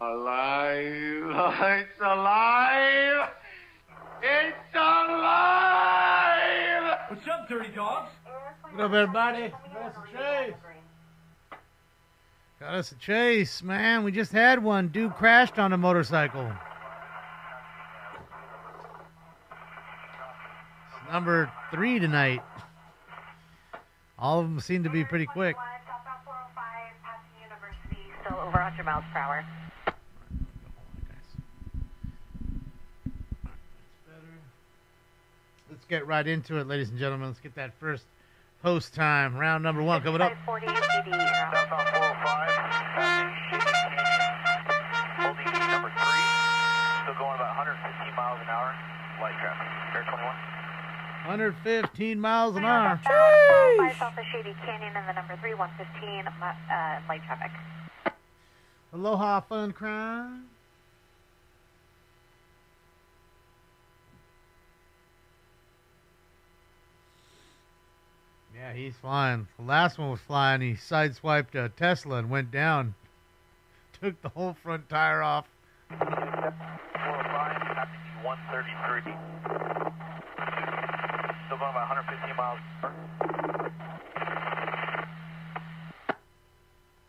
Alive! It's alive! It's alive! What's up, dirty dogs? What up, everybody? Got us a chase. Got us a chase, man. We just had one. Dude crashed on a motorcycle. It's number 3 tonight. All of them seem to be pretty quick. Still over 100 miles per hour. Let's get right into it, ladies and gentlemen. Let's get that first post time. Round number 1 coming up. 40, 80, Southbound 405, holding number 3, still going about 115 miles an hour, light traffic, Air 21. 115 miles an hour. Jeez. South of Shady Canyon and the number 3, 115, light traffic. Aloha, fun crime. Yeah, he's flying. The last one was flying. He sideswiped a Tesla and went down. Took the whole front tire off. 405, passing 133. Still going about 115 miles per hour.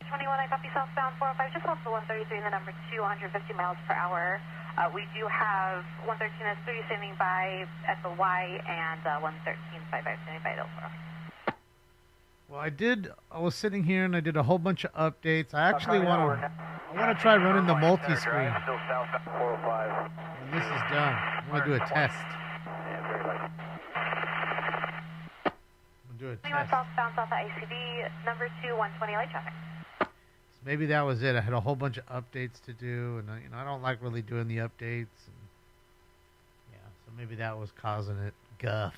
21, I copy southbound 405, just off the 133 and the number 2, 150 miles per hour. We do have 113S3 standing by at the Y and 113.55 standing by at Oakboro. Well, I was sitting here and I did a whole bunch of updates. I actually want to try running the multi-screen. Still southbound 405. When this is done, I'm going to do a test. And very light. I'm going to do a 21 test. southbound south of ICD, number 2, 120 light traffic. So maybe that was it. I had a whole bunch of updates to do, and I don't like really doing the updates. And, yeah, so maybe that was causing it. Guff.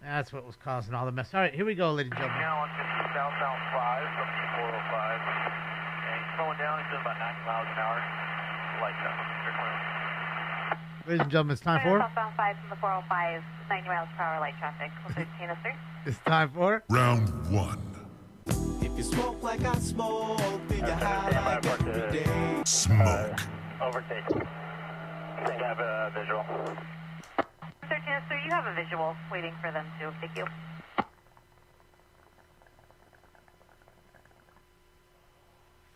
That's what was causing all the mess. All right, here we go, ladies and gentlemen. Now 150 southbound 5 from 405. And he's slowing down. He's doing about 90 miles an hour. Light traffic. Air 21. Ladies and gentlemen, it's time for... Southbound 5 from the 405, 90 miles per hour light traffic. 113S3. It's time for... Round 1. If you smoke like I smoke, then you're high like every day. Smoke. Overtake. I think I have a visual. 113S3, you have a visual waiting for them to take you.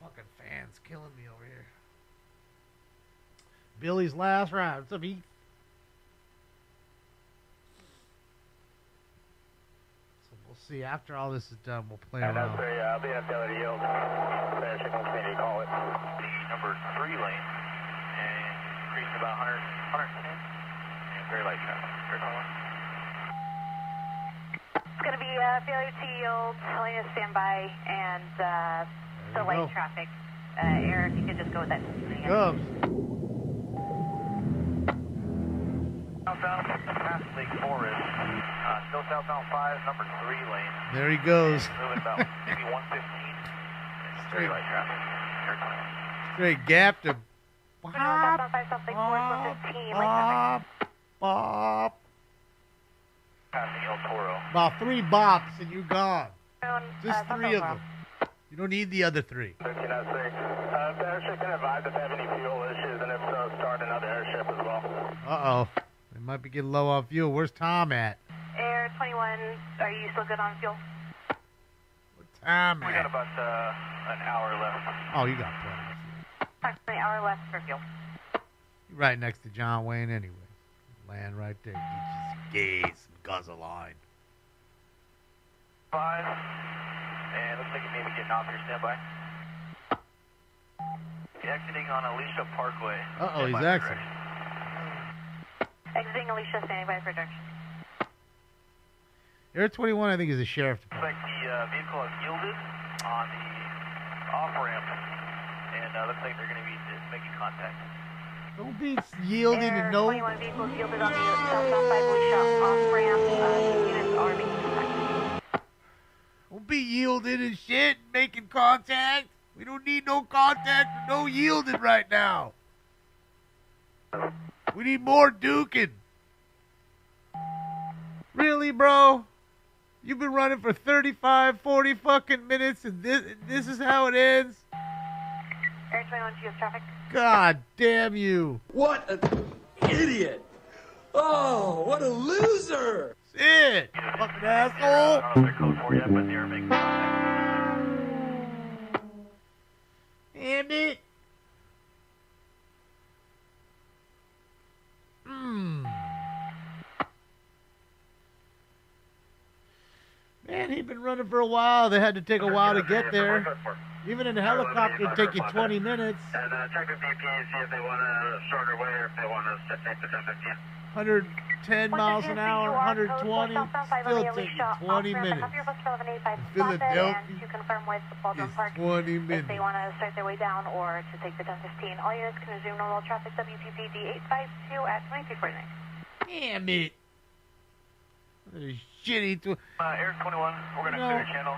Fucking fans killing me over here. Billy's last ride. What's up, Heath? So we'll see. After all this is done, we'll play around. I'll be at the other yield. Better check on community, call it. The number 3 lane. And increased about 110. And very light traffic. Air 21. It's going to be failure to yield, telling us standby, and the light traffic. Air, if you could just go with that. Cubs. Southbound past Lake Forest. Still southbound 5, number 3 lane. There he goes. Moving about maybe 115. It's very light traffic. Air 21. Straight gapped him. Southbound 5, South Lake Forest, 115, light traffic. Bop. Passing El Toro. About 3 bops and you're gone. Just Southbound 3 of South. them. You don't need the other 3. 1306. Better check and advise if they have any fuel issues, and if so, start another airship as well. Uh-oh. They might be getting low on fuel. Where's Tom at? Air 21, are you still good on fuel? Where's Tom We got at? about an hour left. Oh, you got plenty of fuel. Approximately an hour left for fuel. You're right next to John Wayne anyway. Land right there. Get you some gasoline. 5. And looks like you may be getting off your standby. Exiting on Alicia Parkway. Uh-oh, he's Standby for exiting. direction. Exiting Alicia, standing by for direction. Air 21, I think, is a sheriff Looks department. like the vehicle has yielded on the off-ramp. And looks like they're going to be making contact. Don't be yielding Air and no... 21 vehicles yielded on the southbound 5 Alicia off-ramp. Units are making contact. yielding and shit, making contact. We don't need no contact or no yielding right now. We need more duking. Really, bro? You've been running for 35, 40 fucking minutes, and this is how it ends? Air 21, GS traffic. God damn you. What an idiot! Oh, what a loser! Shit, fucking asshole. I don't know if they're code 4 yet, but they are making contact. Damn it. Man, he'd been running for a while. They had to take a while to get there. Even in a helicopter, it'd take you 20 minutes. And check with BP, see if they want a shorter way or if they want to set take the 10:15. 110 miles an hour, 120, still taking 20 minutes. Philadelphia is 20 If minutes. they want to start their way down or to take the 1015, all units can resume normal traffic. WPPD 852 at 2349. Damn it. What a shitty... Air 21, we're going to No. clear your channel.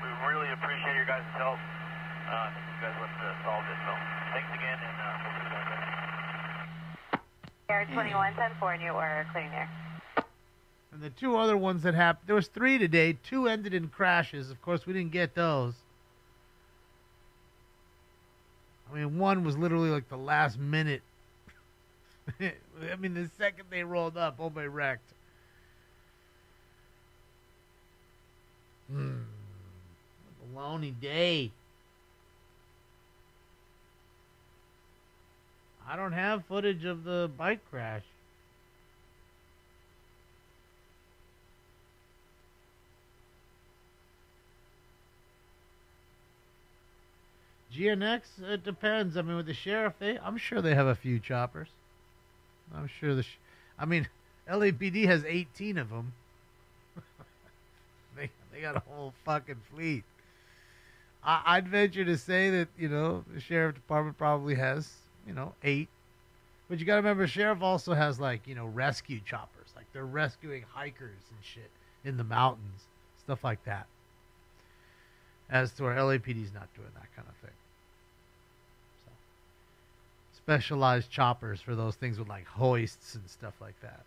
We really appreciate your guys' help. I think you guys want to solve this, so thanks again, and we'll see you guys later. Air 21, 10-4 in your order, clearing air. And the two other ones that happened, there was 3 today. 2 ended in crashes. Of course, we didn't get those. I mean, one was literally like the last minute. I mean, the second they rolled up, oh, my wrecked. Baloney day. I don't have footage of the bike crash. GNX, it depends. I mean, with the sheriff, I'm sure they have a few choppers. I'm sure I mean, LAPD has 18 of them. They got a whole fucking fleet. I'd venture to say that, you know, the sheriff department probably has, 8. But you got to remember, sheriff also has, like, rescue choppers. Like, they're rescuing hikers and shit in the mountains. Stuff like that. As to our LAPD's not doing that kind of thing. So, specialized choppers for those things with, like, hoists and stuff like that.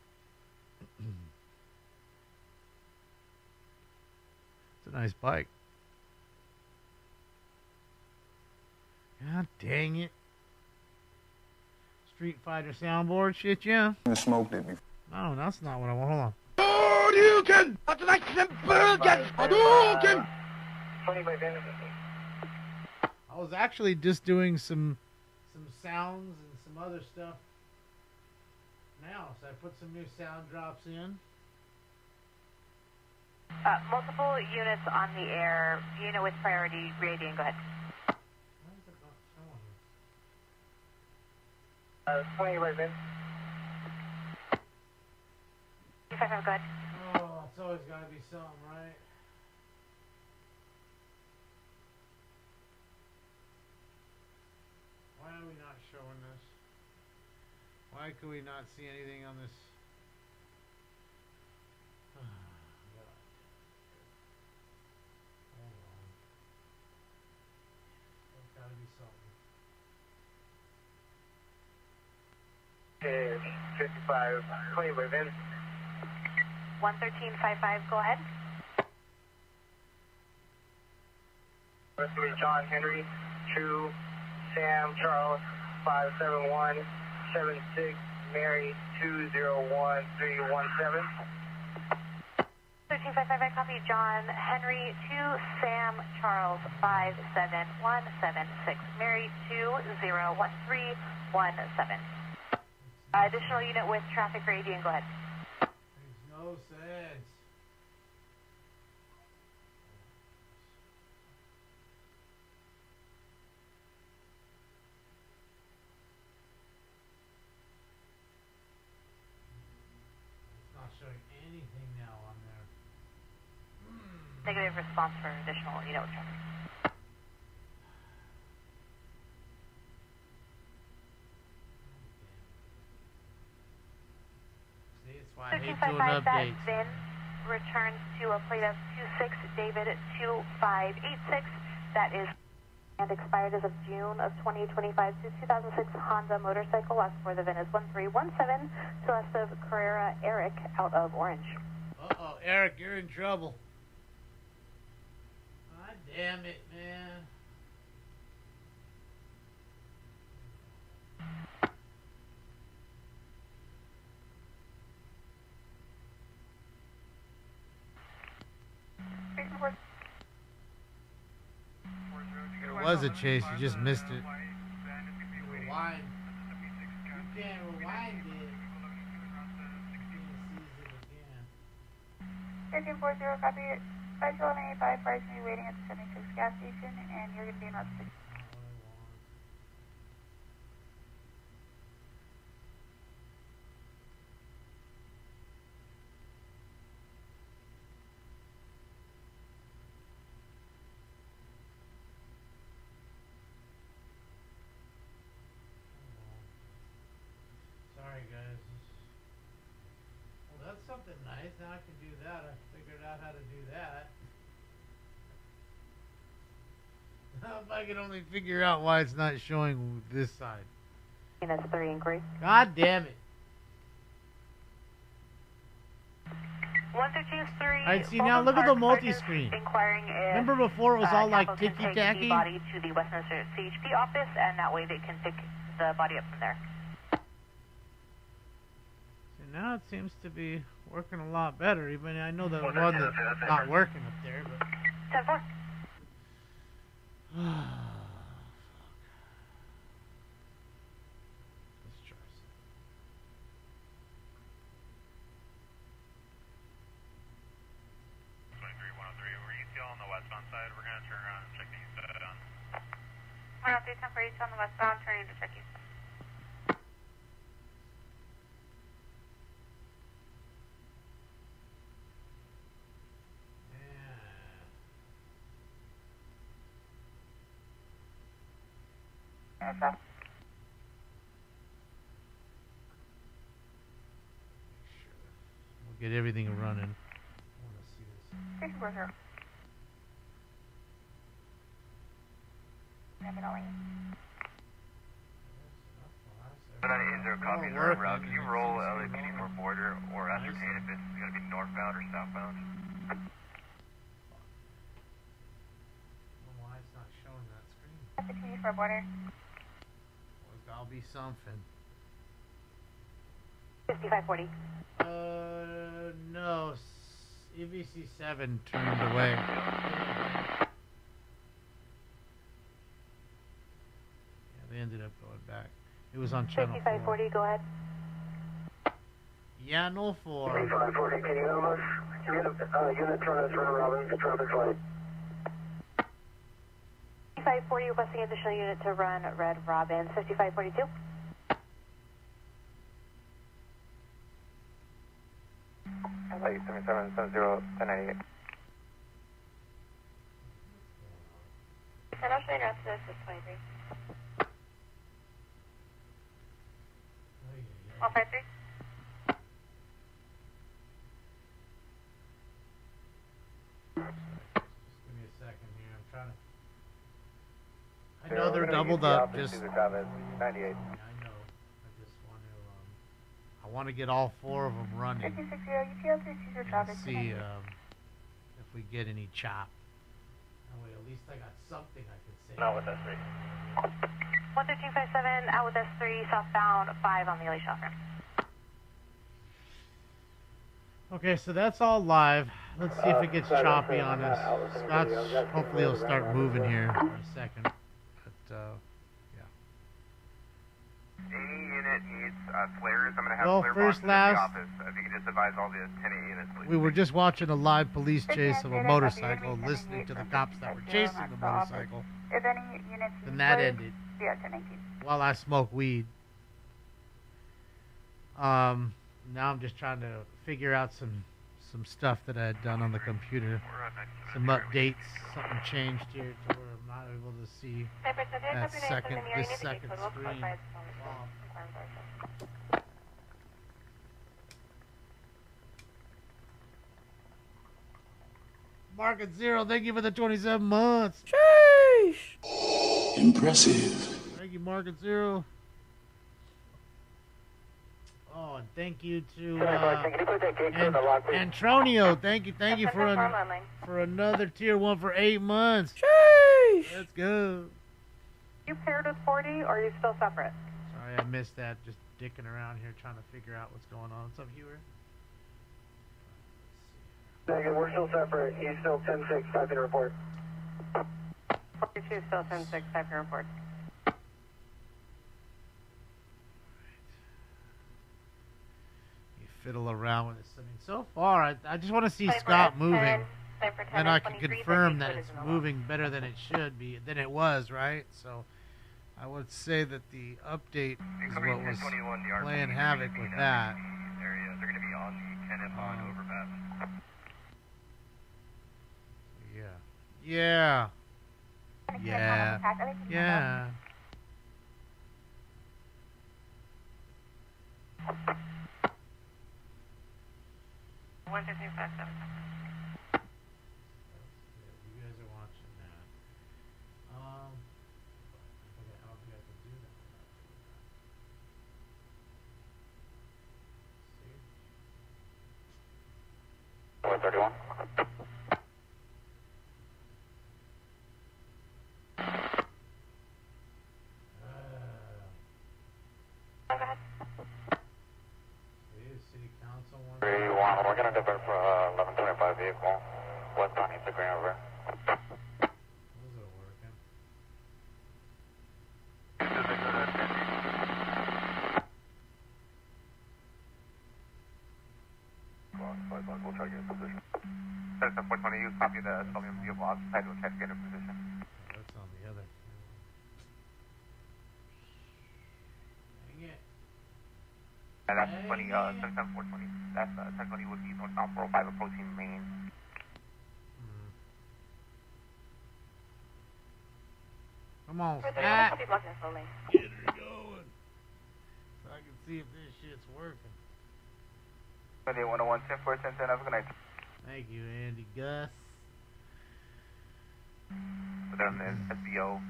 It's a nice bike. God dang it. Street Fighter soundboard shit, yeah. You smoked it before. No, that's not what I want. Hold on. Hadouken! Hadouken! I was actually just doing some sounds and some other stuff now. So I put some new sound drops in. Multiple units on the air. Unit with priority rating. Go ahead. Why is it not showing it? 20 right in. 55, go ahead. Oh, it's always got to be something, right? Why are we not showing this? Why could we not see anything on this? Hold on. There's got to be something. Okay, 55, 20 right in. 113.55, go ahead. Rescue John Henry, True, Sam Charles, 57176, Mary 201317. 113.55, I copy. John Henry 2, Sam Charles 57176, Mary 201317. Additional unit with traffic gradient, go ahead. Makes no sense. It's not showing anything now on there. Negative response for additional unit with traffic. See, it's why I hate doing 1355, that's updates. Vin. returns to a plate of 26 David 2586. That is and expired as of June of 2025 to 2006 Honda motorcycle. Last for the VIN is 1317. Celeste of Carrera Eric out of Orange. Uh-oh, Eric, you're in trouble. God damn it, man. There was a chase, you just missed it. Rewind. You can't rewind it. 1340, copy it. 51285, price me waiting at the 76 gas station, and you're going to be in route 6. Sorry, guys. Well, that's something nice. Now I can do that. I figured out how to do that. If I can only figure out why it's not showing this side. And that's 3 inquiry. God damn it. 132 Alright, see now look at the multi-screen. Remember before it was all like ticky-tacky? The body to the Westminster CHP office, and that way they can pick the body up from there. Now it seems to be working a lot better. Even I know the one that's not working up there, but 10-4. Let's try some. 23-103, were you still on the westbound side? We're going to turn around and check the east side on. 103, 10 for each on the westbound, turning to check east. We'll get everything running. I want to see this. 640. Definitely. Is there copies or route? Can you roll LAPD for border or ascertain if it's going to be northbound or southbound? I don't know why it's not showing that screen. LAPD for border. I'll be something. 5540. No. EVC 7 turned away. Yeah, they ended up going back. It was on channel 5540, go ahead. Yeah, no 4. 5540, can you help us? Unit trying to turn around, traffic light. 5540 requesting additional unit to run Red Robin. 5542. Light 7770-1098. And I'll show you route to this 23. 153. Give me a second here. I'm trying to. I know they're doubled up. Just. Yeah, I know. I just want to. I want to get all 4 of them running. 5060, UTL 3 traffic. And see if we get any chop. That way, at least I got something I could say. Not with S3. 11357 out with S3 southbound 5 on the LA Shopper. Okay, so that's all live. Let's see if it gets choppy on us. Scott's hopefully he'll start moving here in a second. But yeah. Any unit needs flares. I'm going to have Well, flare first, boxes in last- the office. If you could just advise all the tenant units, please. We were just watching a live police chase of a motorcycle, listening to the cops that were chasing the motorcycle. If any units Then that ended yeah, 1019. while I smoke weed. Now I'm just trying to figure out some stuff that I had done on the computer. Some updates, something changed here to where I'm not able to see this second screen. Wow. Market Zero, thank you for the 27 months. Impressive. Thank you, Market Zero. Oh, and thank you to Antronio. Thank you for another tier 1 for 8 months. Let's go. You paired with 40, or are you still separate? Sorry, I missed that. Just dicking around here trying to figure out what's going on. What's up, Hewer? Negative, we're still separate. He's still 10-6, type in report. 42, still 10-6, type in report. You fiddle around with this. I mean, so far, I just want to see Scott moving. Then I can confirm that it's moving better than it should be, than it was, right? So I would say that the update is what was playing havoc with that. Area. They're going to be on the Kenneth on overpass. Yeah. Yeah. 11557. You guys are watching that. I forget how you guys would do that. See? 131. City Council one. 3-1, we're going to divert for 1125 vehicle. West on East Green River. Those are working. We'll try to get in position. That's the 420, you copy the Sylvian vehicle outside, we'll try to get in position. That's on the other. Dang it. And that's 20, 420. That's 1020 would be northbound 405 approaching main. Come on, Further, Scott. copy, blocking slowly. Get her going. So I can see if this shit's working. 101, 10 4, 10 10, have a good night. Thank you, Andy Gus. But then there's SBO,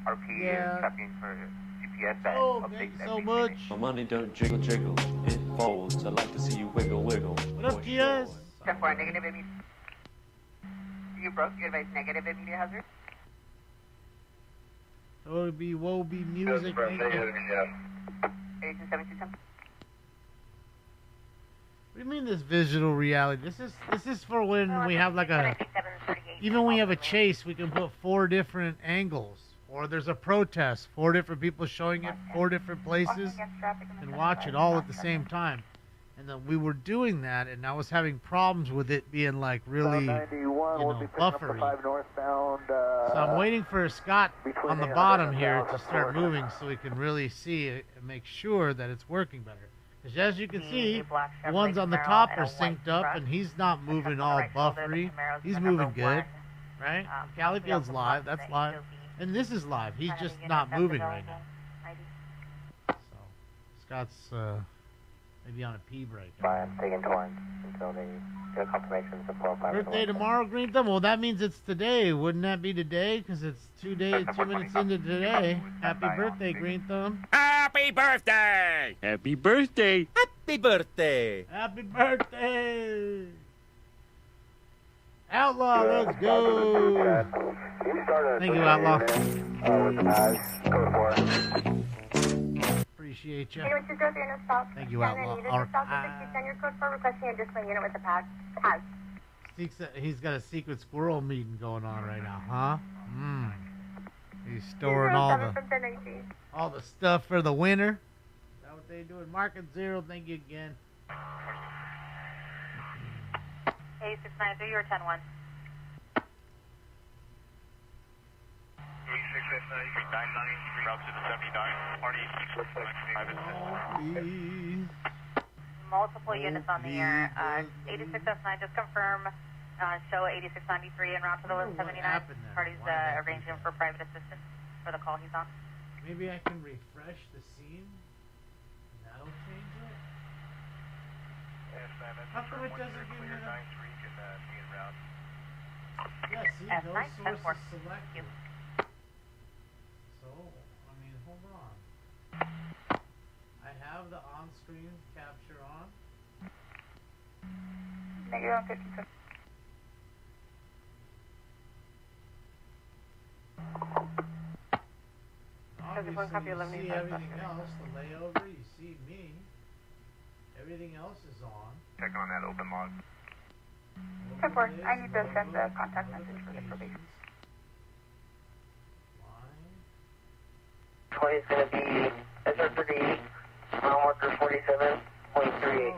RP, Yeah. tracking for GPS that Oh, updates thank you so every much. minute. My money don't jiggle jiggle, it folds. I like to see you wiggle wiggle. What up, Kias? 10-4, negative immediate. You broke your advice, negative immediate hazard. Woe be music. Thank you. 827210. What do you mean this visual reality? This is for when we have like a, even when we have a chase, we can put 4 different angles. Or there's a protest, 4 different people showing it, 4 different places, and watch it all at the same time. And then we were doing that, and I was having problems with it being like really, buffery. So I'm waiting for Scott on the bottom here to start moving so we can really see it and make sure that it's working better. Because as you can see, the ones on the top are synced up, and he's not moving all buffery. He's moving good, right? Califield's live. That's live. And this is live. He's just not moving right now. So Scott's maybe on a pee break. Fine, taking torrents until they get confirmation of 405. Birthday tomorrow, Green Thumb? Well, that means it's today. Wouldn't that be today? Because it's 2 minutes into today. Happy birthday, Green Thumb. Happy birthday! Happy birthday! Happy birthday! Happy birthday! Outlaw, let's go! Thank you, Outlaw. Appreciate you. Thank you, Outlaw. He's got a secret squirrel meeting going on right now, huh? He's storing all the stuff for the winter. Is that what they doing? Market Zero, thank you again. 8693, you're 10-1. 8699, route to the 79, party 665. Multiple units on the air. 8609, just confirm. Show 8693 en route to the 179. Party's arranging for private assistance for the call he's on. Maybe I can refresh the scene. That'll change it. Yes, man. How come it doesn't give me the... Yeah, see, F9, those sources 10-4. selected. So, I mean, hold on. I have the on-screen capture on. Negative 157. Obviously, you see everything else, the layover, you see me. Everything else is on. Check on that open log. 10-4, I need to send the contact message for the probation. 20 is going to be SR38, mile marker 47.38.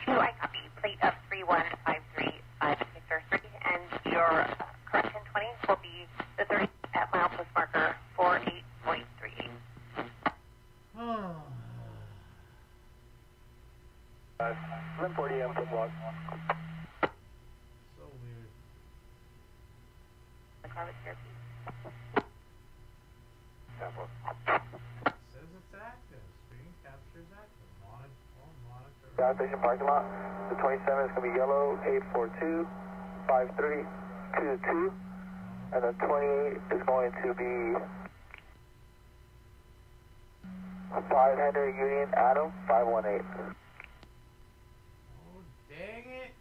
Two, I copy. Plate of 3153, Victor 3, and your correction 20 will be the 30 at mile post marker 48.38. 1140 M foot log. So weird. The car was here. Says it's active. Screen captures active. Monitor. Gas station parking lot. The 27 is going to be yellow 842 5322, and the 28 is going to be 5 Henry Union Adam 518. Oh, dang it.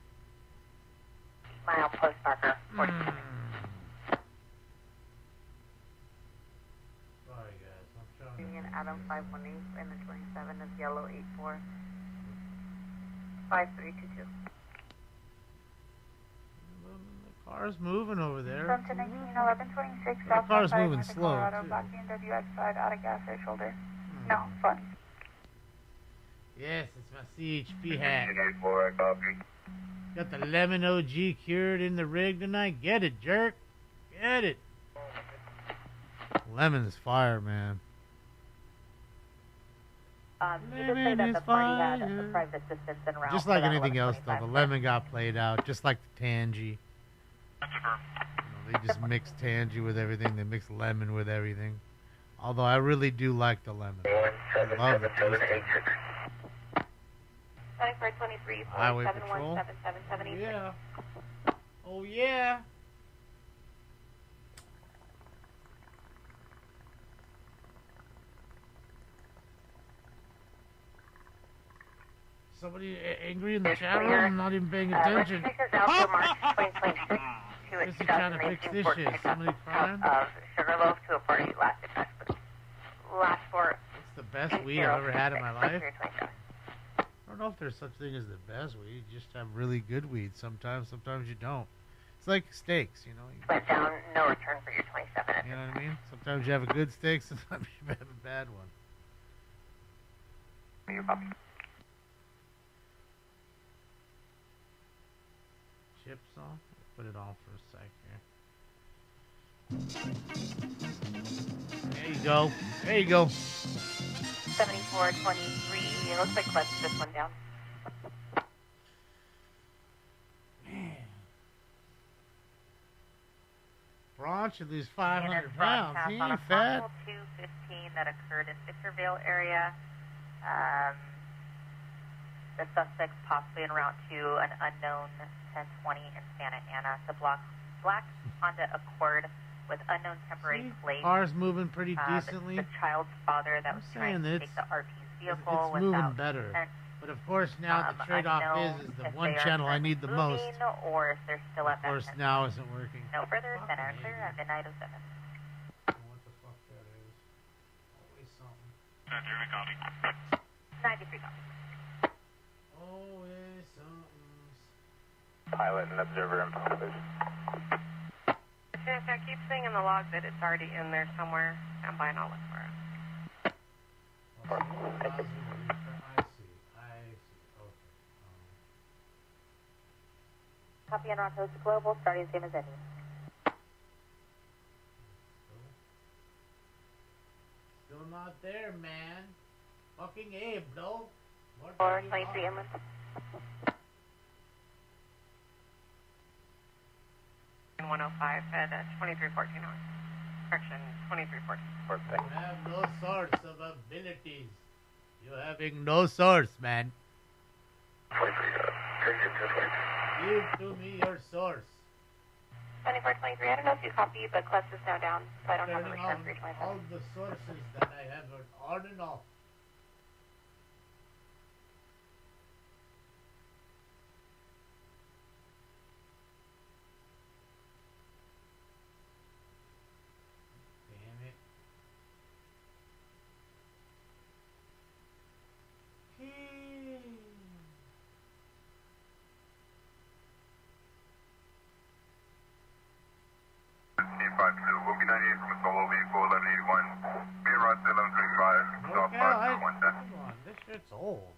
Mile post marker 40. Sorry, guys. I'm showing Union Adam 518, and the 27 is yellow 84 5322. The car's moving over there. From to 19, 1126, The south car's 5 moving North slow, Colorado, too. blocking WX side, out of gas, air shoulder. No, fun. Yes, it's my CHP hat. 4, copy. Got the lemon OG cured in the rig tonight. Get it, jerk. Get it. Lemon's fire, man. You did say that the party had a private assistance en route. Just like anything else, though. The lemon got played out, just like the Tangy. They just mix Tangy with everything. They mix lemon with everything. Although I really do like the lemon. I love the taste of it. 2423 Highway Patrol. Yeah. Oh, yeah. Somebody angry in the chat room? I'm not even paying attention. Registrations out to March 2026 to a Just trying to fix 2018 this Ford shit. pickup Somebody crying? of Sugarloaf to a party last for It's the best weed I've ever had in my life. I don't know if there's such thing as the best weed. You just have really good weed sometimes. Sometimes you don't. It's like steaks, you know. went down, no return for your 27. You know what I mean? Sometimes you have a good steak, sometimes you have a bad one. Your puppy. Chips on? Put it on for a sec here. There you go. There you go. 7423. It looks like let's this one down. Man. Braun should lose 500 pounds. He on a ain't fat. 215 that occurred in Victorville area. The suspect's possibly en route to an unknown 1020 in Santa Ana. The black Honda Accord with unknown temporary plate. Car's moving pretty decently. The child's father that was trying to take the RP's vehicle it's moving better. But of course now the trade-off is the one channel I need the most. Or if they're still Of course now isn't working. No further, center clear at midnight 07. What the fuck that is? Always something. 93 copy. Always something. Pilot and observer in position. If I keep seeing in the log that it's already in there somewhere, I'm by and I'll look for it. I see. Okay. Copy en route to Global, starting same as ending. Still not there, man. Fucking Abe, though. 423 inland. In 105 at 2314 hours. Correction, 2314. You have no source of abilities. You're having no source, man. 23, Give to me your source. 2423, I don't know if you copy, but Quest is now down, so I don't have a Turning return on for each all the sources that I have on and off. Damn it. Will be 98 from a solo vehicle 1181. Be around 1135. No cow, come on, this shit's old.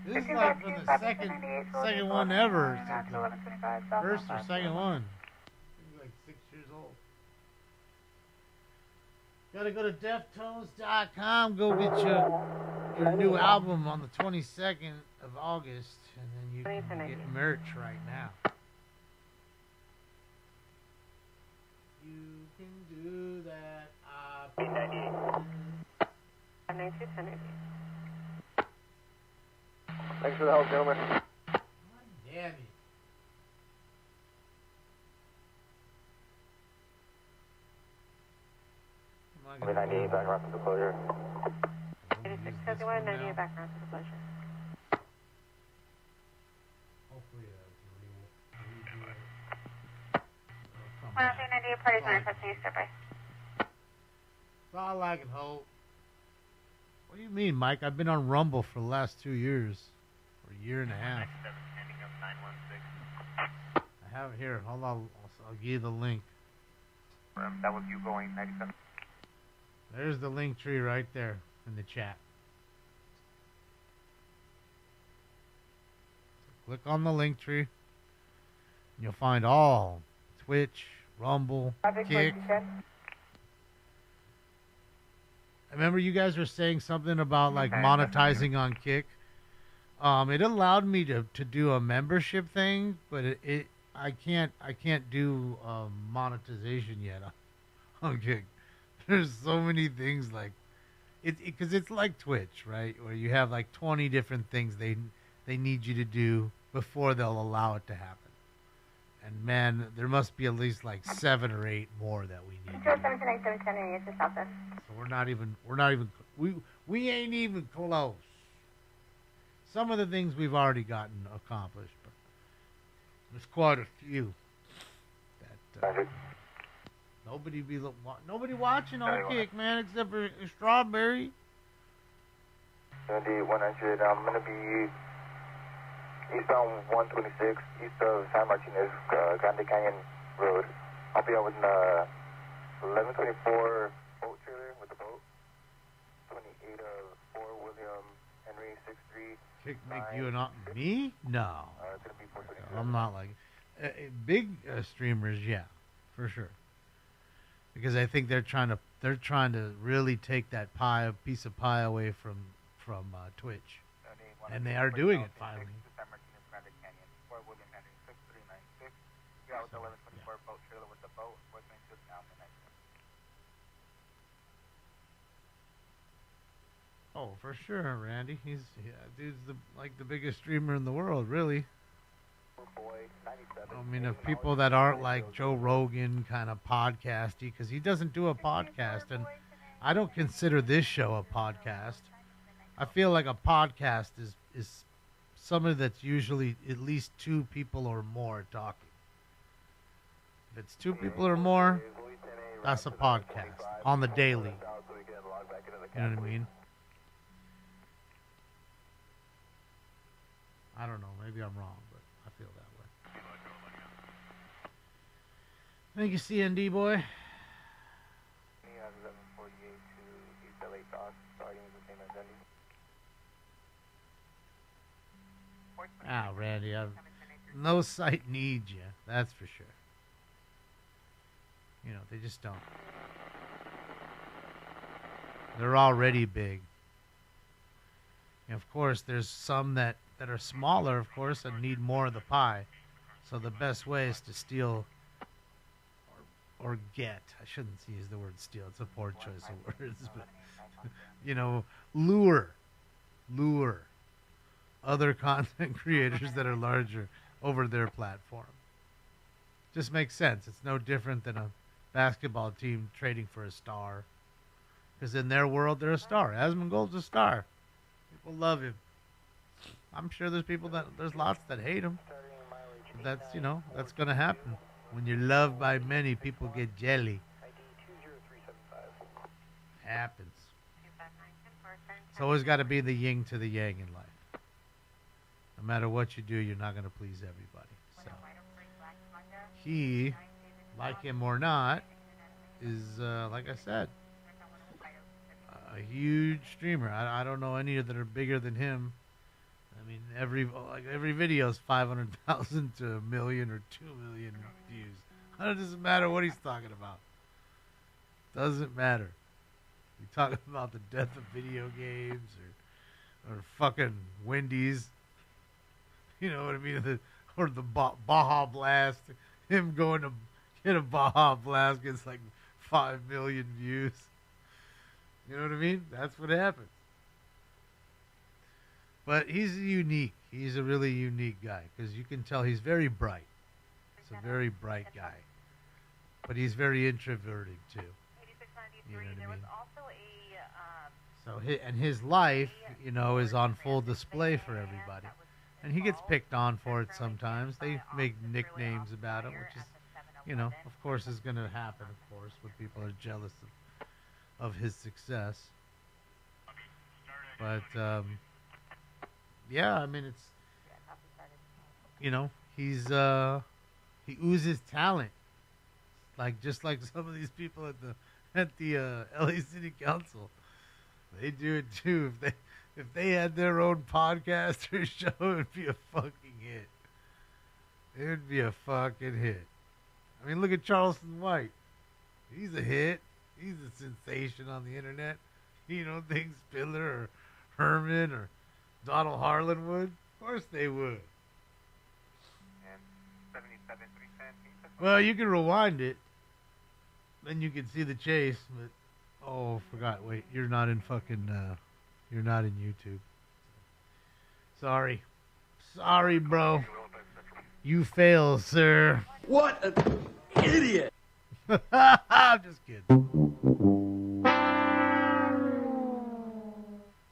This is like from the second one ever. First or second one. It's like 6 years old. Gotta go to Deftones.com. Go get your new album on the 22nd of August, and then you can get merch right now. You can do that. 9210. Thanks for the help, gentlemen. God damn it. We're 98 back around to the closure. 8671, 98 background to the pleasure. Hopefully, redo it. 198, parties are requesting you step by. That's all I can hope. What do you mean, Mike? I've been on Rumble for the last 2 years. Or a year and a half. I have it here. Hold on. I'll give you the link. That was you going 97. There's the link tree right there in the chat. So click on the link tree. And you'll find all Twitch, Rumble, Kick. I remember you guys were saying something about like monetizing on Kick. It allowed me to do a membership thing, but I can't do monetization yet on Kick. There's so many things like because it's like Twitch, right? Where you have like 20 different things they need you to do before they'll allow it to happen. And man, there must be at least like 7 or 8 more that we need. Control 710, it's just southwest. So we ain't even close. Some of the things we've already gotten accomplished, but there's quite a few that nobody watching on Kick, man, except for Strawberry. 100. I'm gonna be eastbound 126, east of San Martinez, Grande Canyon Road. I'll be out with 1124 boat trailer with the boat. 28 of 4 William Henry 63. Kick make you an me? No. It's gonna be 422. I'm not like big streamers, yeah, for sure. Because I think they're trying to really take that piece of pie away from Twitch, and they are doing it finally. Oh, for sure, Randy. Dude's the biggest streamer in the world, really. I mean, of people that aren't like Joe Rogan kind of podcasty, because he doesn't do a podcast, and I don't consider this show a podcast. I feel like a podcast is somebody that's usually at least 2 people or more talking. If it's 2 people or more, that's a podcast on the daily. You know what I mean? I don't know. Maybe I'm wrong, but I feel that way. Thank you, CND boy. Ah, Randy, no site needs you. That's for sure. You know, they just don't. They're already big. And of course, there's some that are smaller, of course, and need more of the pie. So the best way is to steal or get. I shouldn't use the word steal. It's a poor choice of words. But, you know, lure. other content creators that are larger over their platform. Just makes sense. It's no different than a basketball team trading for a star. Because in their world, they're a star. Asmongold's a star. People love him. I'm sure there's lots that hate him. But that's, that's going to happen. When you're loved by many, people get jelly. Happens. It's always got to be the yin to the yang in life. No matter what you do, you're not going to please everybody. So he, like him or not, is, like I said, a huge streamer. I don't know any that are bigger than him. I mean, every video is 500,000 to 1 million or 2 million views. It doesn't matter what he's talking about. Doesn't matter. We talk about the death of video games or fucking Wendy's. You know what I mean? Or the Baja Blast. Him going to get a Baja Blast gets like 5 million views. You know what I mean? That's what happens. But he's unique. He's a really unique guy because you can tell he's very bright. He's a very bright guy. But he's very introverted too. You know what I mean? So his life, is on full display for everybody. And he gets picked on for it sometimes. They make nicknames about him, which is, of course is going to happen, of course, when people are jealous of his success. But, yeah, I mean, it's, he oozes talent. Just like some of these people at the LA City Council. They do it too. If they had their own podcast or show, it would be a fucking hit. It would be a fucking hit. I mean, look at Charleston White. He's a hit. He's a sensation on the internet. You don't think Spiller or Herman or Donald Harlan would? Of course they would. Well, you can rewind it. Then you can see the chase, but forgot. Wait, you're not in YouTube. Sorry, bro. You fail, sir. What an idiot! I'm just kidding.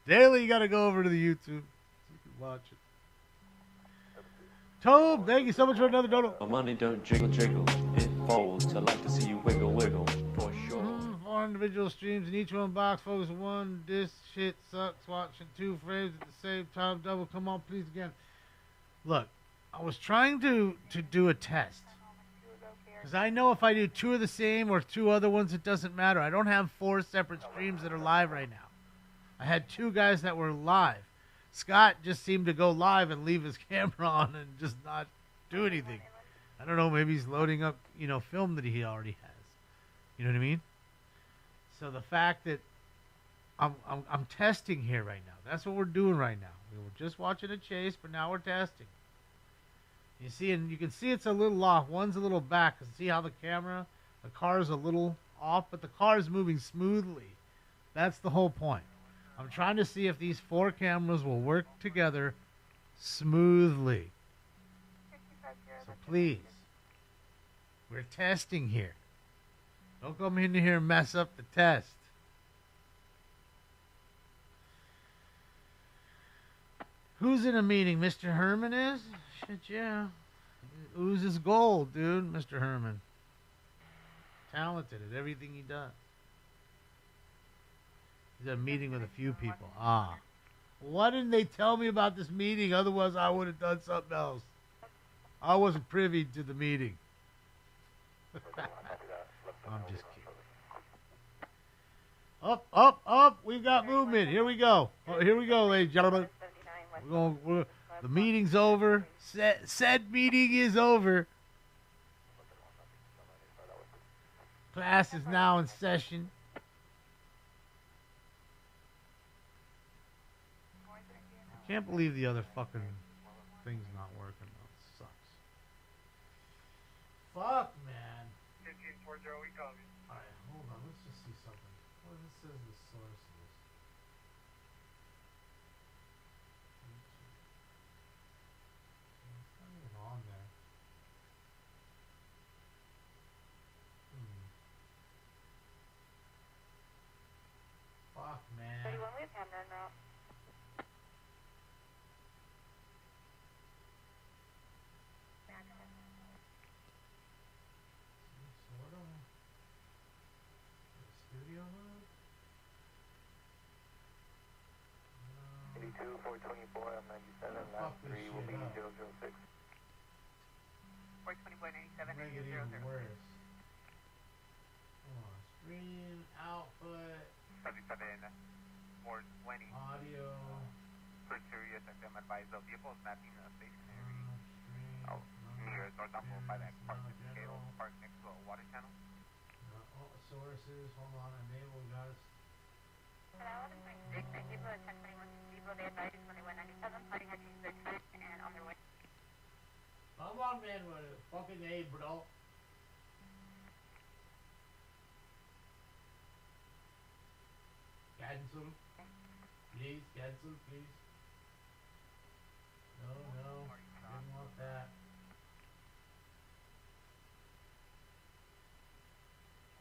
Daily, you gotta go over to the YouTube so you can watch it. Tobe, thank you so much for another dono. My money don't jiggle, it folds. I like to see you wiggle, for sure. 4 individual streams in each one box, focus one. This shit sucks. Watching 2 frames at the same time. Double. Come on, please again. Look, I was trying to do a test. Because I know if I do 2 of the same or 2 other ones, it doesn't matter. I don't have 4 separate streams that are live right now. I had 2 guys that were live. Scott just seemed to go live and leave his camera on and just not do anything. I don't know, maybe he's loading up, film that he already has. You know what I mean? So the fact that I'm testing here right now. That's what we're doing right now. We were just watching a chase, but now we're testing. You see, and you can see it's a little off. One's a little back. See how the car's a little off, but the car is moving smoothly. That's the whole point. I'm trying to see if these 4 cameras will work together smoothly. So please, we're testing here. Don't come in here and mess up the test. Who's in a meeting? Mr. Herman is? Shit, yeah. Oozes gold, dude, Mr. Herman. Talented at everything he does. He's at a meeting with a few people. Why didn't they tell me about this meeting? Otherwise, I would have done something else. I wasn't privy to the meeting. I'm just kidding. Up. We've got movement. Here we go. Here we go, ladies and gentlemen. The meeting's over. Said meeting is over. Class is now in session. I can't believe the other fucking thing's not working. It sucks. Fuck, man. 1540, we copy. Alright, hold on. Let's just see something. What does it say the source is? man. 31, we have Hamden en route. Sort of. Studio mode? 82, 424, I'm 97, last 3 will be 006. 420, 97, Make it even worse. Come on. Stream, output, 77, 420. audio. For Sirius FM advise the vehicle is mapping stationary near Northampton by the X Park scale park next to a water channel. Sources, hold on, enable guys. People at 1021, people they advise 2197, planning had changed their time and on their way. Come on, man, with it. Fucking A, bro. Cancel. Please, cancel, please. No, didn't want that.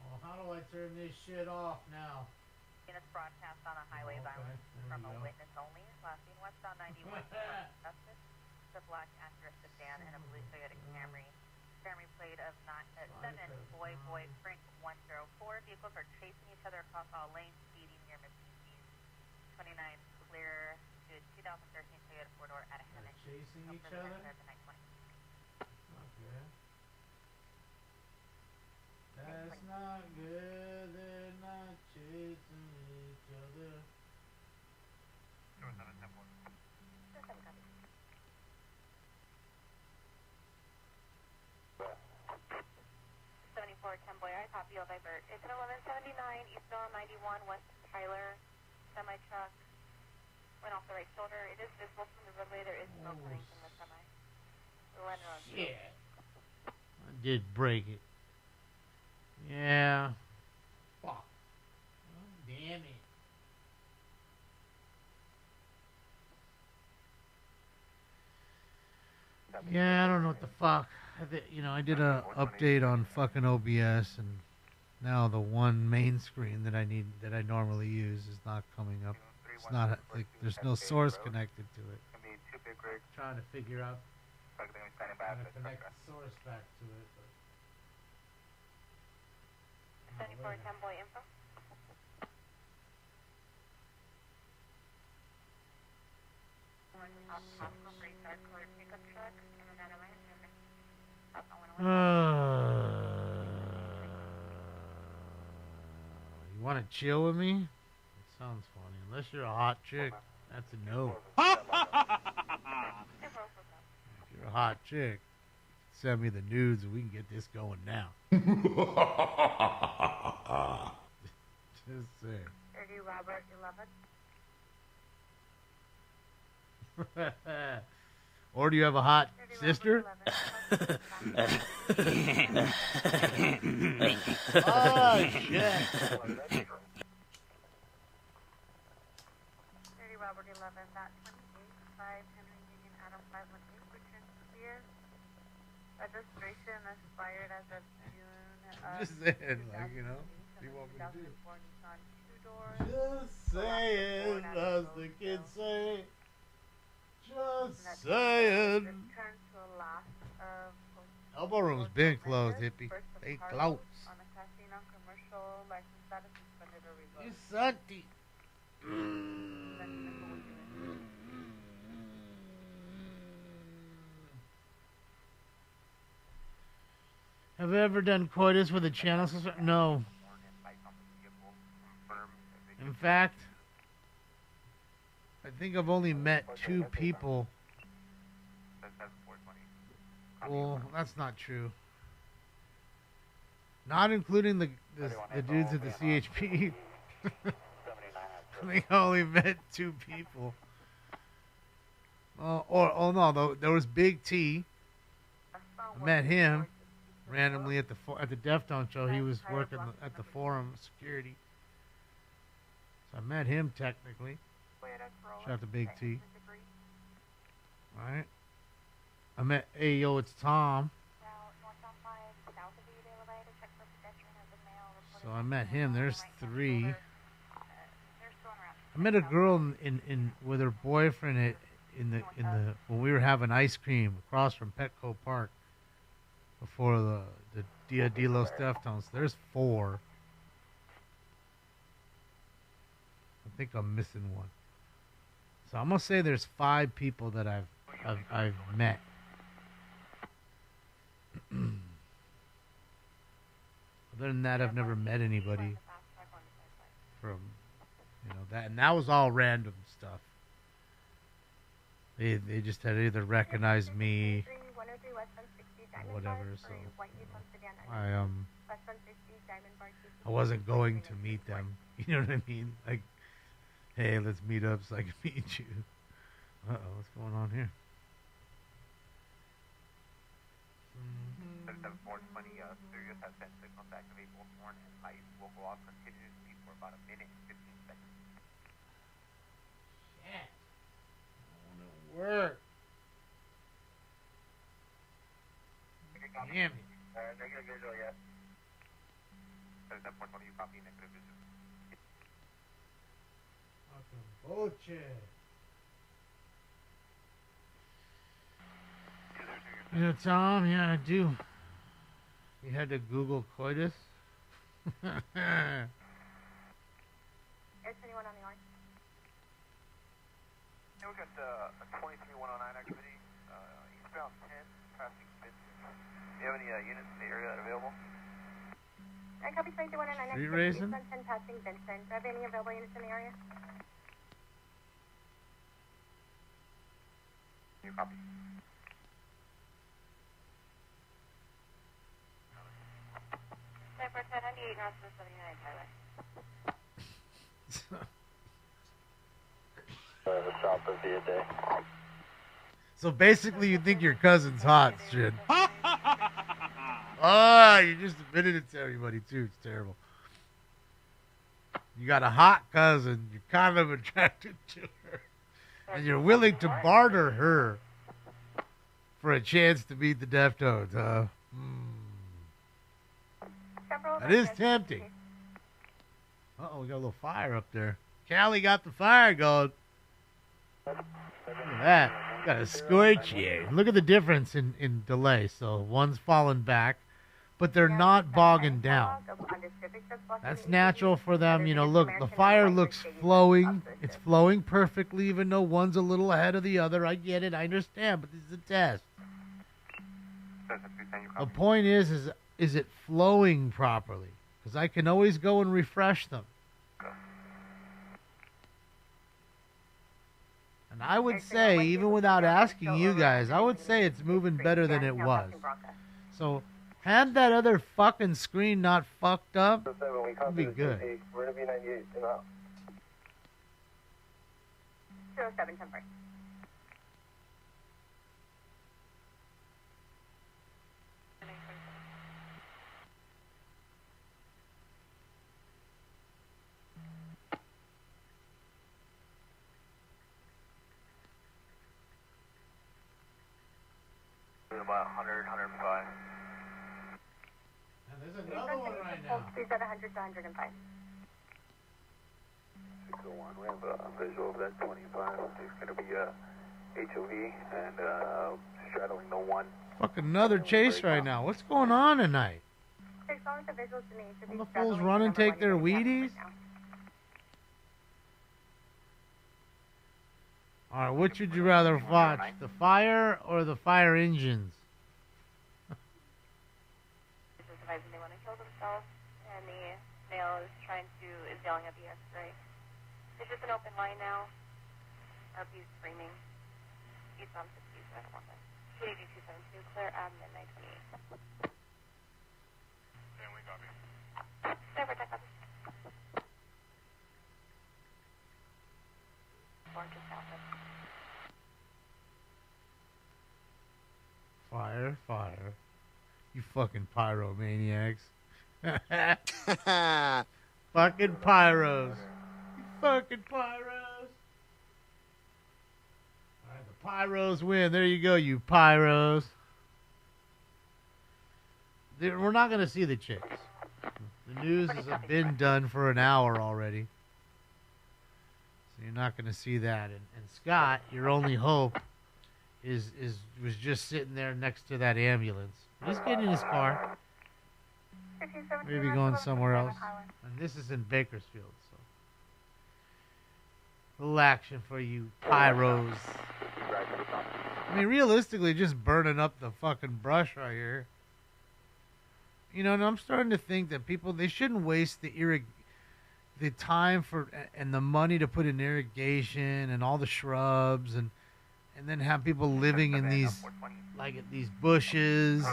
Oh, how do I turn this shit off now? Units broadcast on a highway violence from a witness only. Last seen westbound 91 Justice. The black Acura sedan and a blue Toyota Camry. Camry plate of 7 Boy Frank 104. Vehicles are chasing each other across all lanes, speeding near Mississippi. 29 clear to 2013 Toyota 4-door at a Hennett. Chasing each other? Not good. That's not good. They're not chasing each other. 74 10 Boy, I copy, I'll divert. It's an 1179 eastbound 91 West Tyler. Semi-truck went off the right shoulder. It is visible from the roadway. There is smoke coming from the semi. Shit. I did break it. Yeah. Fuck. Oh, damn it. Yeah, I don't know what the fuck. I did a update on fucking OBS, and now the one main screen that I normally use is not coming up. It's not like there's no source connected to it. Trying to figure out how to connect the source back to it. But 74 10 Boy info. You want to chill with me? It sounds funny. Unless you're a hot chick, that's a no. If you're a hot chick, send me the nudes and we can get this going now. Just saying. 30 Robert 11. Or do you have a hot sister? Oh, shit. 30 Robert 11, that 28, 5 Henry Union Adam 518, return clear. Registration expired as of June. Just saying, like, you want me to do? Just saying, as the kids say. Just saying. Elbow room's been closed, hippie. They closed. You sunty. Have you ever done coitus with a channel system? No. In fact, I think I've only met 2 people. Well, that's not true. Not including the dudes at the CHP. I think I only met 2 people. No, there was Big T. I met him randomly at the Deftones show. He was working at the Forum security. So I met him technically. Shout out to Big T. Alright. I met, hey, yo, it's Tom. So I met him. There's 3. I met a girl in with her boyfriend in the when we were having ice cream across from Petco Park before the Dia de los Deftones. There's 4. I think I'm missing one. So I'm gonna say there's 5 people that I've met. Other than that, I've never met anybody from, that, and that was all random stuff. They just had either recognized me or whatever. So I wasn't going to meet them. You know what I mean? Like, hey, let's meet up so I can meet you. What's going on here? 7420, Sirius has sent signals to activate Bullhorn and light will go off continuously for about a minute and 15 seconds. Shit. I want to work. Damn it. Negative visual, yes. 7420, you copy negative visual. Fucking bullshit. Tom, yeah, I do. You had to Google coitus? There's anyone on the line? Yeah, we got a 23109 activity, eastbound 10, passing Vincent. Do you have any units in the area available? I copy 23109 Street activity, racing? eastbound 10, passing Vincent. Do you have any available units in the area? You copy. For 1098 North 79 Highway. The stop of the day. So basically, you think your cousin's hot, shit. You just admitted it to everybody, too. It's terrible. You got a hot cousin. You're kind of attracted to her. And you're willing to barter her for a chance to meet the Deftones, huh? That is tempting. Uh-oh, we got a little fire up there. Callie got the fire going. Look at that. Got a scorch here. Look at the difference in delay. So one's falling back, but they're not bogging down. That's natural for them. Look, the fire looks flowing. It's flowing perfectly, even though one's a little ahead of the other. I get it. I understand, but this is a test. The point is it flowing properly? Because I can always go and refresh them. And I would say, even without asking you guys, I would say it's moving better than it was. So, had that other fucking screen not fucked up, it'd be good. We're going to be 98 and out. 07, 10 break. About 100, 105. And there's another one right now. Please at 100 to 105. 601, we have a visual of that 25. It's going to be HOV and straddling the 1. Fucking another chase right now. What's going on tonight? All the fools run and take their Wheaties? Alright, which would you rather watch? The fire or the fire engines? This is advising they want to kill themselves, and the male is yelling at the X-ray. It's just an open line now. RP's screaming. He's on 60, so I don't want that. KDG 272, clear at midnight 28. And we copy. Never check up. Or just happened. Fire, fire. You fucking pyromaniacs. Fucking pyros. You fucking pyros. Alright, the pyros win. There you go, you pyros. We're not going to see the chicks. The news has been done for an hour already. So you're not going to see that. And Scott, your only hope was just sitting there next to that ambulance. He's getting in his car. Maybe going somewhere else. And this is in Bakersfield, so a little action for you pyros. I mean, realistically, just burning up the fucking brush right here. You know, and I'm starting to think that people, they shouldn't waste the time for and the money to put in irrigation and all the shrubs and then have people living in these these bushes.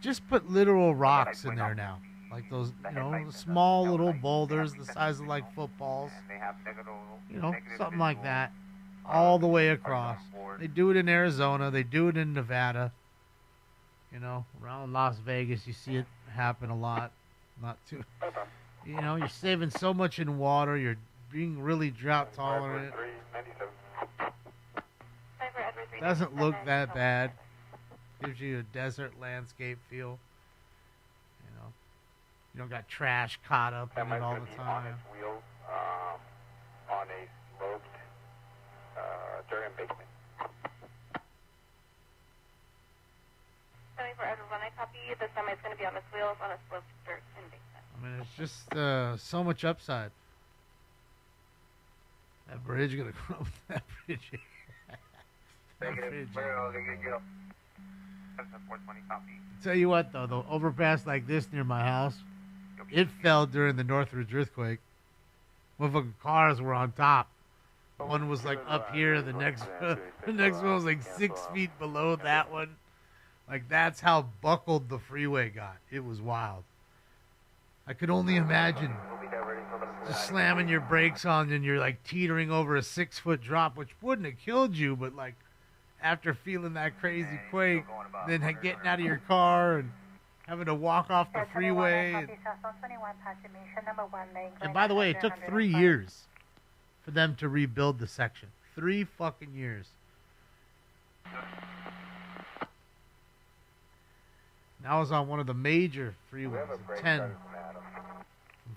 Just put literal rocks in there now, like those, you know, small little boulders the size of like footballs. You know, something like that, all the way across. They do it in Arizona. They do it in Nevada. You know, around Las Vegas, you see it happen a lot. Not too. You know, you're saving so much in water. You're being really drought tolerant. Doesn't look that bad. Gives you a desert landscape feel. You know, you don't got trash caught up in it all the time. Wheel on a sloped dirt embankment. For everyone, I copy. The semi's going to be on its wheels on a sloped dirt embankment. I mean, it's just so much upside. That bridge gonna come up with that bridge. Tell you what, though, the overpass like this near my house, it fell during the Northridge earthquake. Motherfucking cars were on top. One was like up here. The next one was like 6 feet below that one. Like, that's how buckled the freeway got. It was wild. I could only imagine just slamming your brakes on and you're like teetering over a 6-foot drop, which wouldn't have killed you, but like after feeling that crazy quake, then getting out of your car and having to walk off the freeway. And by the way, it took 3 years for them to rebuild the section. 3 fucking years. And I was on one of the major freeways, 10, from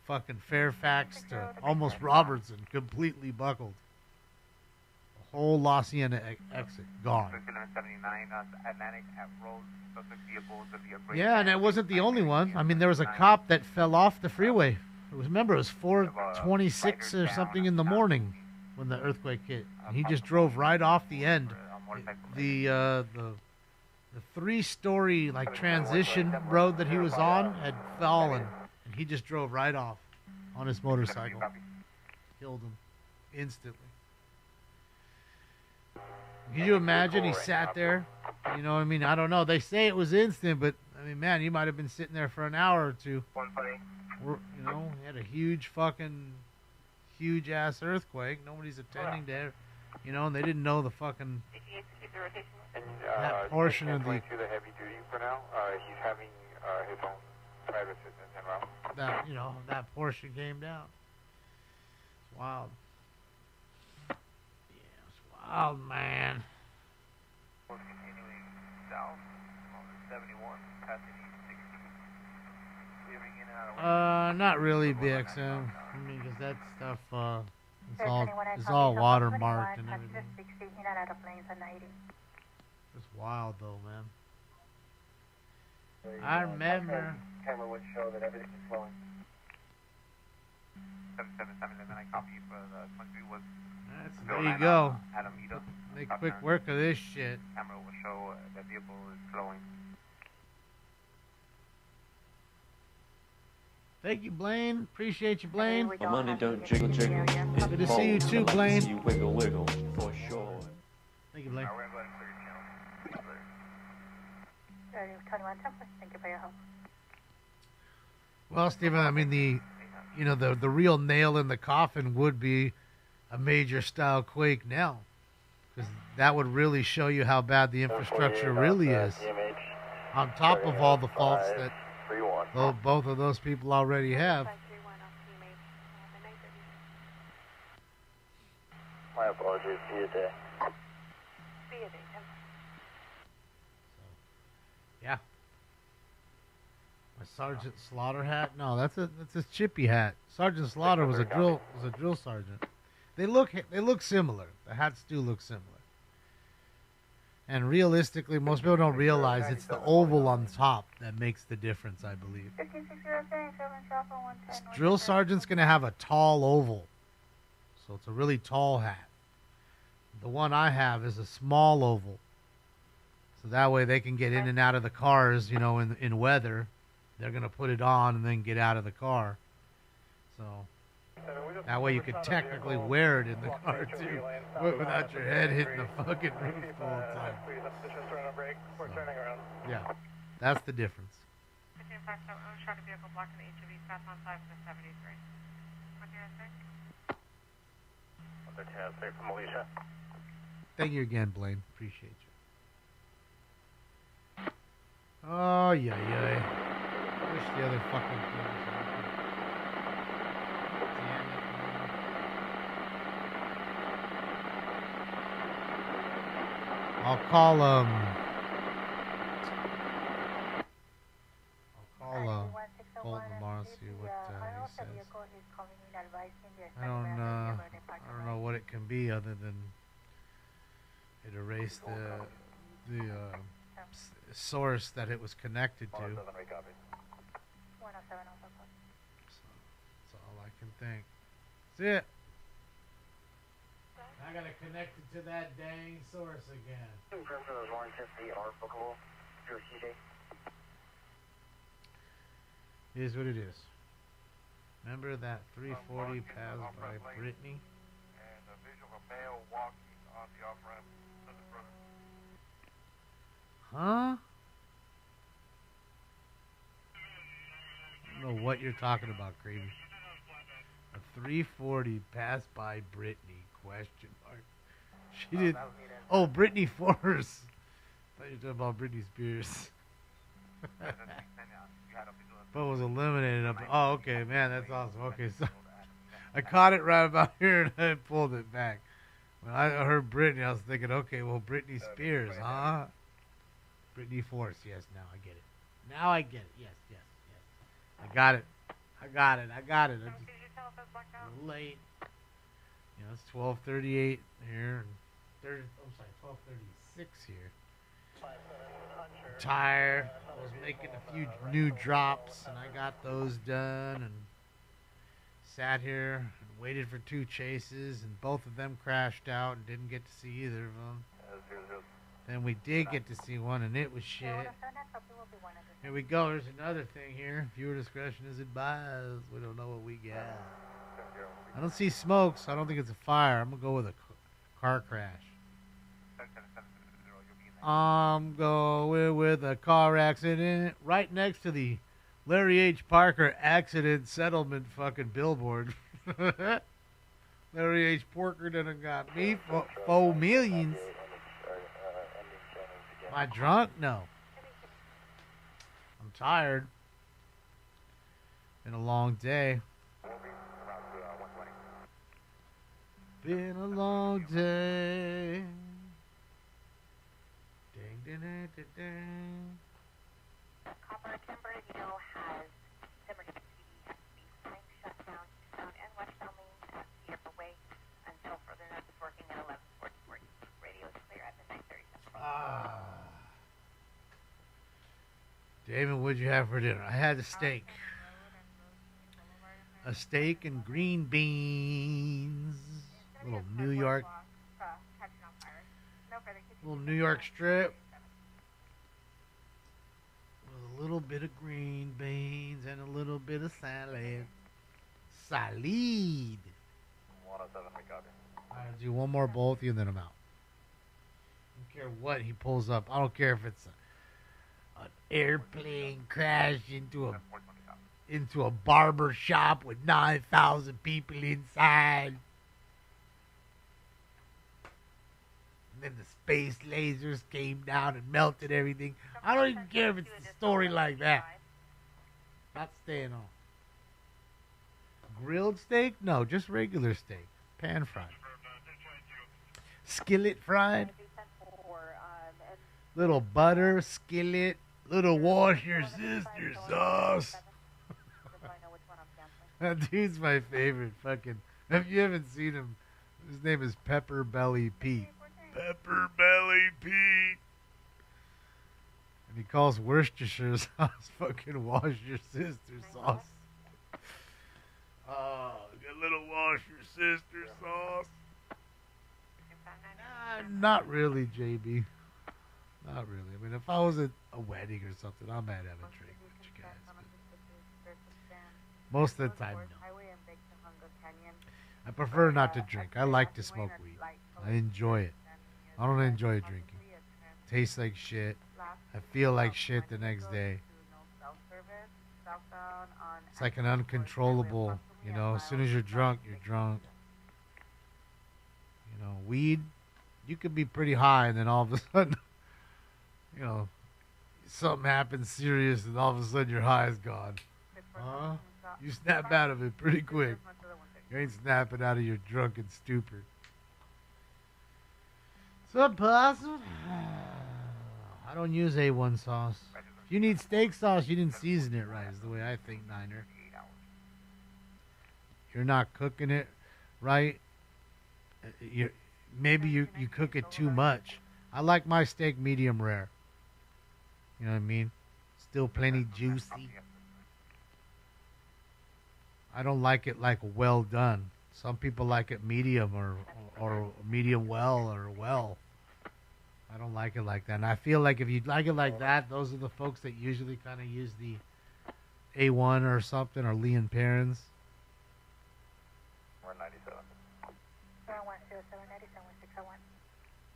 fucking Fairfax to almost Robertson, completely buckled. The whole La Cienega exit gone. Yeah, and it wasn't the only one. I mean, there was a cop that fell off the freeway. Remember, it was 4:26 or something in the morning when the earthquake hit. And he just drove right off the end. The 3-story like transition road that he was on had fallen, and he just drove right off on his motorcycle. Killed him instantly. Can you imagine? He sat there. You know what I mean? I don't know. They say it was instant, but I mean, man, you might have been sitting there for an hour or two. You know, he had a huge ass earthquake. Nobody's attending to it. You know, and they didn't know the fucking that portion of the. To the heavy duty for now. He's having his own private assistant en route. That, you know, that portion came down. It's wild. Yeah, it's wild, man. Continuing south on the 71, passing East 60. Clearing in and out of Not really BXM. I mean, because that stuff, it's all watermarked and everything. It's wild though, man. I remember. Camera would show that everything is flowing. 777, and then I copy for the 23 was. There you go. Make quick work of this shit. Camera will show that vehicle is flowing. Thank you, Blaine. Appreciate you, Blaine. My money don't jiggle jiggle. Good to see you too, Blaine. See you wiggle wiggle for sure. Thank you, Blaine. Thank you for your help. Well, Stephen, I mean the real nail in the coffin would be a major style quake now, because that would really show you how bad the infrastructure really is. On top of all the faults that both of those people already have. My apologies. See you there. Yeah. My Sergeant Slaughter hat? No, that's a Chippy hat. Sergeant Slaughter was a drill sergeant. They look similar. The hats do look similar. And realistically, most people don't realize it's the oval on top that makes the difference, I believe. 110. Drill sergeant's going to have a tall oval. So it's a really tall hat. The one I have is a small oval. So that way they can get in and out of the cars, you know, in weather. They're going to put it on and then get out of the car. So that way you could technically wear it in the car too, without your head hitting the fucking roof the whole time. So, yeah, that's the difference. Thank you again, Blaine. Appreciate you. Oh, yeah. I wish the other fucking thing was open. Damn it, man. I'll call Colton tomorrow, see what he says. I don't know what it can be other than it erased the source that it was connected to. So, that's all I can think. That's it. I gotta connect it to that dang source again. Here's what it is. Remember that 340 passed by Brittany? And a visual of a male walking on the off-ramp to the front. Huh? I don't know what you're talking about, Creamy. A 340 passed by Brittany, question mark. She did. Oh, Brittany Force. I thought you were talking about Britney Spears. But was eliminated. Oh, okay, man, that's awesome. Okay, so I caught it right about here and I pulled it back. When I heard Britney, I was thinking, okay, well, Britney Spears, huh? Britney Force, yes, now I get it. Now I get it, yes. I got it. I got it. I'm just late. You know, it's 12:38 here. And 12:36 here. I'm tired. I was making a few new drops, and I got those done, and sat here and waited for 2 chases, and both of them crashed out and didn't get to see either of them. Then we did get to see one, and it was shit. Here we go. There's another thing here. Viewer discretion is advised. We don't know what we got. I don't see smoke, so I don't think it's a fire. I'm going to go with a car crash. I'm going with a car accident right next to the Larry H. Parker accident settlement fucking billboard. Larry H. Parker done got me for 4 millions. Am I drunk? No. I'm tired. Been a long day. Been a long day. Ding, ding, ding, ding, ding. Copper Timber, has emergency flank shutdown eastbound and westbound lanes at Cedar Way until further notice working at 11:44. Radio is clear at the 9:37. David, what'd you have for dinner? I had a steak. A steak and green beans. Little New York strip. With a little bit of green beans and a little bit of salad. Salad. 107, we copy. I'll do one more bowl with you and then I'm out. I don't care what he pulls up. I don't care if it's an airplane crash into a barber shop with 9,000 people inside. And then the space lasers came down and melted everything. I don't even care if it's a story like that. Not staying on. Grilled steak? No, just regular steak. Pan fried. Skillet fried. Little butter, skillet, little wash your sister sauce. That dude's my favorite fucking. If you haven't seen him, His name is Pepper Belly Pete. Pepper Belly Pete. And he calls Worcestershire sauce fucking wash your sister sauce. Oh, get a little wash your sister sauce. Not really, JB. Not really. I mean, if I was at a wedding or something, I might have a drink with you guys. But most of the time, no. I prefer not to drink. I like to smoke weed. I enjoy it. I don't enjoy drinking. Tastes like shit. I feel like shit the next day. It's like an uncontrollable, you know, as soon as you're drunk, you're drunk. You know, weed, you could be pretty high and then all of a sudden, you know, something happens serious and all of a sudden your high is gone. Huh? You snap out of it pretty quick. You ain't snapping out of your drunken stupor. What's up, Possum? I don't use A1 sauce. If you need steak sauce, you didn't season it right, is the way I think, Niner. You're not cooking it right. Maybe you cook it too much. I like my steak medium rare. You know what I mean? Still plenty juicy. I don't like it like well done. Some people like it medium or medium well or well. I don't like it like that. And I feel like if you like it like that, those are the folks that usually kind of use the A1 or something or Lee and Perrins. 197.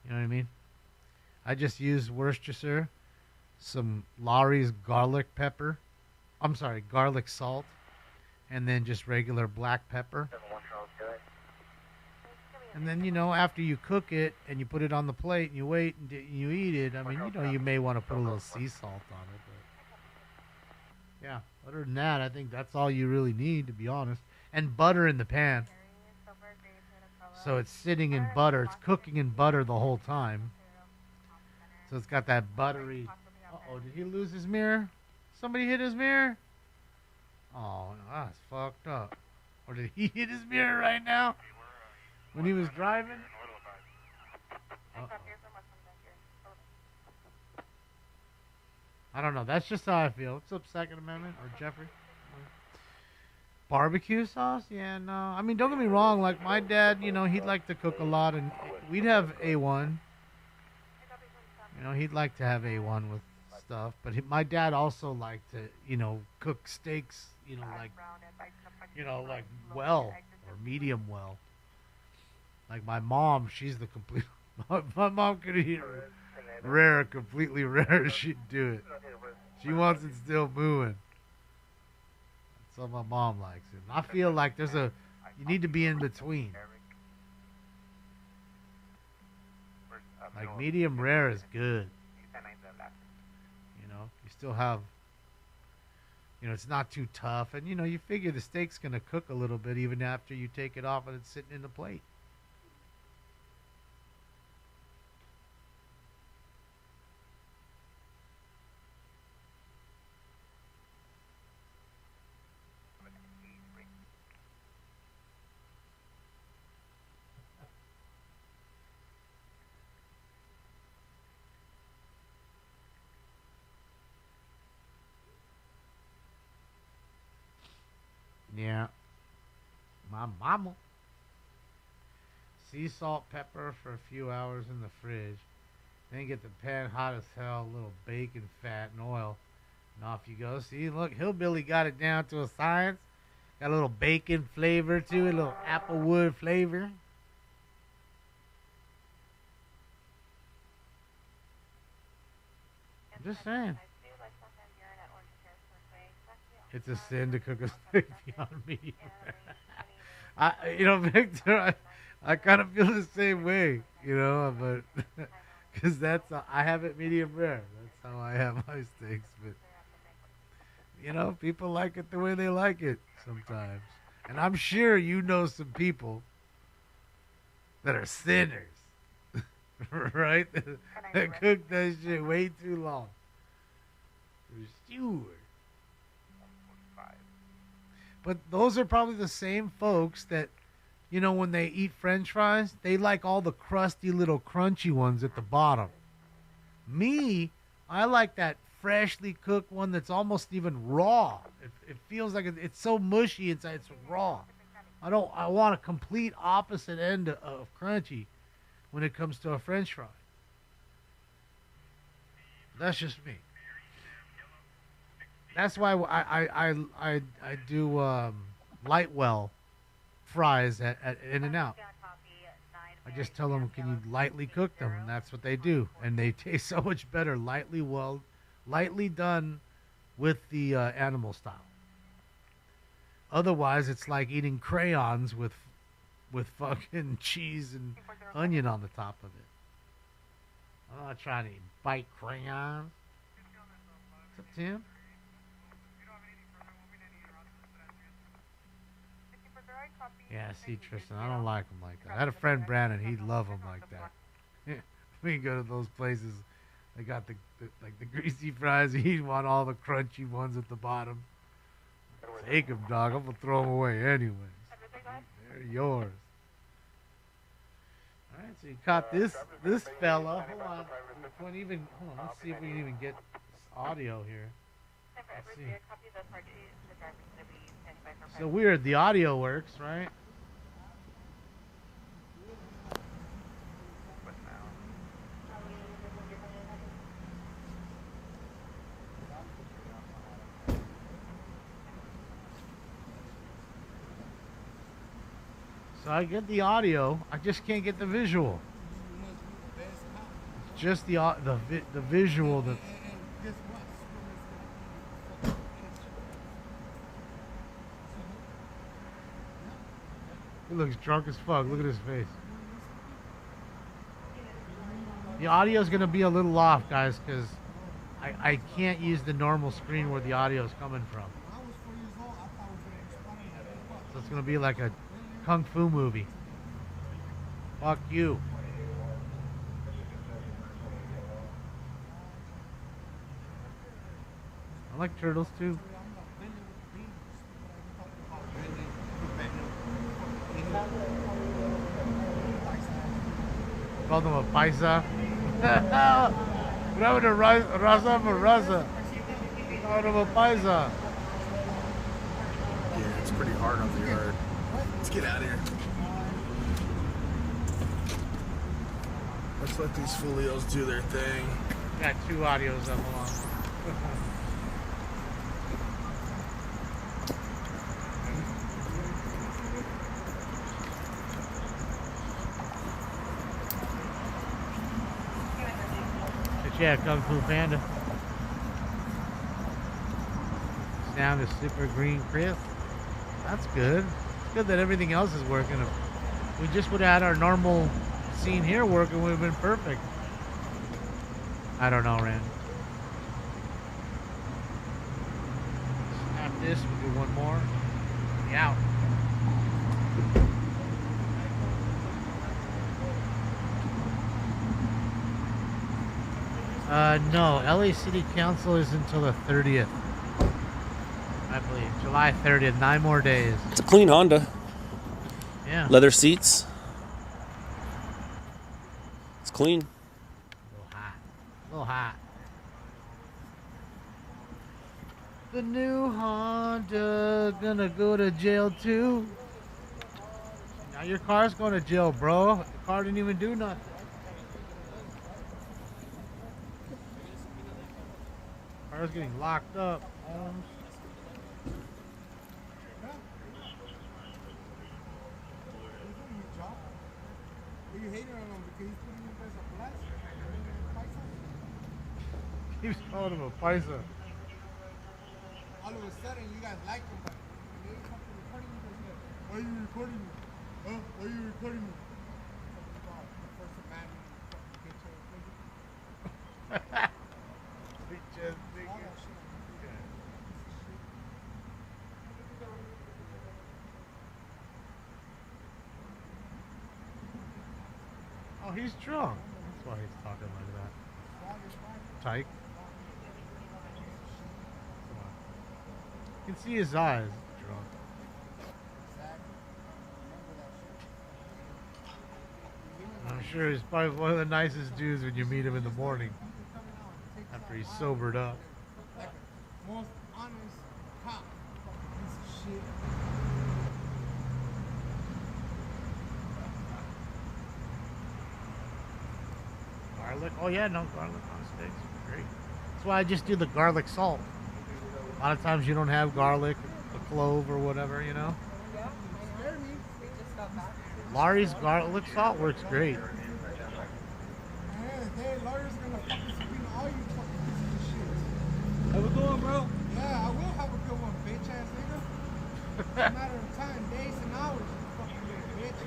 You know what I mean? I just use Worcestershire, some Lawry's garlic pepper. I'm sorry, garlic salt, and then just regular black pepper. And then, you know, after you cook it and you put it on the plate and you wait and you eat it, I mean, you know, you may want to put a little sea salt on it. But yeah, other than that, I think that's all you really need, to be honest. And butter in the pan. So it's sitting in butter. It's cooking in butter the whole time. So it's got that buttery... Uh-oh, did he lose his mirror? Somebody hit his mirror? Oh, that's fucked up. Or did he hit his mirror right now? When he was driving? Uh-oh. I don't know. That's just how I feel. What's up, Second Amendment? Or Jeffrey? Barbecue sauce? Yeah, no. I mean, don't get me wrong. Like, my dad, you know, he'd like to cook a lot. And we'd have A1. You know, he'd like to have A1 with stuff. But my dad also liked to, you know, cook steaks, you know, like well. Or medium well. Like my mom, she's the complete... My mom could eat rare, completely rare. She'd do it. She wants it still moving. That's what my mom likes it. I feel like you need to be in between. Like medium rare is good. You know, you still have... You know, it's not too tough. And, you know, you figure the steak's going to cook a little bit even after you take it off and it's sitting in the plate. Yeah. My mama. Sea salt, pepper for a few hours in the fridge. Then get the pan hot as hell, a little bacon, fat, and oil. And off you go. See, look, Hillbilly got it down to a science. Got a little bacon flavor to it, a little applewood flavor. I'm just saying. It's a sin to cook a steak beyond medium rare. You know, Victor, I kind of feel the same way, you know, but because I have it medium rare. That's how I have my steaks. But you know, people like it the way they like it sometimes, and I'm sure you know some people that are sinners, right? that cook that shit way too long. For sure. But those are probably the same folks that You know, when they eat French fries, they like all the crusty little crunchy ones at the bottom. Me, I like that freshly cooked one that's almost even raw. It feels like it's so mushy inside. It's raw. I want a complete opposite end of crunchy when it comes to a French fry. That's just me. That's why I do Lightwell fries at In-N-Out. I just tell them, can you lightly cook them? And that's what they do. And they taste so much better, lightly done with the animal style. Otherwise, it's like eating crayons with fucking cheese and onion on the top of it. I'm not trying to bite crayons. What's up, Tim? Yeah, see, Tristan, I don't like them like that. I had a friend, Brandon, he'd love them like that. We go to those places, they got the greasy fries, he'd want all the crunchy ones at the bottom. Take them, dog. I'm going to throw them away anyways. They're yours. All right, so you caught this fella. Hold on. Hold on. Let's see if we can even get audio here. Let's see. So weird. The audio works, right? So I get the audio, I just can't get the visual. It's just the visual that's... He looks drunk as fuck. Look at his face. The audio is going to be a little off, guys, because I can't use the normal screen where the audio is coming from. So it's going to be like a Kung Fu movie. Fuck you. I like turtles too. Called them a paisa. What happened to Raza for Raza? Called them a paisa. Yeah, it's pretty hard on the yard. Let's get out of here. Let's let these folios do their thing. Got two audios up along. But yeah, Kung Fu Panda. Sound is super green crisp. That's good. It's good that everything else is working. If we just would have had our normal scene here working, would have been perfect. I don't know, Rand. Snap this, we'll do one more. Yeah. No, LA City Council is until the 30th. I believe. July 30th, 9 more days. It's a clean Honda. Yeah. Leather seats. It's clean. A little hot. The new Honda gonna go to jail too. Now your car's going to jail, bro. The car didn't even do nothing. Car's getting locked up, Holmes. You hating on him because he's putting you guys a blast. Keeps calling him a paisa. All of a sudden, you guys like him, but they come to recording you guys like, why are you recording me? Huh? Why are you recording me? The first man in the fucking picture. Big chest, big all that shit. Oh, he's drunk. That's why he's talking like that. Tyke. Come on. You can see his eyes. Drunk. sure he's probably one of the nicest dudes when you meet him in the morning after he's sobered up. Like a most honest cop. Fucking piece of shit. Garlic? Oh yeah, no garlic on steaks. Great. That's why I just do the garlic salt. A lot of times you don't have garlic, a clove or whatever, you know. Laurie's garlic salt works great. Man, hey, Laurie's gonna fucking screen all you fucking pieces of shit. Have a good one, bro. Yeah, I will have a good one, bitch ass nigga. It's a matter of time, days and hours, you fucking little bitch.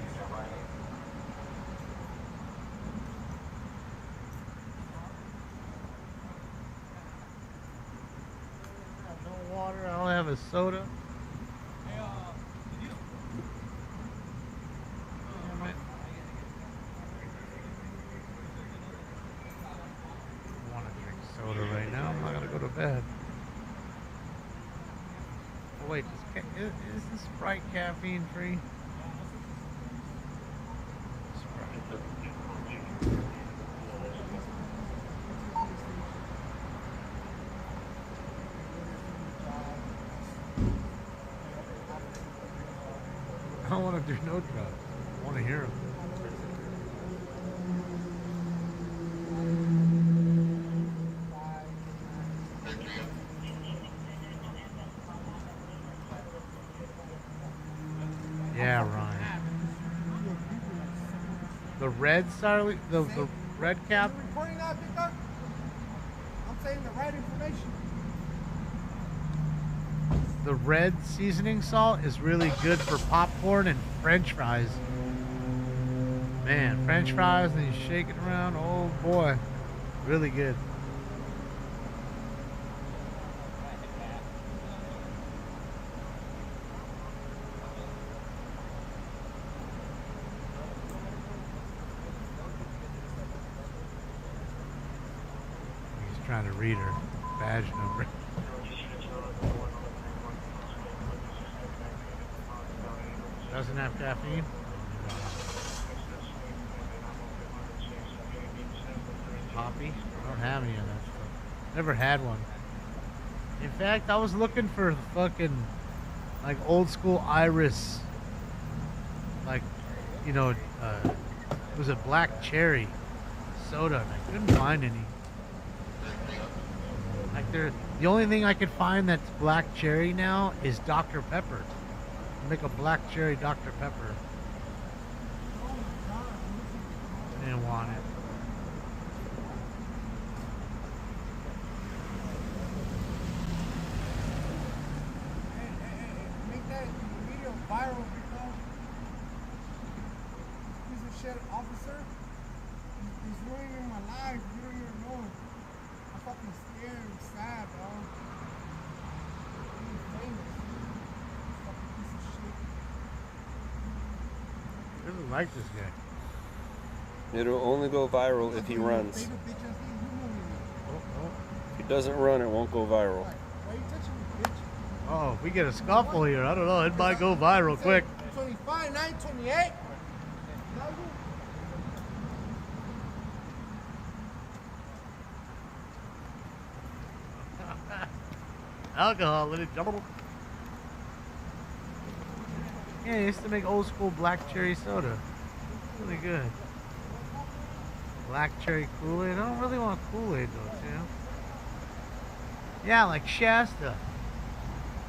No water, I don't have a soda. Damn it. I want to drink soda right now. I'm not gonna go to bed. Oh, wait, is this Sprite caffeine free? I don't want to do no drugs. I want to hear them. Yeah, Ryan. The red the red cap. Recording that, Victor? I'm saying the right information. The red seasoning salt is really good for popcorn and French fries. Man, French fries and you shake it around. Oh boy, really good. He's trying to read her badge number. Doesn't have caffeine? Poppy? I don't have any of that stuff. Never had one. In fact, I was looking for fucking like old school Iris, like, you know, it was a black cherry soda, and I couldn't find any. Like the only thing I could find that's black cherry now is Dr. Pepper. Make a black cherry Dr. Pepper. Didn't want it. Make that video viral, because piece of shit officer. He's ruining my life. You don't even know it. I'm fucking scared and sad, dog. I'm famous. Fucking piece of shit. I really like this guy. It'll only go viral if he runs. Baby bitch ass nigga, you know me. If he doesn't run, it won't go viral. Why you touching me, bitch? Oh, if we get a scuffle here, I don't know. It might go viral quick. 25, 9, 28. Alcohol, let it jump. Yeah, he used to make old school black cherry soda. Really good. Black cherry Kool-Aid. I don't really want Kool-Aid though, Tim. Yeah, like Shasta.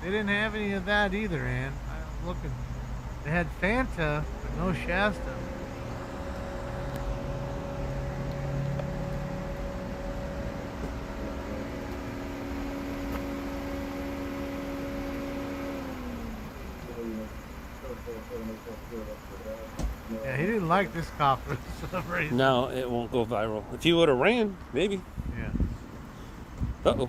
They didn't have any of that either, Ann. I'm looking. They had Fanta, but no Shasta. Yeah, he didn't like this cop for some reason. No, it won't go viral. If he would have ran, maybe. Yeah. Uh-oh.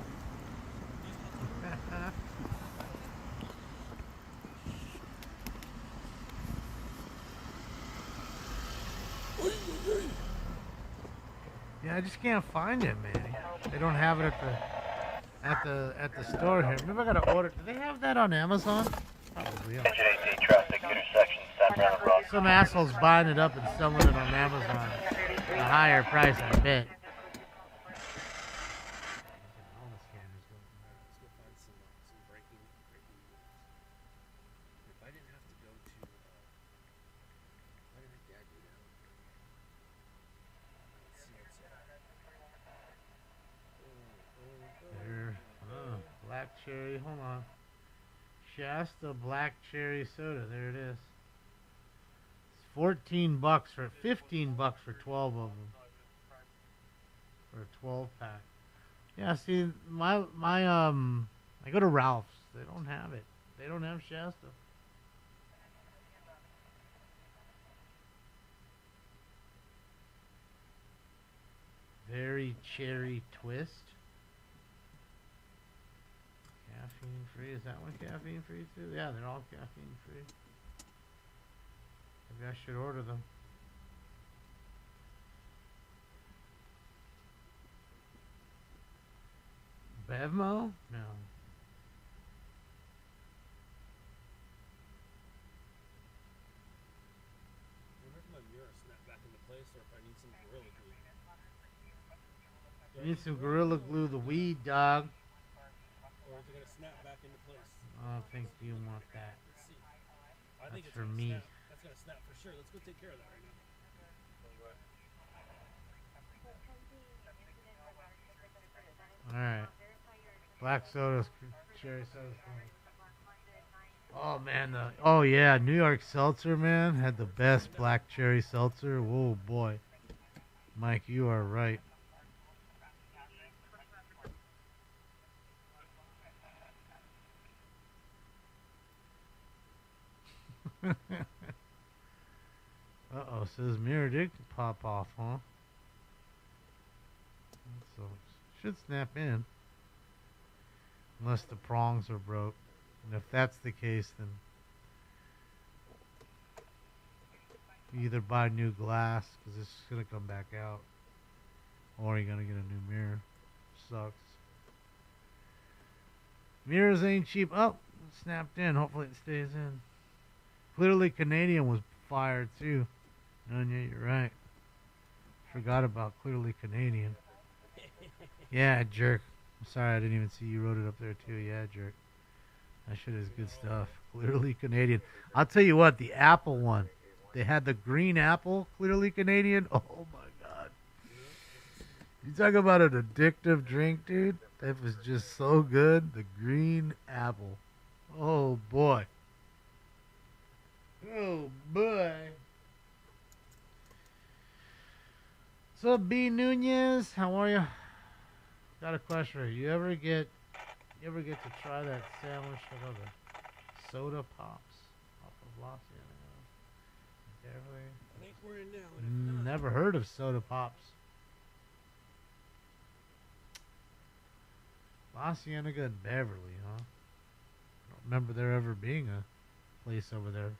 Yeah, I just can't find it, man. They don't have it at the store here. Maybe I gotta order. Do they have that on Amazon? Probably. Yeah. Engine 18 traffic intersection, San Brandon Road Some asshole's buying it up and selling it on Amazon at a higher price, I bet. There. Oh, black cherry. Hold on. Shasta black cherry soda. There it is. It's $14 for 15 bucks for 12 of them. For a 12 pack. Yeah, see, I go to Ralph's. They don't have it. They don't have Shasta. Very cherry twist. Caffeine free. Is that one caffeine free too? Yeah, they're all caffeine free. Maybe I should order them. Bevmo? No. You need some Gorilla Glue, the weed, dog. Or is it going to snap back into place? I don't think you want that. Let's see. I think That's it's for gonna me. Snap. That's going to snap for sure. Let's go take care of that right now. Alright. Black sodas, cherry sodas. Oh man, oh yeah, New York Seltzer, man, had the best black cherry seltzer. Whoa boy. Mike, you are right. Uh-oh, says mirror did pop off, huh? So, should snap in. Unless the prongs are broke. And if that's the case, then you either buy new glass, because it's going to come back out, or you're going to get a new mirror. Sucks. Mirrors ain't cheap. Oh, it snapped in. Hopefully it stays in. Clearly Canadian was fired too. Anya, you're right. Forgot about Clearly Canadian. Yeah, jerk. I'm sorry I didn't even see you wrote it up there too. Yeah, jerk. That shit is good stuff. Clearly Canadian. I'll tell you what, the apple one. They had the green apple, Clearly Canadian. Oh my god. You talk about an addictive drink, dude. That was just so good. The green apple. Oh boy. Oh boy. What's up, B Nunez? How are you? Got a question for you. You ever get to try that sandwich of the soda pops off of Los Angeles? I think we're in now. And Never heard of soda pops. La Cienega and Beverly, huh? I don't remember there ever being a place over there.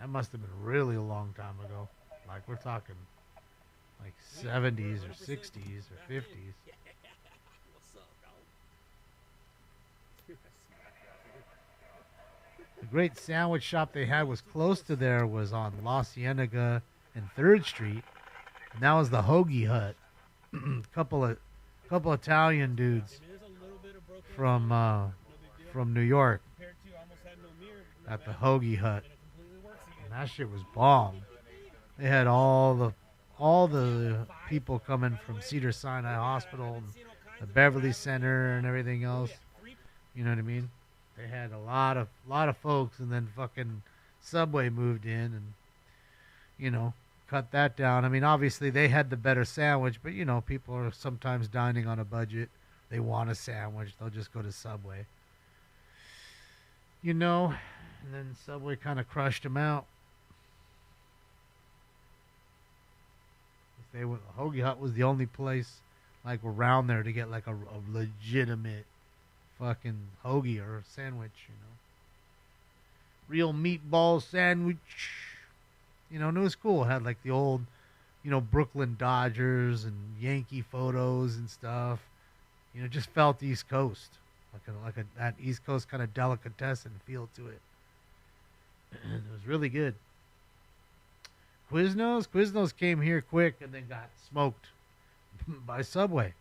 That must have been really a long time ago. Like we're talking like 70s or 60s or 50s. What's up, dog? The great sandwich shop they had was close to there was on La Cienega and 3rd Street. And that was the Hoagie Hut. couple Italian dudes from New York at the Hoagie Hut. And that shit was bomb. They had all the people coming from Cedar Sinai Hospital and the Beverly Center and everything else. You know what I mean? They had a lot of folks, and then fucking Subway moved in and, you know, cut that down. I mean, obviously they had the better sandwich, but you know, people are sometimes dining on a budget. They want a sandwich, they'll just go to Subway. You know, and then Subway kind of crushed them out. Hoagie Hut was the only place like around there to get like a legitimate fucking hoagie or sandwich, you know. Real meatball sandwich. You know, and it was cool. It had like the old, you know, Brooklyn Dodgers and Yankee photos and stuff. You know, just felt East Coast. Like that East Coast kind of delicatessen feel to it. And it was really good. Quiznos? Quiznos came here quick and then got smoked by Subway.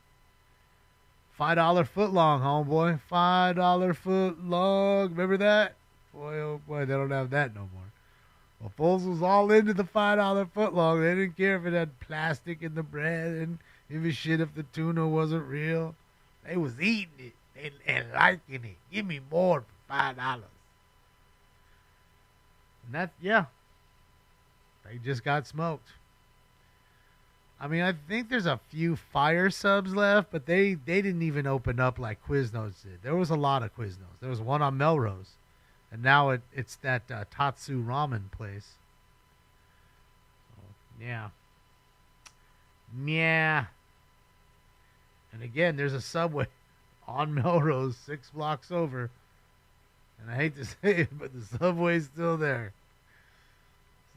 $5 foot long, homeboy. $5 foot long. Remember that? Boy, oh boy, they don't have that no more. Well, Foles was all into the $5 foot long. They didn't care if it had plastic in the bread and give a shit if the tuna wasn't real. They was eating it and liking it. Give me more for $5. And that, yeah, they just got smoked. I mean, I think there's a few fire subs left, but they didn't even open up like Quiznos did. There was a lot of Quiznos. There was one on Melrose, and now it's that Tatsu Ramen place. So, yeah. Yeah. And again, there's a Subway on Melrose, 6 blocks over. And I hate to say it, but the Subway's still there.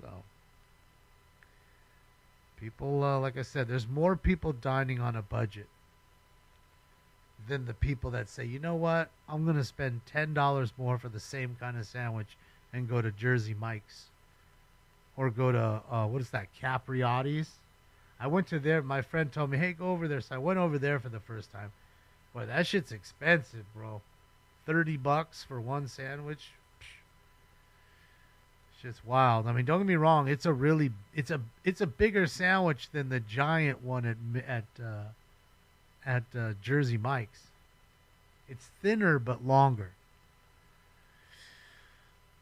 So, people, like I said, there's more people dining on a budget than the people that say, you know what, I'm going to spend $10 more for the same kind of sandwich and go to Jersey Mike's. Or go to, what is that, Capriotti's? I went to there, my friend told me, hey, go over there. So I went over there for the first time. Boy, that shit's expensive, bro. $30 for one sandwich. Shit's wild. I mean, don't get me wrong. It's a bigger sandwich than the giant one at Jersey Mike's. It's thinner but longer.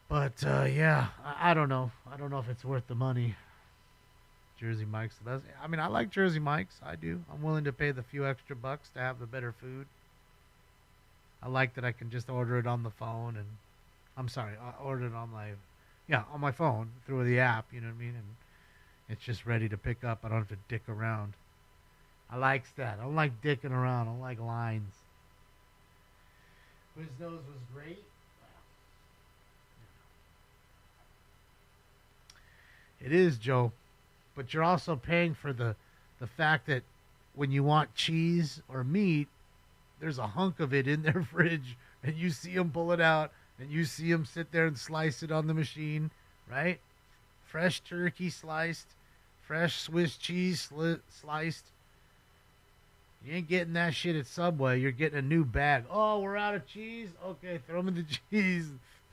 But yeah, I don't know. I don't know if it's worth the money. Jersey Mike's the best. I mean, I like Jersey Mike's. I do. I'm willing to pay the few extra bucks to have the better food. I like that I can just order it on the phone and I ordered it on my phone through the app, you know what I mean? And it's just ready to pick up. I don't have to dick around. I likes that. I don't like dicking around. I don't like lines. Quiznos was great. It is, Joe. But you're also paying for the fact that when you want cheese or meat, there's a hunk of it in their fridge, and you see them pull it out, and you see them sit there and slice it on the machine, right? Fresh turkey sliced, fresh Swiss cheese sliced. You ain't getting that shit at Subway. You're getting a new bag. Oh, we're out of cheese? Okay, throw them in the cheese.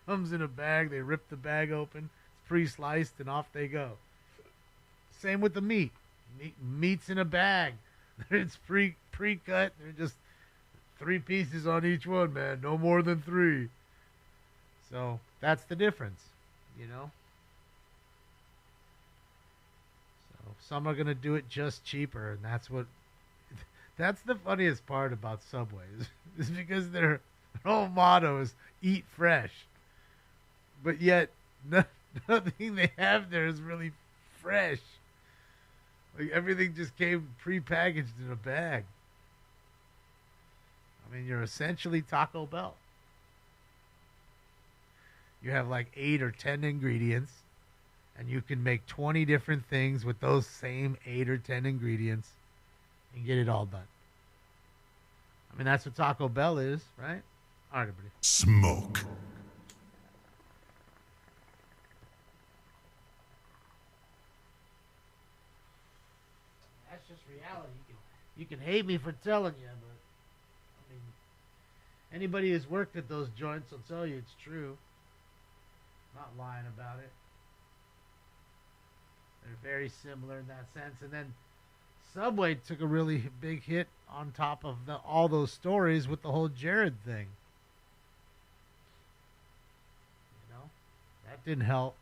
Comes in a bag. They rip the bag open. It's pre-sliced, and off they go. Same with the meat. Meat's in a bag. It's pre-cut. They're just 3 pieces on each one, man. No more than 3. So that's the difference, you know. So some are going to do it just cheaper, and that's the funniest part about Subway is because their whole motto is eat fresh. But yet nothing they have there is really fresh. Like everything just came pre-packaged in a bag. I mean, you're essentially Taco Bell. You have like 8 or 10 ingredients, and you can make 20 different things with those same 8 or 10 ingredients and get it all done. I mean, that's what Taco Bell is, right? All right, everybody. Smoke. That's just reality. You can hate me for telling you, but I mean, anybody who's worked at those joints will tell you it's true. Not lying about it. They're very similar in that sense. And then Subway took a really big hit on top of all those stories with the whole Jared thing. You know, that didn't help.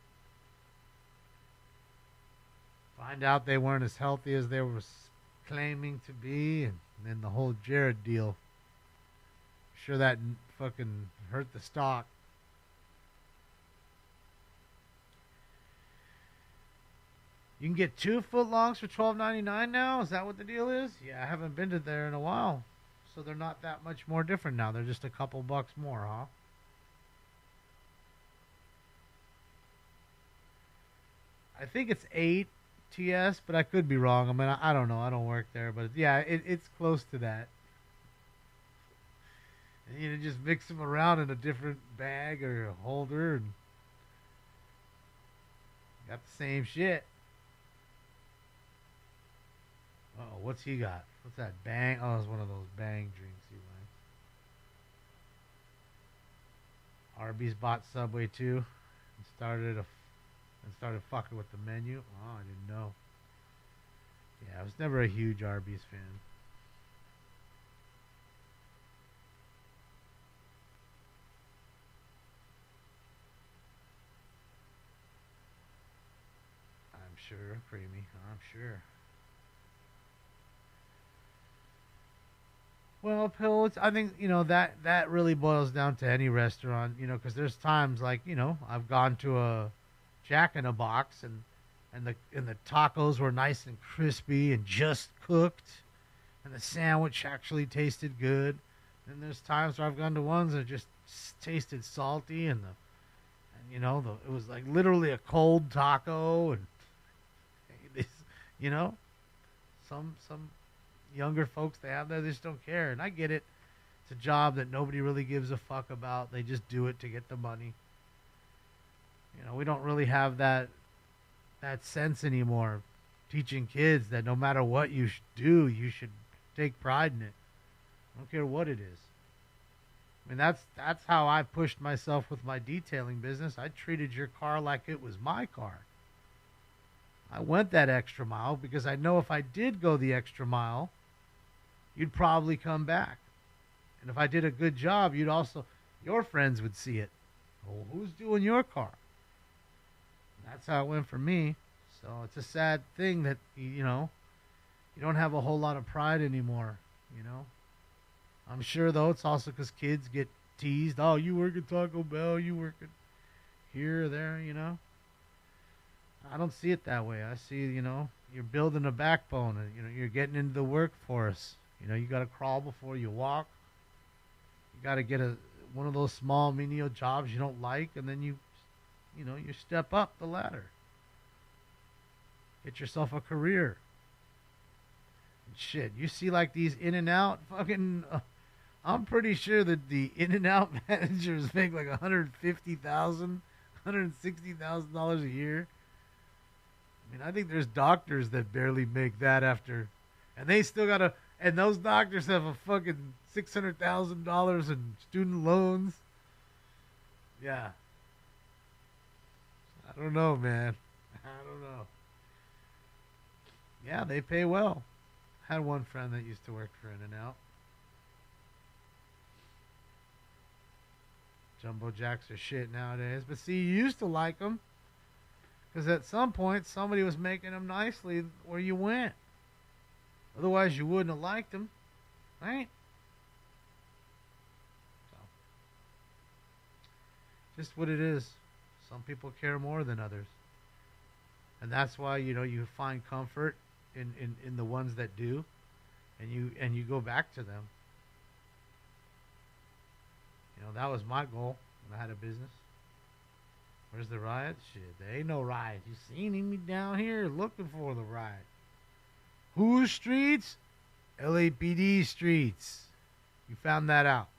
Find out they weren't as healthy as they were claiming to be, and then the whole Jared deal. Sure, that fucking hurt the stock. You can get 2 footlongs for $12.99 now? Is that what the deal is? Yeah, I haven't been to there in a while. So they're not that much more different now. They're just a couple bucks more, huh? I think it's 8 TS, but I could be wrong. I mean, I don't know. I don't work there. But yeah, it's close to that. And you just mix them around in a different bag or a holder and got the same shit. what's he got? What's that? Bang? Oh, it's one of those Bang drinks he likes. Arby's bought Subway too, and started fucking with the menu. Oh, I didn't know. Yeah, I was never a huge Arby's fan. I'm sure, creamy. I'm sure. Well, Pills, I think, that really boils down to any restaurant, because there's times like, I've gone to a Jack in a Box and the tacos were nice and crispy and just cooked, and the sandwich actually tasted good. And there's times where I've gone to ones that just tasted salty, and it was like literally a cold taco, and some younger folks they have there, they just don't care, and I get it. It's a job that nobody really gives a fuck about. They just do it to get the money. We don't really have that sense anymore, teaching kids that no matter what you do, you should take pride in it. I don't care what it is. I mean, that's how I pushed myself with my detailing business. I treated your car like it was my car. I went that extra mile because I know if I did go the extra mile, you'd probably come back. And if I did a good job, your friends would see it. Oh, who's doing your car? And that's how it went for me. So it's a sad thing that, you don't have a whole lot of pride anymore, I'm sure, though, it's also because kids get teased. Oh, you work at Taco Bell, you work at here or there, I don't see it that way. I see, you're building a backbone, and, you're getting into the workforce. You got to crawl before you walk. You got to get one of those small menial jobs you don't like, and then you step up the ladder. Get yourself a career. And shit, you see like these In-N-Out fucking... I'm pretty sure that the In-N-Out managers make like $150,000, $160,000 a year. I mean, I think there's doctors that barely make that after, and they still gotta, and those doctors have a fucking $600,000 in student loans. Yeah. I don't know, man. I don't know. Yeah, they pay well. I had one friend that used to work for In-N-Out. Jumbo Jacks are shit nowadays. But see, you used to like them. Because at some point, somebody was making them nicely where you went. Otherwise, you wouldn't have liked them. Right? So, just what it is. Some people care more than others. And that's why, you find comfort in the ones that do. And you go back to them. That was my goal when I had a business. Where's the riot? Shit, there ain't no riot. You seen me down here looking for the riot. Whose streets? LAPD streets. You found that out.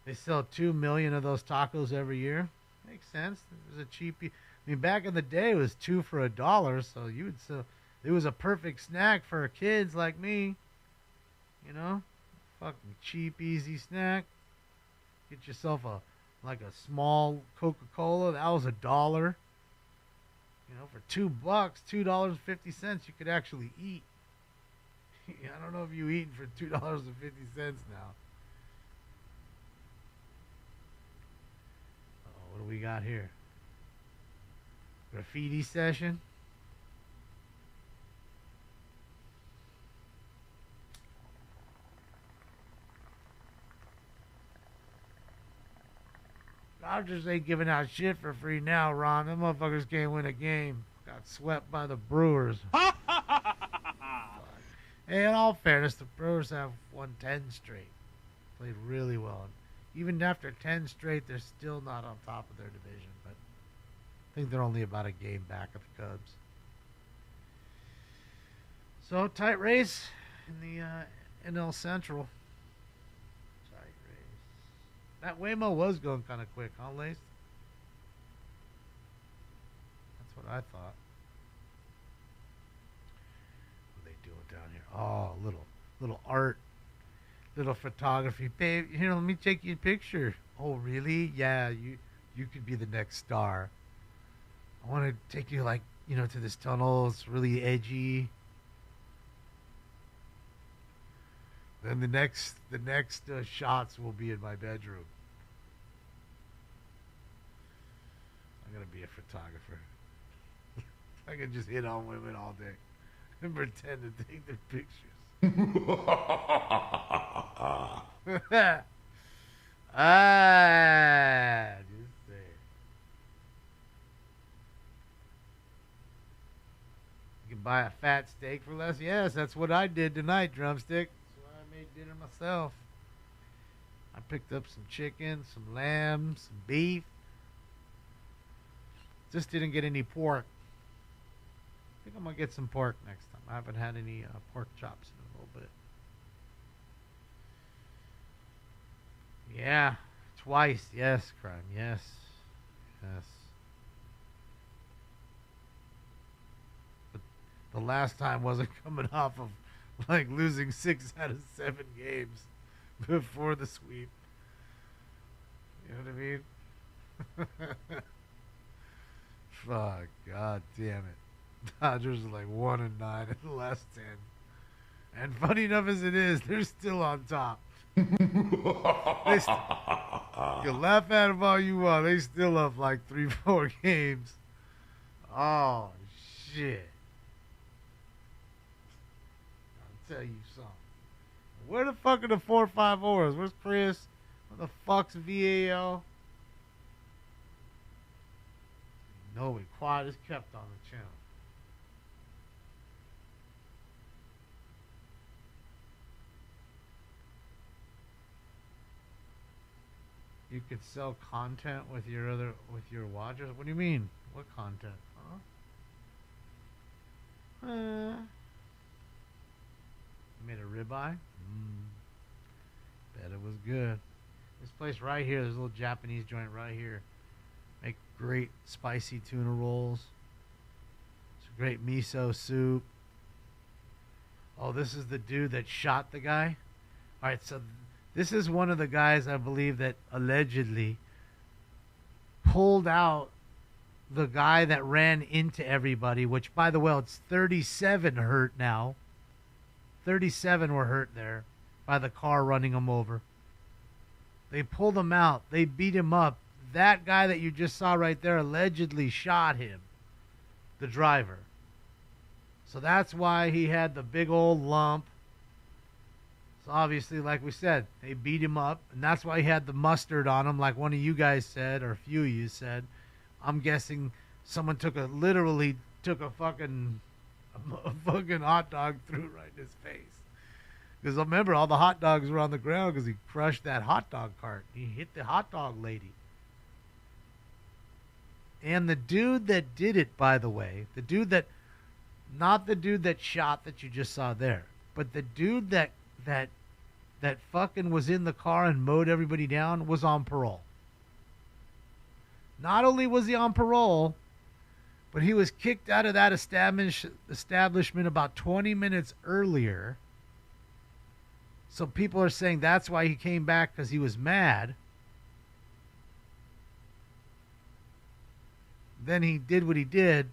They sell 2 million of those tacos every year. Makes sense. It was a cheapie. I mean, back in the day, it was 2 for $1, so you would sell. It was a perfect snack for kids like me. Fucking cheap, easy snack. Get yourself a small Coca-Cola. That was $1. For $2, $2.50, you could actually eat. I don't know if you eating for $2.50 now. Oh, what do we got here? Graffiti session. Dodgers ain't giving out shit for free now, Ron. Them motherfuckers can't win a game. Got swept by the Brewers. Hey, in all fairness, the Brewers have won 10 straight. Played really well. Even after 10 straight, they're still not on top of their division. But I think they're only about a game back of the Cubs. So, tight race in the NL Central. That Waymo was going kind of quick, huh, Lace? what I thought. What are they doing down here? Oh, little art, little photography. Babe, here, let me take you a picture. Oh, really? Yeah, you could be the next star. I want to take you, like, you know, to this tunnel. It's really edgy. Then the next shots will be in my bedroom. I'm gonna be a photographer. I can just hit on women all day and pretend to take their pictures. Just say. You can buy a fat steak for less. Yes, that's what I did tonight, Drumstick. I made dinner myself. I picked up some chicken, some lamb, some beef. Just didn't get any pork. I think I'm going to get some pork next time. I haven't had any pork chops in a little bit. Yeah, twice. Yes, crime. Yes. Yes. But the last time wasn't coming off of like losing 6 out of 7 games before the sweep. You know what I mean? Fuck, god damn it. Dodgers are like 1-9 in the last 10. And funny enough as it is, they're still on top. You laugh at them all you want. They still up like 3-4 games. Oh, shit. Tell you something. Where the fuck are the 4-5-0s? Where's Chris? Where the fuck's VAL? No, we quiet is kept on the channel. You could sell content with your watchers. What do you mean? What content? Huh? Made a ribeye. Bet it was good. This place right here, this little Japanese joint right here, make great spicy tuna rolls. It's a great miso soup. Oh, this is the dude that shot the guy. All right, so this is one of the guys I believe that allegedly pulled out the guy that ran into everybody. Which, by the way, it's 37 hurt now. 37 were hurt there by the car running him over. They pulled him out. They beat him up. That guy that you just saw right there allegedly shot him, the driver. So that's why he had the big old lump. So obviously, like we said, they beat him up. And that's why he had the mustard on him, like one of you guys said, or a few of you said. I'm guessing someone literally took a fucking hot dog threw it right in his face. Because remember, all the hot dogs were on the ground because he crushed that hot dog cart. He hit the hot dog lady. And the dude that did it, by the way, not the dude that shot that you just saw there, but the dude that fucking was in the car and mowed everybody down was on parole. Not only was he on parole, but he was kicked out of that establishment about 20 minutes earlier. So people are saying that's why he came back, because he was mad. Then he did what he did.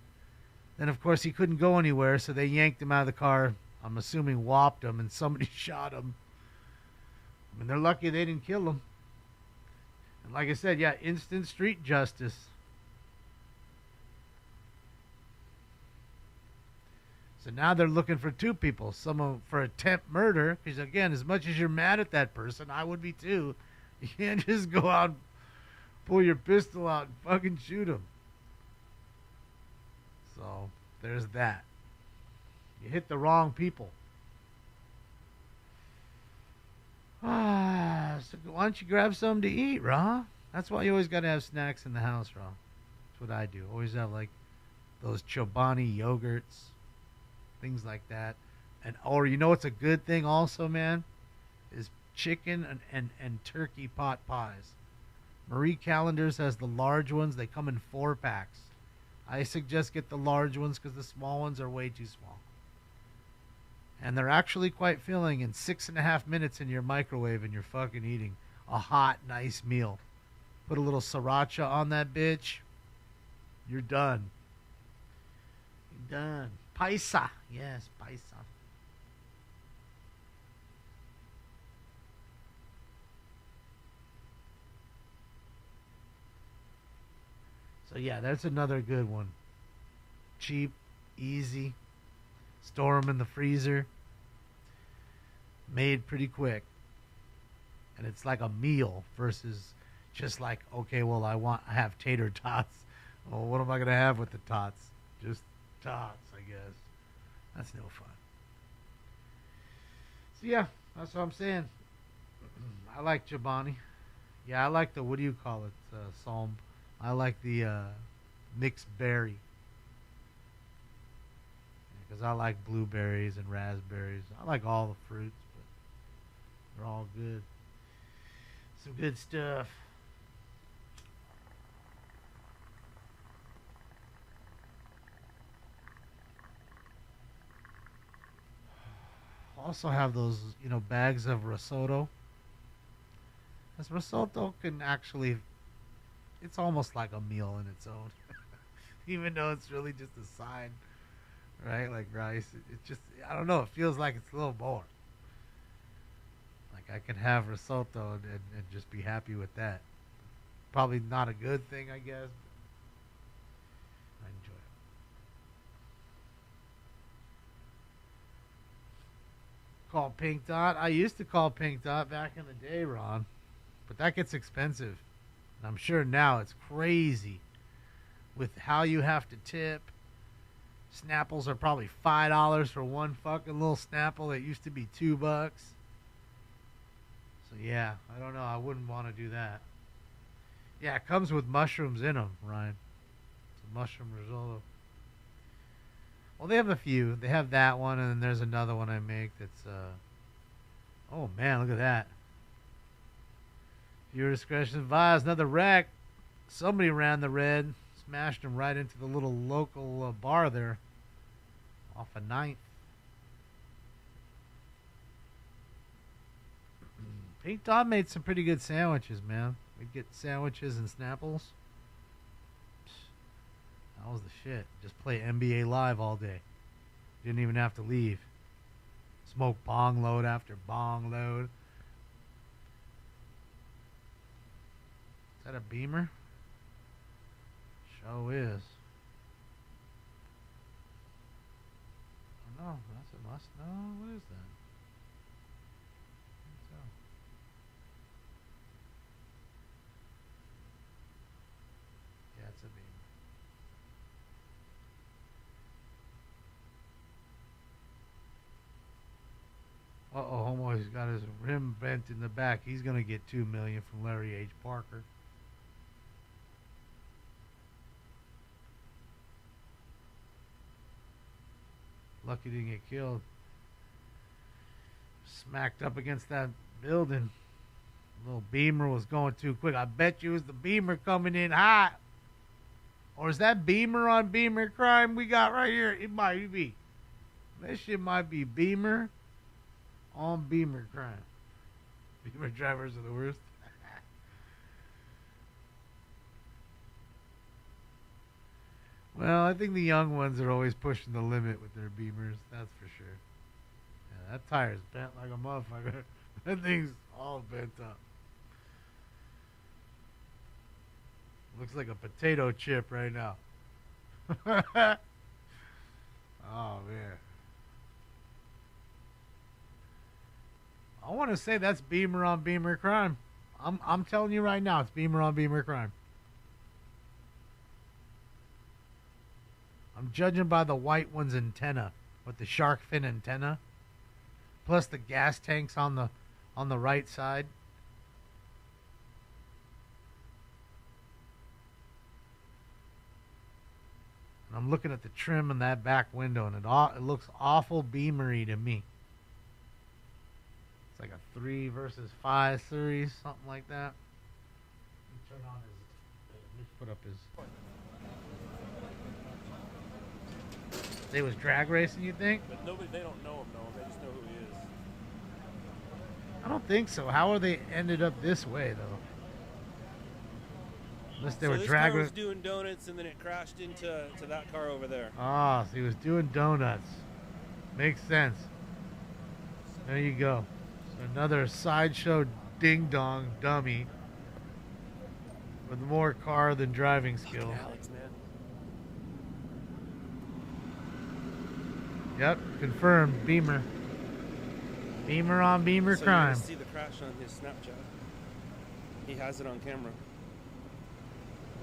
Then, of course, he couldn't go anywhere, so they yanked him out of the car. I'm assuming whopped him, and somebody shot him. I mean, they're lucky they didn't kill him. And like I said, yeah, instant street justice. So now they're looking for 2 people. Someone for attempt murder. Because, again, as much as you're mad at that person, I would be too. You can't just go out and pull your pistol out and fucking shoot him. So, there's that. You hit the wrong people. So why don't you grab something to eat, Ra? That's why you always got to have snacks in the house, Ra. That's what I do. Always have, like, those Chobani yogurts. Things like that. Or you know what's a good thing also, man? Is chicken and turkey pot pies. Marie Callender's has the large ones. They come in 4 packs. I suggest get the large ones because the small ones are way too small. And they're actually quite filling. In 6.5 minutes in your microwave and you're fucking eating a hot, nice meal. Put a little sriracha on that bitch. You're done. You're done. Paisa. Yes, paisa. So yeah, that's another good one. Cheap, easy. Store them in the freezer. Made pretty quick. And it's like a meal versus just like, okay, well, I have tater tots. Well, what am I going to have with the tots? Just tots, I guess. That's no fun. So yeah, that's what I'm saying. I like Chobani. Yeah, I like the, what do you call it, Psalm? I like the mixed berry. Because I like blueberries and raspberries. I like all the fruits, but they're all good. Some good stuff. Also have those, bags of risotto. This risotto can actually, it's almost like a meal in its own. Even though it's really just a side, right? Like rice. It just, I don't know, it feels like it's a little more. Like I can have risotto and just be happy with that. Probably not a good thing, I guess. But I enjoy it. Call Pink Dot. I used to call Pink Dot back in the day, Ron. But that gets expensive. And I'm sure now it's crazy with how you have to tip. Snapples are probably $5 for one fucking little Snapple that used to be $2. So yeah, I don't know. I wouldn't want to do that. Yeah, it comes with mushrooms in them, Ryan. It's a mushroom risotto. Well, they have a few. They have that one, and then there's another one I make that's, oh man, look at that. Viewer discretion advised. Another wreck. Somebody ran the red, smashed him right into the little local bar there off a 9th. Pink Dot made some pretty good sandwiches, man. We'd get sandwiches and Snapples. That was the shit. Just play NBA Live all day. Didn't even have to leave. Smoke bong load after bong load. Is that a Beamer? Show is. Oh no, that's a must. No, what is that? Yeah, it's a Beamer. Uh-oh, homeboy's got his rim bent in the back. He's going to get $2 million from Larry H. Parker. Lucky didn't get killed. Smacked up against that building. Little Beamer was going too quick. I bet you it was the Beamer coming in hot. Or is that Beamer on Beamer crime we got right here? It might be. That shit might be Beamer on Beamer crime. Beamer drivers are the worst. Well, I think the young ones are always pushing the limit with their Beamers. That's for sure. Yeah, that tire's bent like a motherfucker. That thing's all bent up. Looks like a potato chip right now. Oh, man. I want to say that's Beamer on Beamer crime. I'm telling you right now, it's Beamer on Beamer crime. I'm judging by the white one's antenna with the shark fin antenna, plus the gas tanks on the right side. And I'm looking at the trim in that back window, and it looks awful Beamery to me. It's like a 3 versus 5 series, something like that. Let me turn on his. Let me put up his. They was drag racing, you think? But they don't know him, though. They just know who he is. I don't think so. How are they ended up this way, though? Unless they So were this drag car was racing. doing donuts, and then it crashed into that car over there. Ah, so he was doing donuts. Makes sense. There you go. So another sideshow ding-dong dummy with more car than driving skills. Alex, man. Yep, confirmed. Beamer. Beamer on Beamer So crime. You're gonna see the crash on his Snapchat. He has it on camera.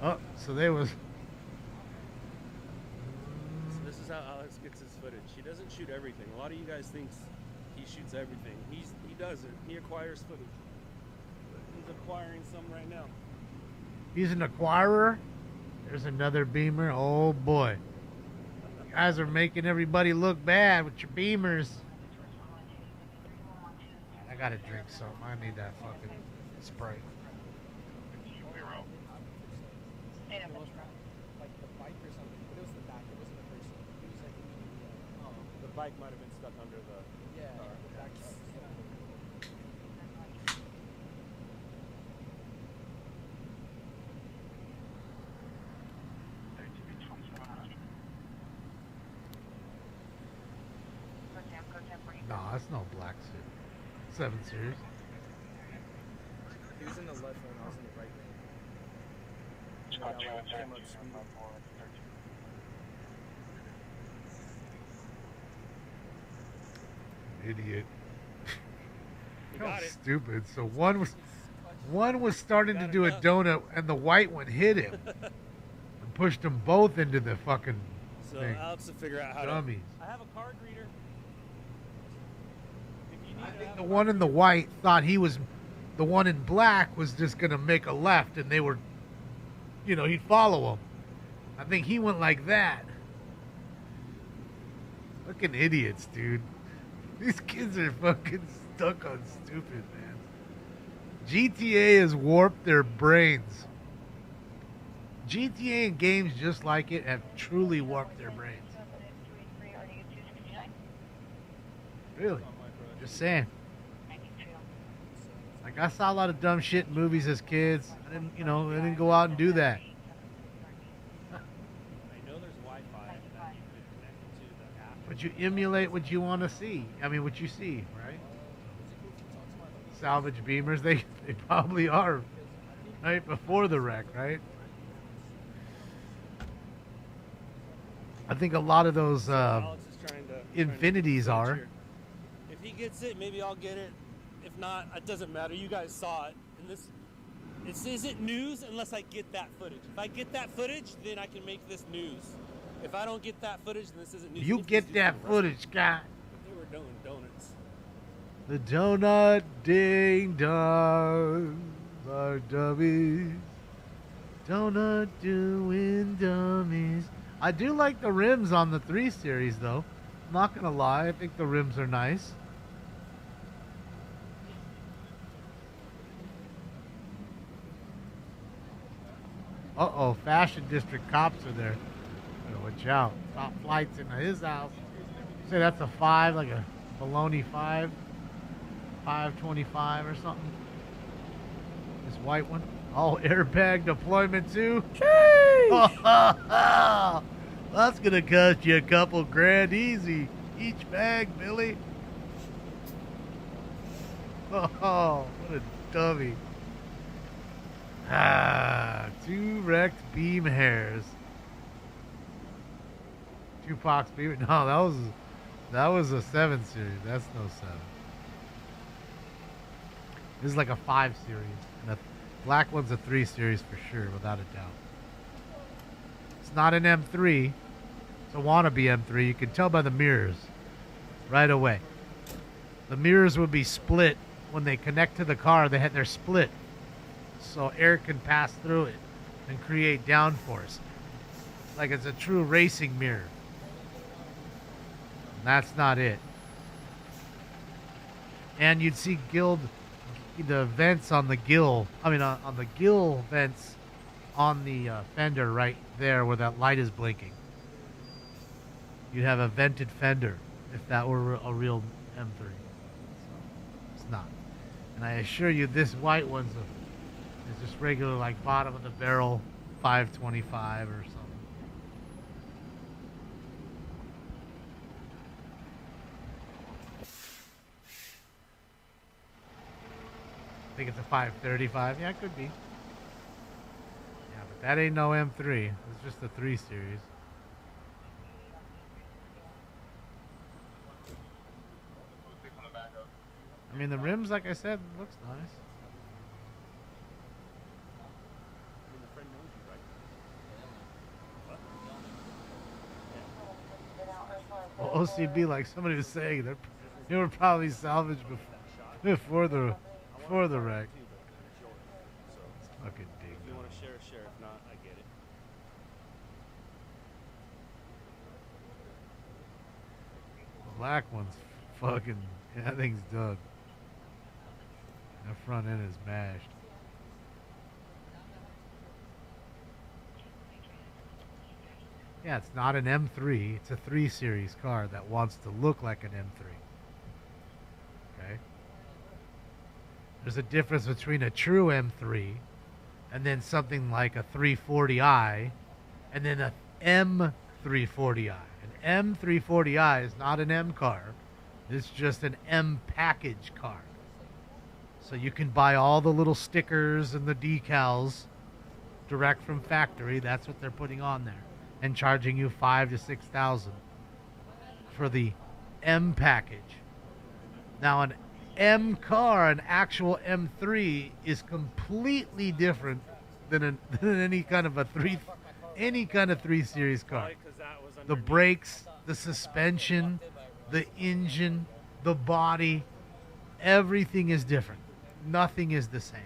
Oh, so they was. So this is how Alex gets his footage. He doesn't shoot everything. A lot of you guys think he shoots everything. He doesn't. He acquires footage. He's acquiring some right now. He's an acquirer. There's another Beamer. Oh boy. You guys are making everybody look bad with your Beamers. I gotta drink something. I need that fucking Sprite. The bike might have been stuck under the car. No, that's no black suit. 7 Series. He was in the left lane, I was in the right lane. And I came up speeding. Idiot. You How got it. stupid. So one was starting to do a donut and the white one hit him and pushed them both into the fucking So thing. Alex will figure out how Dummies. to. I have a card reader. If you need I to think have the a one in the white thought he was, the one in black was just gonna make a left and they were, he'd follow him. I think he went like that. Fucking idiots, dude. These kids are fucking stuck on stupid, man. GTA has warped their brains. GTA and games just like it have truly warped their brains. Really? Just saying. Like, I saw a lot of dumb shit in movies as kids. I didn't go out and do that. I know there's Wi-Fi that you could connect to the app. But you emulate what you want to see. I mean, what you see, right? Salvage Beamers, they probably are right before the wreck, right? I think a lot of those Alex is trying to Infinities are. If he gets it, maybe I'll get it. If not, it doesn't matter. You guys saw it. And this isn't news unless I get that footage. If I get that footage, then I can make this news. If I don't get that footage, then this isn't news. You get that footage, guy. They were doing donuts. The donut ding dongs are dummies. Donut doing dummies. I do like the rims on the 3 Series, though. I'm not going to lie. I think the rims are nice. Uh-oh, Fashion District cops are there. Better watch out. Top flights into his house. Say that's a 5, like a baloney 5. 525 or something. This white one. Oh, airbag deployment too. That's gonna cost you a couple grand easy each bag, Billy. Oh, what a dummy. 2 wrecked beam hairs. Tupac's beam. No, that was a 7 Series. That's no 7. This is like a 5 Series. And the black one's a 3 Series for sure, without a doubt. It's not an M3. It's a wannabe M3. You can tell by the mirrors right away. The mirrors would be split when they connect to the car. They're split, so air can pass through it and create downforce. Like it's a true racing mirror. And that's not it. And you'd see the vents on the gill. I mean, on the gill vents on the fender right there where that light is blinking. you'd have a vented fender if that were a real M3. So it's not. And I assure you, this white one's is just regular, like bottom of the barrel 525 or something. I think it's a 535. Yeah, it could be. Yeah, but that ain't no M3. It's just a 3 Series. I mean, the rims, like I said, looks nice. Well, OCB, like somebody was saying, they were probably salvaged before the wreck. It's fucking big. If you want to share, share. If not, I get it. The black one's fucking, that thing's done. That front end is mashed. Yeah, it's not an M3. It's a 3 Series car that wants to look like an M3. Okay? There's a difference between a true M3 and then something like a 340i and then a M340i. An M340i is not an M car. It's just an M package car. So you can buy all the little stickers and the decals direct from factory. That's what they're putting on there. And charging you $5,000 to $6,000 for the M package. Now an M car, an actual M3, is completely different than any kind of 3 Series car. The brakes, the suspension, the engine, the body, everything is different. Nothing is the same.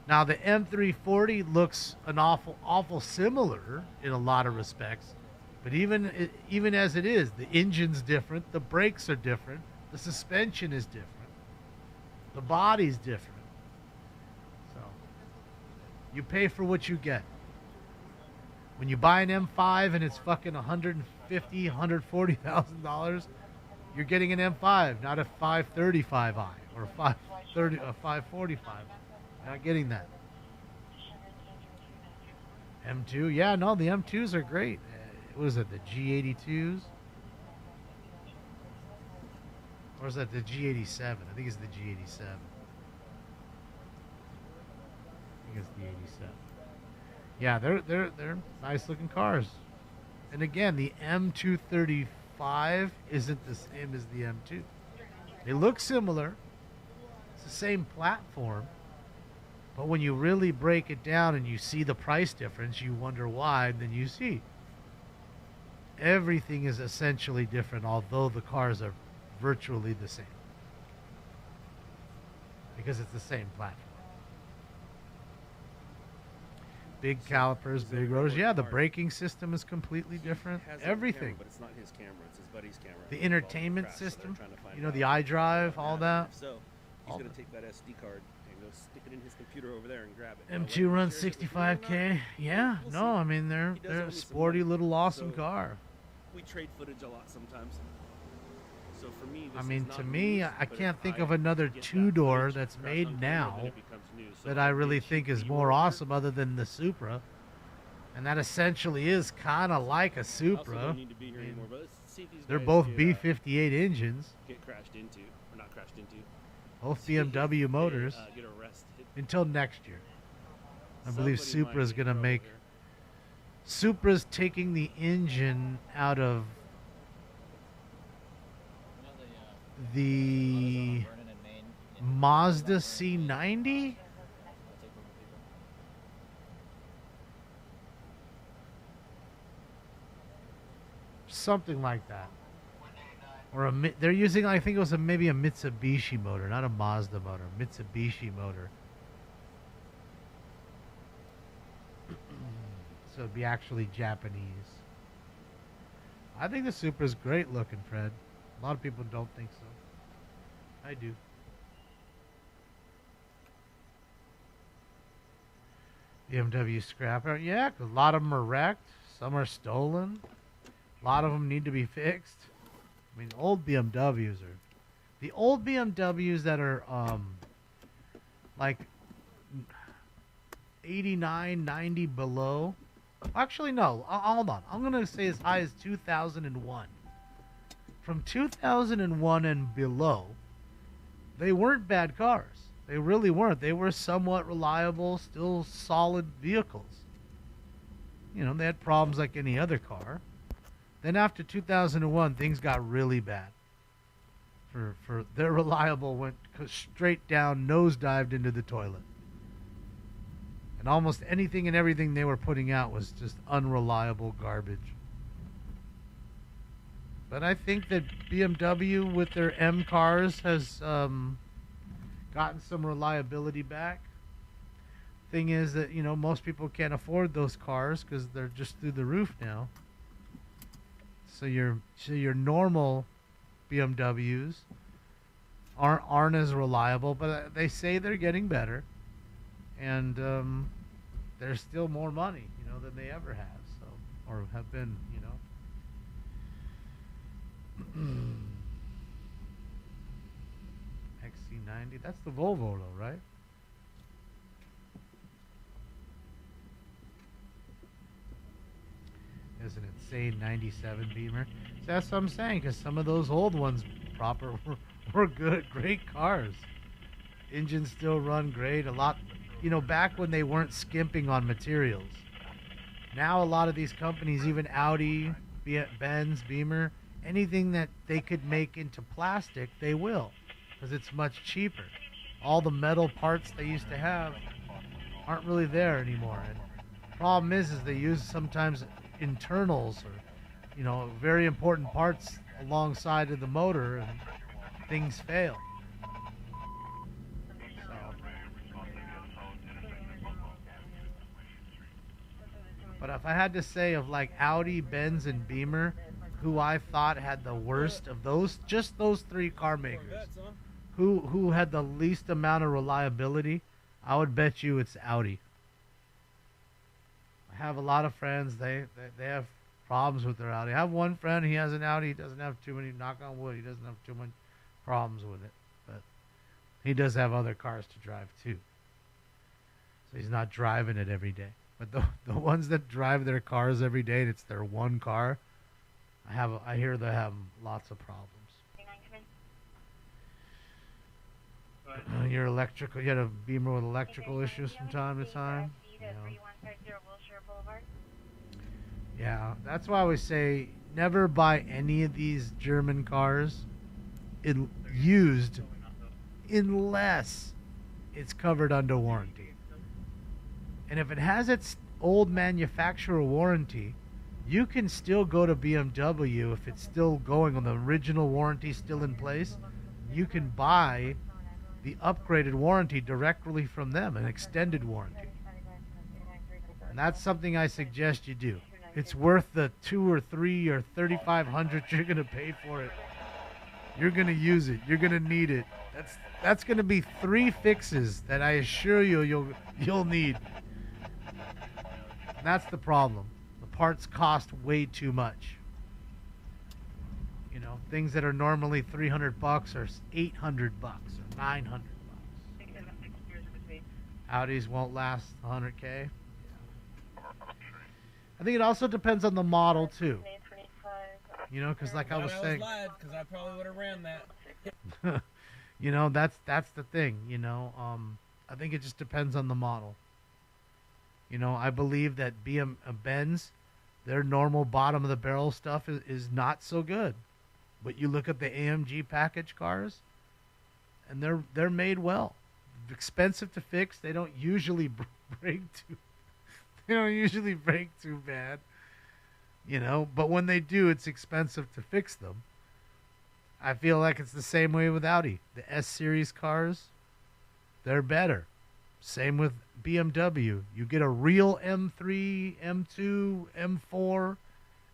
Now the M340 looks an awful similar in a lot of respects, but even as it is, the engine's different, the brakes are different, the suspension is different, the body's different. So you pay for what you get. When you buy an M5 and it's fucking $140,000, you're getting an M5, not a 535i or a 545. Not getting that. M2, yeah, no, the M2s are great. What is it, the G82s? Or is that the G87? I think it's the G87. I think it's the 87. Yeah, they're nice looking cars. And again, the M235 isn't the same as the M2. They look similar. It's the same platform. But when you really break it down and you see the price difference, you wonder why, and then you see. Everything is essentially different, although the cars are virtually the same. Because it's the same platform. Big calipers, big rotors. Yeah, the braking system is completely different. Everything. Camera, but it's not his camera, it's his buddy's camera. The entertainment system, you know, the iDrive, all that. So he's going to take that SD card and go stick it in his computer over there and grab it. M2 runs 65K. Yeah, no, I mean they're a sporty little awesome car. We trade footage a lot sometimes. So for me, I mean, to me, I can't think of another two-door that's made now that I really think is more awesome other than the Supra. And that essentially is kind of like a Supra. They're both B58 engines. Get crashed into, or not crashed into. Both BMW motors. Get arrested. Until next year. I believe Supra's going to make... Supra's taking the engine out of the Mazda C90? Something like that. Or they're using, I think it was maybe a Mitsubishi motor, not a Mazda motor, Mitsubishi motor. So it'd be actually Japanese. I think the Supra's great looking, Fred. A lot of people don't think so. I do. BMW scrapyard. Yeah, 'cause a lot of them are wrecked. Some are stolen. A lot of them need to be fixed. I mean, old BMWs are... The old BMWs that are, like 89, 90 below. Actually, no. Hold on. I'm going to say as high as 2001. From 2001 and below, they weren't bad cars. They really weren't. They were somewhat reliable, still solid vehicles. You know, they had problems like any other car. Then after 2001, things got really bad. For their reliable went straight down, nosedived into the toilet. And almost anything and everything they were putting out was just unreliable garbage. But I think that BMW with their M cars has gotten some reliability back. Thing is that, you know, most people can't afford those cars because they're just through the roof now. So your normal BMWs aren't as reliable, but they say they're getting better, and there's still more money, you know, than they ever have, so, or have been, you know. XC90, that's the Volvo though, right? Isn't it say 97 Beamer? So that's what I'm saying, because some of those old ones were good, great cars. Engines still run great. A lot, you know, back when they weren't skimping on materials. Now a lot of these companies, even Audi, Benz, Beamer, anything that they could make into plastic, they will, because it's much cheaper. All the metal parts they used to have aren't really there anymore. And the problem is they use sometimes internals or, you know, very important parts alongside of the motor, and things fail. So. But if I had to say of like Audi, Benz, and Beamer, who I thought had the worst of those, just those three car makers, who had the least amount of reliability, I would bet you it's Audi. I have a lot of friends, they have problems with their Audi. I have one friend, he has an Audi, he doesn't have too many, knock on wood, he doesn't have too many problems with it. But he does have other cars to drive too. So he's not driving it every day. But the ones that drive their cars every day and it's their one car, I hear they have lots of problems. Your electrical, you had a Beamer with electrical issues from time to time. You know. Yeah, that's why I always say never buy any of these German cars used unless it's covered under warranty. And if it has its old manufacturer warranty, you can still go to BMW if it's still going on the original warranty still in place. You can buy the upgraded warranty directly from them, an extended warranty. And that's something I suggest you do. It's worth the $2 or $3 or $3,500 you're going to pay for it. You're going to use it. You're going to need it. That's going to be 3 fixes that I assure you you'll need. And that's the problem. The parts cost way too much. You know, things that are normally $300 or $800 or $900. Audis won't last 100K. I think it also depends on the model too. You know, because like I was saying, because I probably would have ran that. you know, that's the thing. You know, I think it just depends on the model. You know, I believe that Benz, their normal bottom of the barrel stuff is not so good, but you look at the AMG package cars, and they're made well. Expensive to fix. They don't usually break too. They don't usually break too bad, you know, but when they do, it's expensive to fix them. I feel like it's the same way with Audi. The S-Series cars, they're better. Same with BMW. You get a real M3, M2, M4,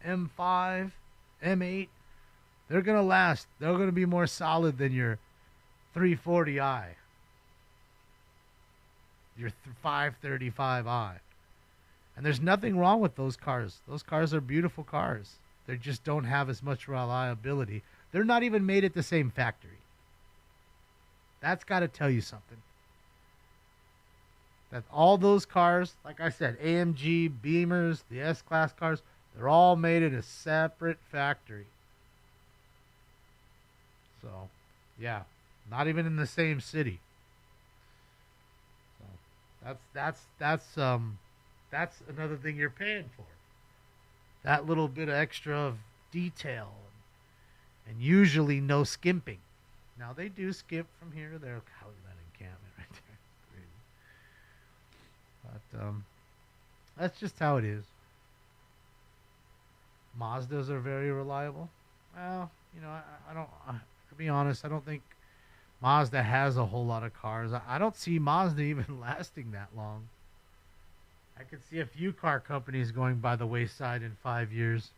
M5, M8. They're going to last. They're going to be more solid than your 340i, your 535i. And there's nothing wrong with those cars. Those cars are beautiful cars. They just don't have as much reliability. They're not even made at the same factory. That's got to tell you something. That all those cars, like I said, AMG, Beamers, the S-Class cars, they're all made at a separate factory. So, yeah, not even in the same city. So that's another thing you're paying for. That little bit of extra of detail, and usually no skimping. Now they do skip from here to there. How is that encampment right there? But that's just how it is. Mazdas are very reliable. Well, you know, I don't. To be honest, I don't think Mazda has a whole lot of cars. I don't see Mazda even lasting that long. I could see a few car companies going by the wayside in 5 years.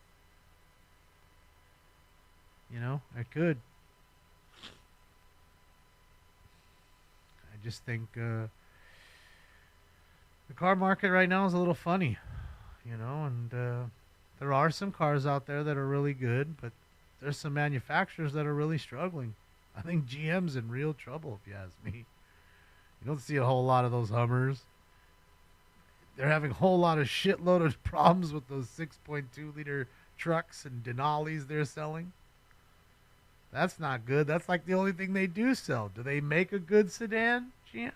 You know, I could. I just think the car market right now is a little funny, you know, and there are some cars out there that are really good, but there's some manufacturers that are really struggling. I think GM's in real trouble, if you ask me. You don't see a whole lot of those Hummers. They're having a whole lot of shitload of problems with those 6.2 liter trucks and Denali's they're selling. That's not good. That's like the only thing they do sell. Do they make a good sedan, GM?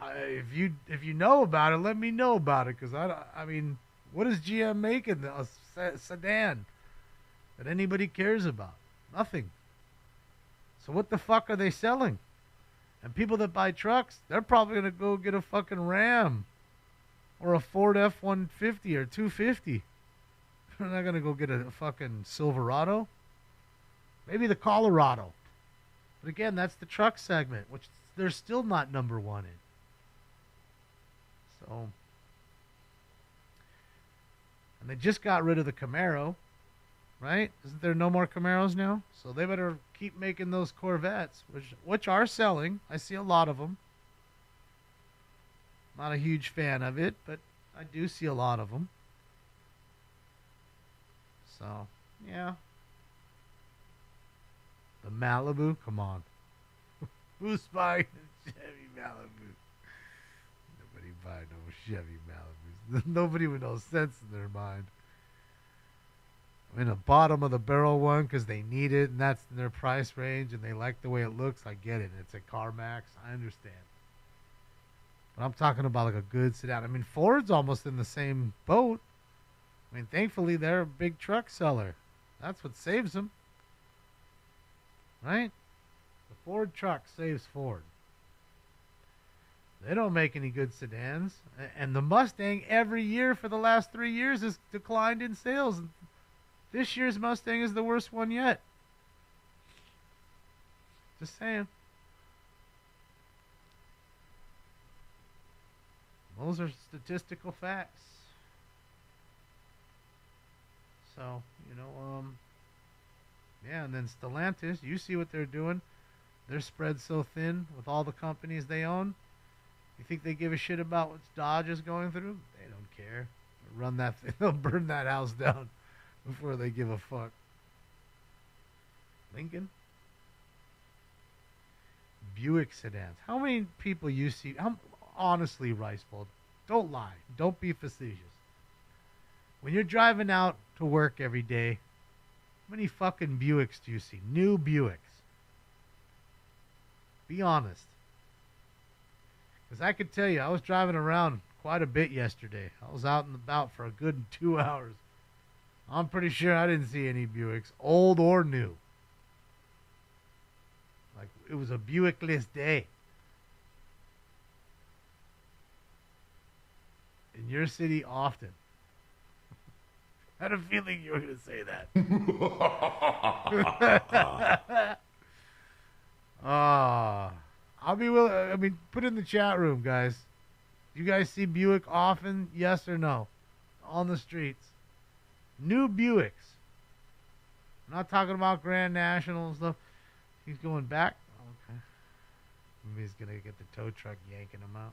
If you know about it, let me know about it. Because I mean, what is GM making a sedan that anybody cares about? Nothing. So what the fuck are they selling? And people that buy trucks, they're probably going to go get a fucking Ram or a Ford F-150 or 250. They're not going to go get a fucking Silverado. Maybe the Colorado. But again, that's the truck segment, which they're still not number one in. So, and they just got rid of the Camaro, right? Isn't there no more Camaros now? So they better keep making those Corvettes, which are selling. I see a lot of them. Not a huge fan of it, but I do see a lot of them. So, yeah. The Malibu, come on. Who's buying a Chevy Malibu? Nobody buy no Chevy Malibus. Nobody with no sense in their mind. I'm in the bottom of the barrel one because they need it, and that's in their price range, and they like the way it looks. I get it. It's a CarMax. I understand. But I'm talking about like a good sedan. I mean, Ford's almost in the same boat. I mean, thankfully, they're a big truck seller. That's what saves them. Right? The Ford truck saves Ford. They don't make any good sedans. And the Mustang every year for the last 3 years has declined in sales. This year's Mustang is the worst one yet. Just saying. Those are statistical facts. So, you know, yeah, and then Stellantis, you see what they're doing. They're spread so thin with all the companies they own. You think they give a shit about what Dodge is going through? They don't care. They'll run that thing. They'll burn that house down before they give a fuck. Lincoln? Buick sedans. How many people you see? Honestly, Ricebold, don't lie. Don't be facetious. When you're driving out to work every day, how many fucking Buicks do you see? New Buicks. Be honest. Because I can tell you, I was driving around quite a bit yesterday. I was out and about for a good 2 hours. I'm pretty sure I didn't see any Buicks, old or new. Like, it was a Buickless day. In your city, often. I had a feeling you were going to say that. I'll be willing. I mean, put it in the chat room, guys. Do you guys see Buick often? Yes or no? On the streets. New Buicks. I'm not talking about Grand National and stuff. He's going back. Okay. Maybe he's going to get the tow truck yanking him out.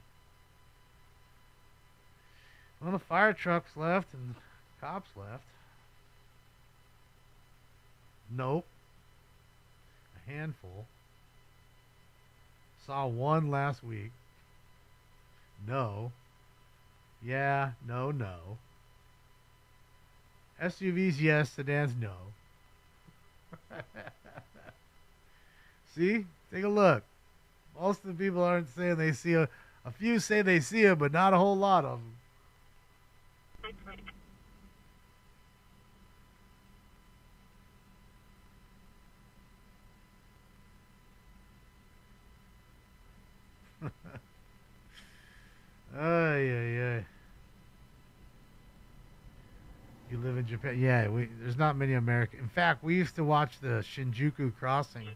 Well, the fire trucks left and the cops left. Nope. A handful. Saw one last week. No. Yeah, no, no. SUVs, yes. Sedans, no. See? Take a look. Most of the people aren't saying they see a few say they see it, but not a whole lot of them. Ay, ay, ay. You live in Japan? Yeah, there's not many American. In fact, we used to watch the Shinjuku crossing,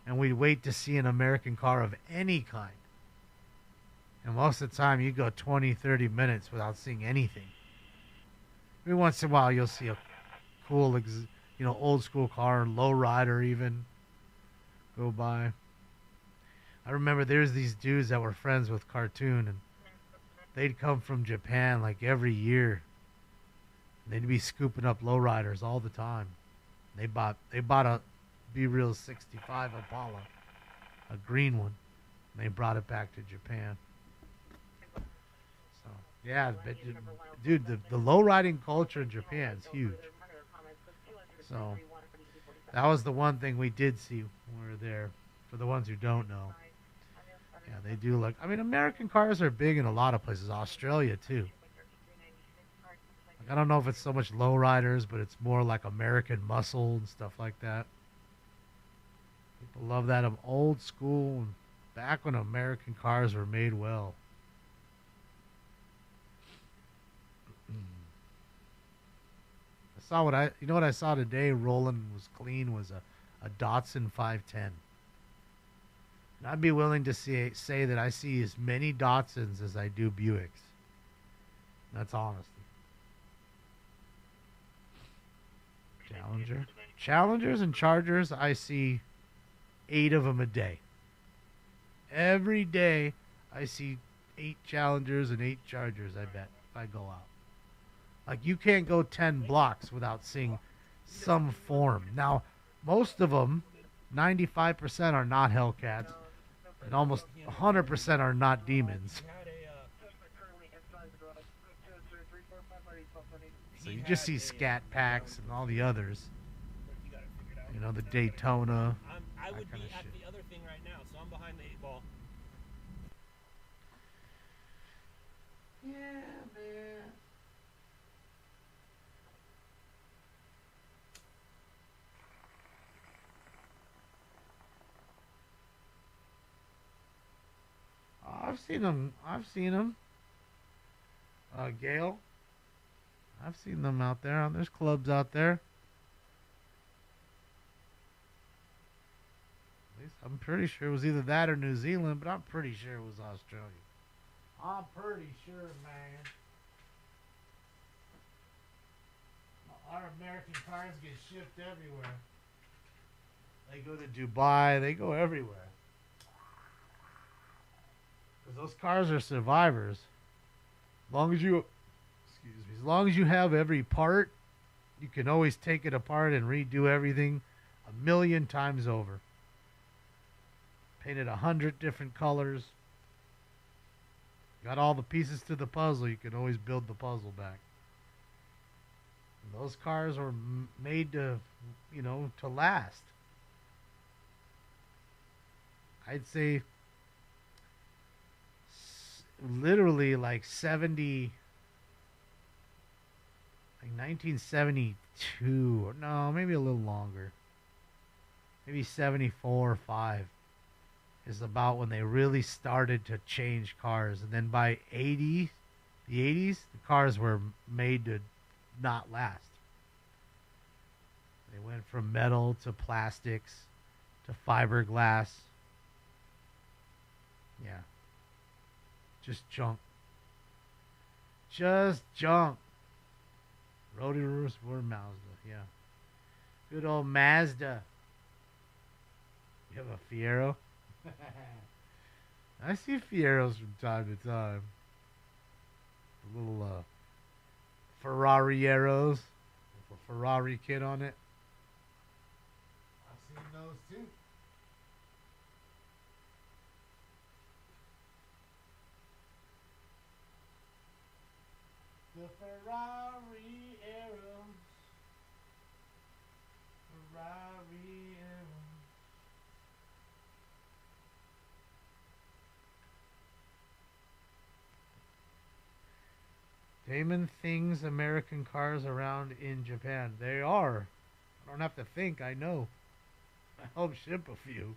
and we'd wait to see an American car of any kind. And most of the time, you go 20, 30 minutes without seeing anything. Every once in a while, you'll see a cool, old school car, low rider even, go by. I remember there's these dudes that were friends with Cartoon, and they'd come from Japan like every year. They'd be scooping up lowriders all the time. They bought a B-Real 65 Impala, a green one. And they brought it back to Japan. So yeah, but, dude, the lowriding culture in Japan is huge. So that was the one thing we did see when we were there. For the ones who don't know, yeah, they do look. I mean, American cars are big in a lot of places. Australia too. I don't know if it's so much lowriders, but it's more like American muscle and stuff like that. People love that. I'm old school, back when American cars were made well. You know what I saw today rolling was clean was a Datsun 510. And I'd be willing to say that I see as many Datsuns as I do Buicks. That's honesty. Challengers and Chargers, I see 8 of them a day. Every day, I see 8 Challengers and 8 Chargers, I bet, if I go out. Like, you can't go 10 blocks without seeing some form. Now, most of them, 95% are not Hellcats, and almost 100% are not demons. So you just see Scat Packs and all the others. You know, the Daytona. I would be at the other thing right now, so I'm behind the 8 ball. Yeah, man. I've seen them. Gale. I've seen them out there. There's clubs out there. At least I'm pretty sure it was either that or New Zealand, but I'm pretty sure it was Australia. I'm pretty sure, man. Our American cars get shipped everywhere. They go to Dubai. They go everywhere. Because those cars are survivors. As long as you have every part, you can always take it apart and redo everything 1,000,000 times over. Painted 100 different colors. Got all the pieces to the puzzle. You can always build the puzzle back. And those cars were made to, to last. I'd say literally like 1972, or no, maybe a little longer. Maybe 74 or 5 is about when they really started to change cars. And then by the 80s, the cars were made to not last. They went from metal to plastics to fiberglass. Yeah. Just junk. Just junk. Roaders were Mazda, yeah. Good old Mazda. You have a Fiero? I see Fieros from time to time. The little Ferrarieros with a Ferrari kit on it. those too. The Ferrari arrows. Ferrari arrows. Damon things American cars around in Japan. They are. I don't have to think, I know. I helped ship a few.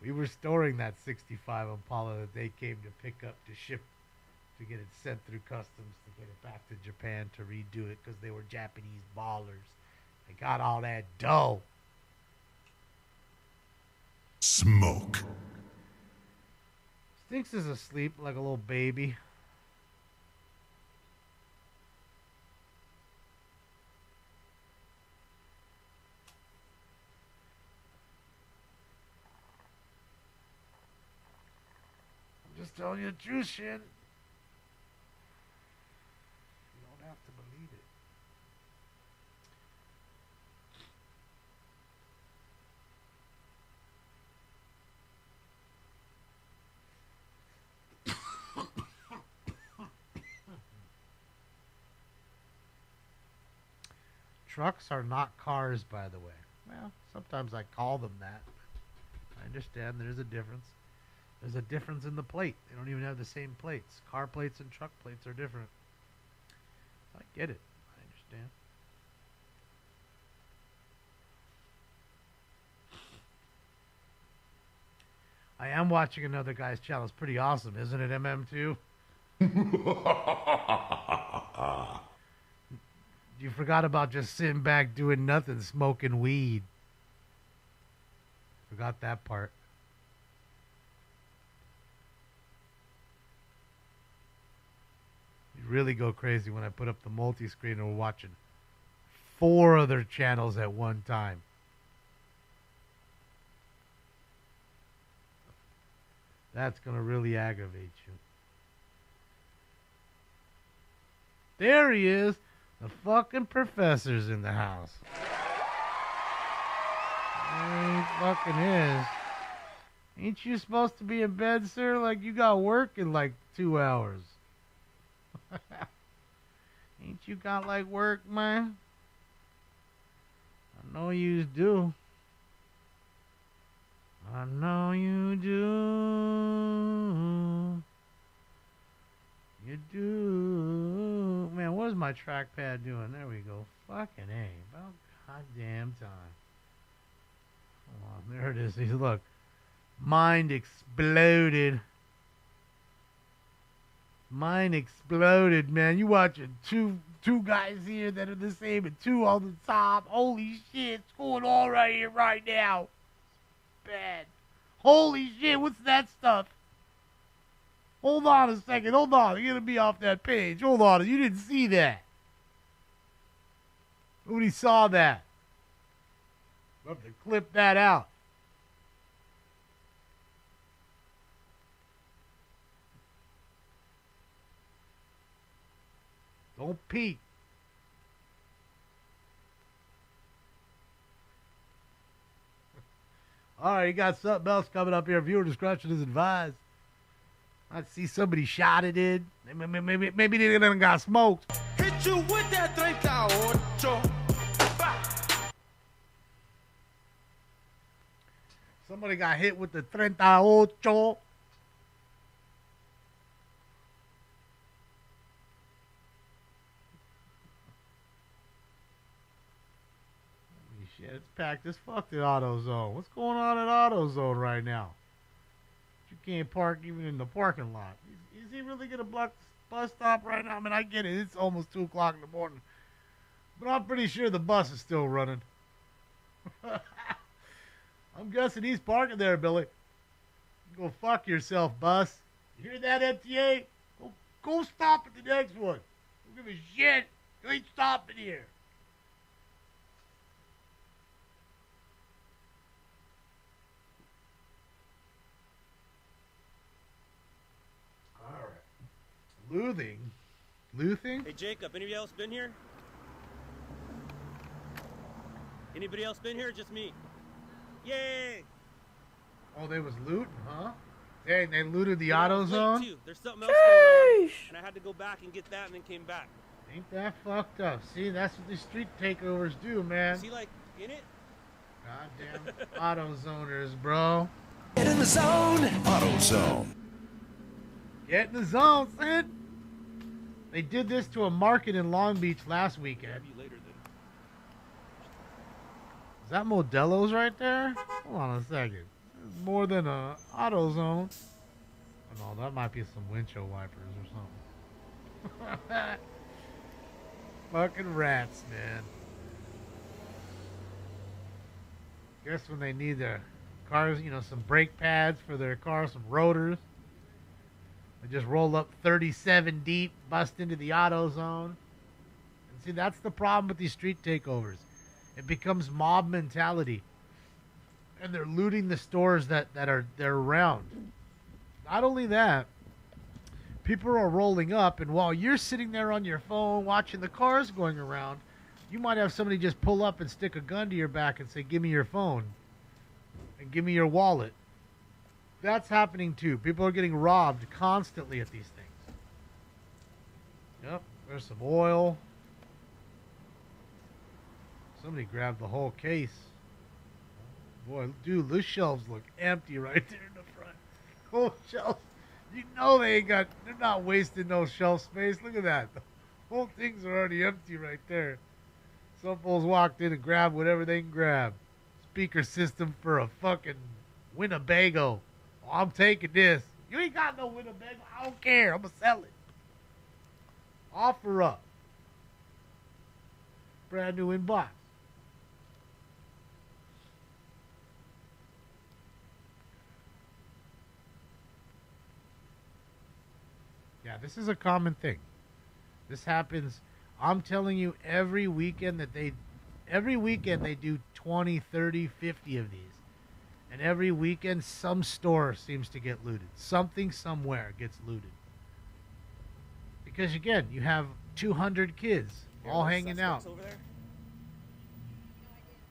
We were storing that 65 Impala that they came to pick up to ship, to get it sent through customs, to get it back to Japan to redo it because they were Japanese ballers. They got all that dough. Smoke. Stinks is asleep like a little baby. Just telling you the truth, Shin. You don't have to believe it. Trucks are not cars, by the way. Well, sometimes I call them that. I understand there's a difference. There's a difference in the plate. They don't even have the same plates. Car plates and truck plates are different. I get it. I understand. I am watching another guy's channel. It's pretty awesome, isn't it, MM2? You forgot about just sitting back doing nothing, smoking weed. Forgot that part. You really go crazy when I put up the multi-screen and we're watching 4 other channels at one time. That's going to really aggravate you. There he is. The fucking professor's in the house. There he fucking is. Ain't you supposed to be in bed, sir? Like you got work in like 2 hours. Ain't you got like work, man? I know you do. I know you do. You do. Man, what is my trackpad doing? There we go. Fucking A. About goddamn time. Hold on. There it is. Look. Mind exploded. Mine exploded, man. You watching two guys here that are the same and 2 on the top. Holy shit. What's going on right here right now? Bad. Holy shit. What's that stuff? Hold on a second. Hold on. You're going to be off that page. Hold on. You didn't see that. Nobody saw that. We'll have to clip that out. Don't peek. All right, you got something else coming up here. Viewer discretion is advised. I see somebody shot it in. Maybe they done got smoked. Hit you with that 38. Somebody got hit with the 38. Shit, it's packed as fuck at AutoZone. What's going on at AutoZone right now? You can't park even in the parking lot. Is he really going to block the bus stop right now? I mean, I get it. It's almost 2 o'clock in the morning. But I'm pretty sure the bus is still running. I'm guessing he's parking there, Billy. Go fuck yourself, bus. You hear that, MTA? Go stop at the next one. Don't give a shit. You ain't stopping here. Luthing? Hey, Jacob, anybody else been here? Anybody else been here? Just me. Yay! Oh, they was looting, huh? Dang, they looted the Yeah, I auto was late, zone? too. There's something else going on, and I had to go back and get that and then came back. Ain't that fucked up? See, that's what these street takeovers do, man. Is he like in it? Goddamn auto zoners, bro. Get in the zone. AutoZone. Get in the zone, Sid. They did this to a market in Long Beach last weekend. You later then. Is that Modelo's right there? Hold on a second. There's more than a AutoZone. Oh, no, that might be some windshield wipers or something. Fucking rats, man. Guess when they need their cars, you know, some brake pads for their car, some rotors. They just roll up 37 deep, bust into the auto zone. And see, that's the problem with these street takeovers. It becomes mob mentality. And they're looting the stores that are they're around. Not only that, people are rolling up, and while you're sitting there on your phone watching the cars going around, you might have somebody just pull up and stick a gun to your back and say, "Give me your phone and give me your wallet." That's happening too. People are getting robbed constantly at these things. Yep, there's some oil. Somebody grabbed the whole case. Boy, dude, those shelves look empty right there in the front. Whole shelves. You know they're not wasting no shelf space. Look at that. The whole things are already empty right there. Some fools walked in and grabbed whatever they can grab. Speaker system for a fucking Winnebago. Oh, I'm taking this. You ain't got no Winnebago. I don't care. I'm going to sell it. Offer up. Brand new in box. Yeah, this is a common thing. This happens, I'm telling you, every weekend they do 20, 30, 50 of these. And every weekend some store seems to get looted. Something somewhere gets looted. Because again, you have 200 kids all hanging out.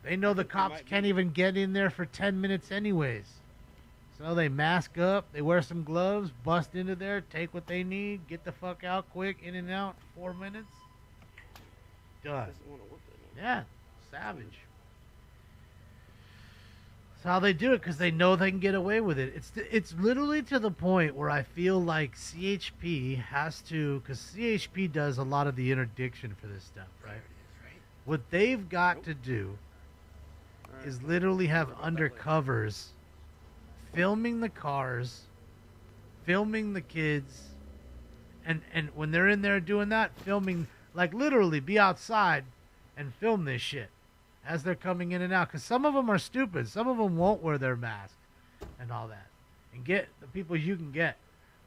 They know the cops can't even get in there for 10 minutes anyways. So they mask up, they wear some gloves, bust into there, take what they need, get the fuck out quick, in and out, 4 minutes. Done. Yeah, savage. That's how they do it, because they know they can get away with it. It's literally to the point where I feel like CHP has to, because CHP does a lot of the interdiction for this stuff, right? What they've got to do is literally have undercovers filming the cars, filming the kids, and when they're in there doing that, filming, like literally be outside and film this shit as they're coming in and out. Because some of them are stupid. Some of them won't wear their mask and all that. And get the people you can get.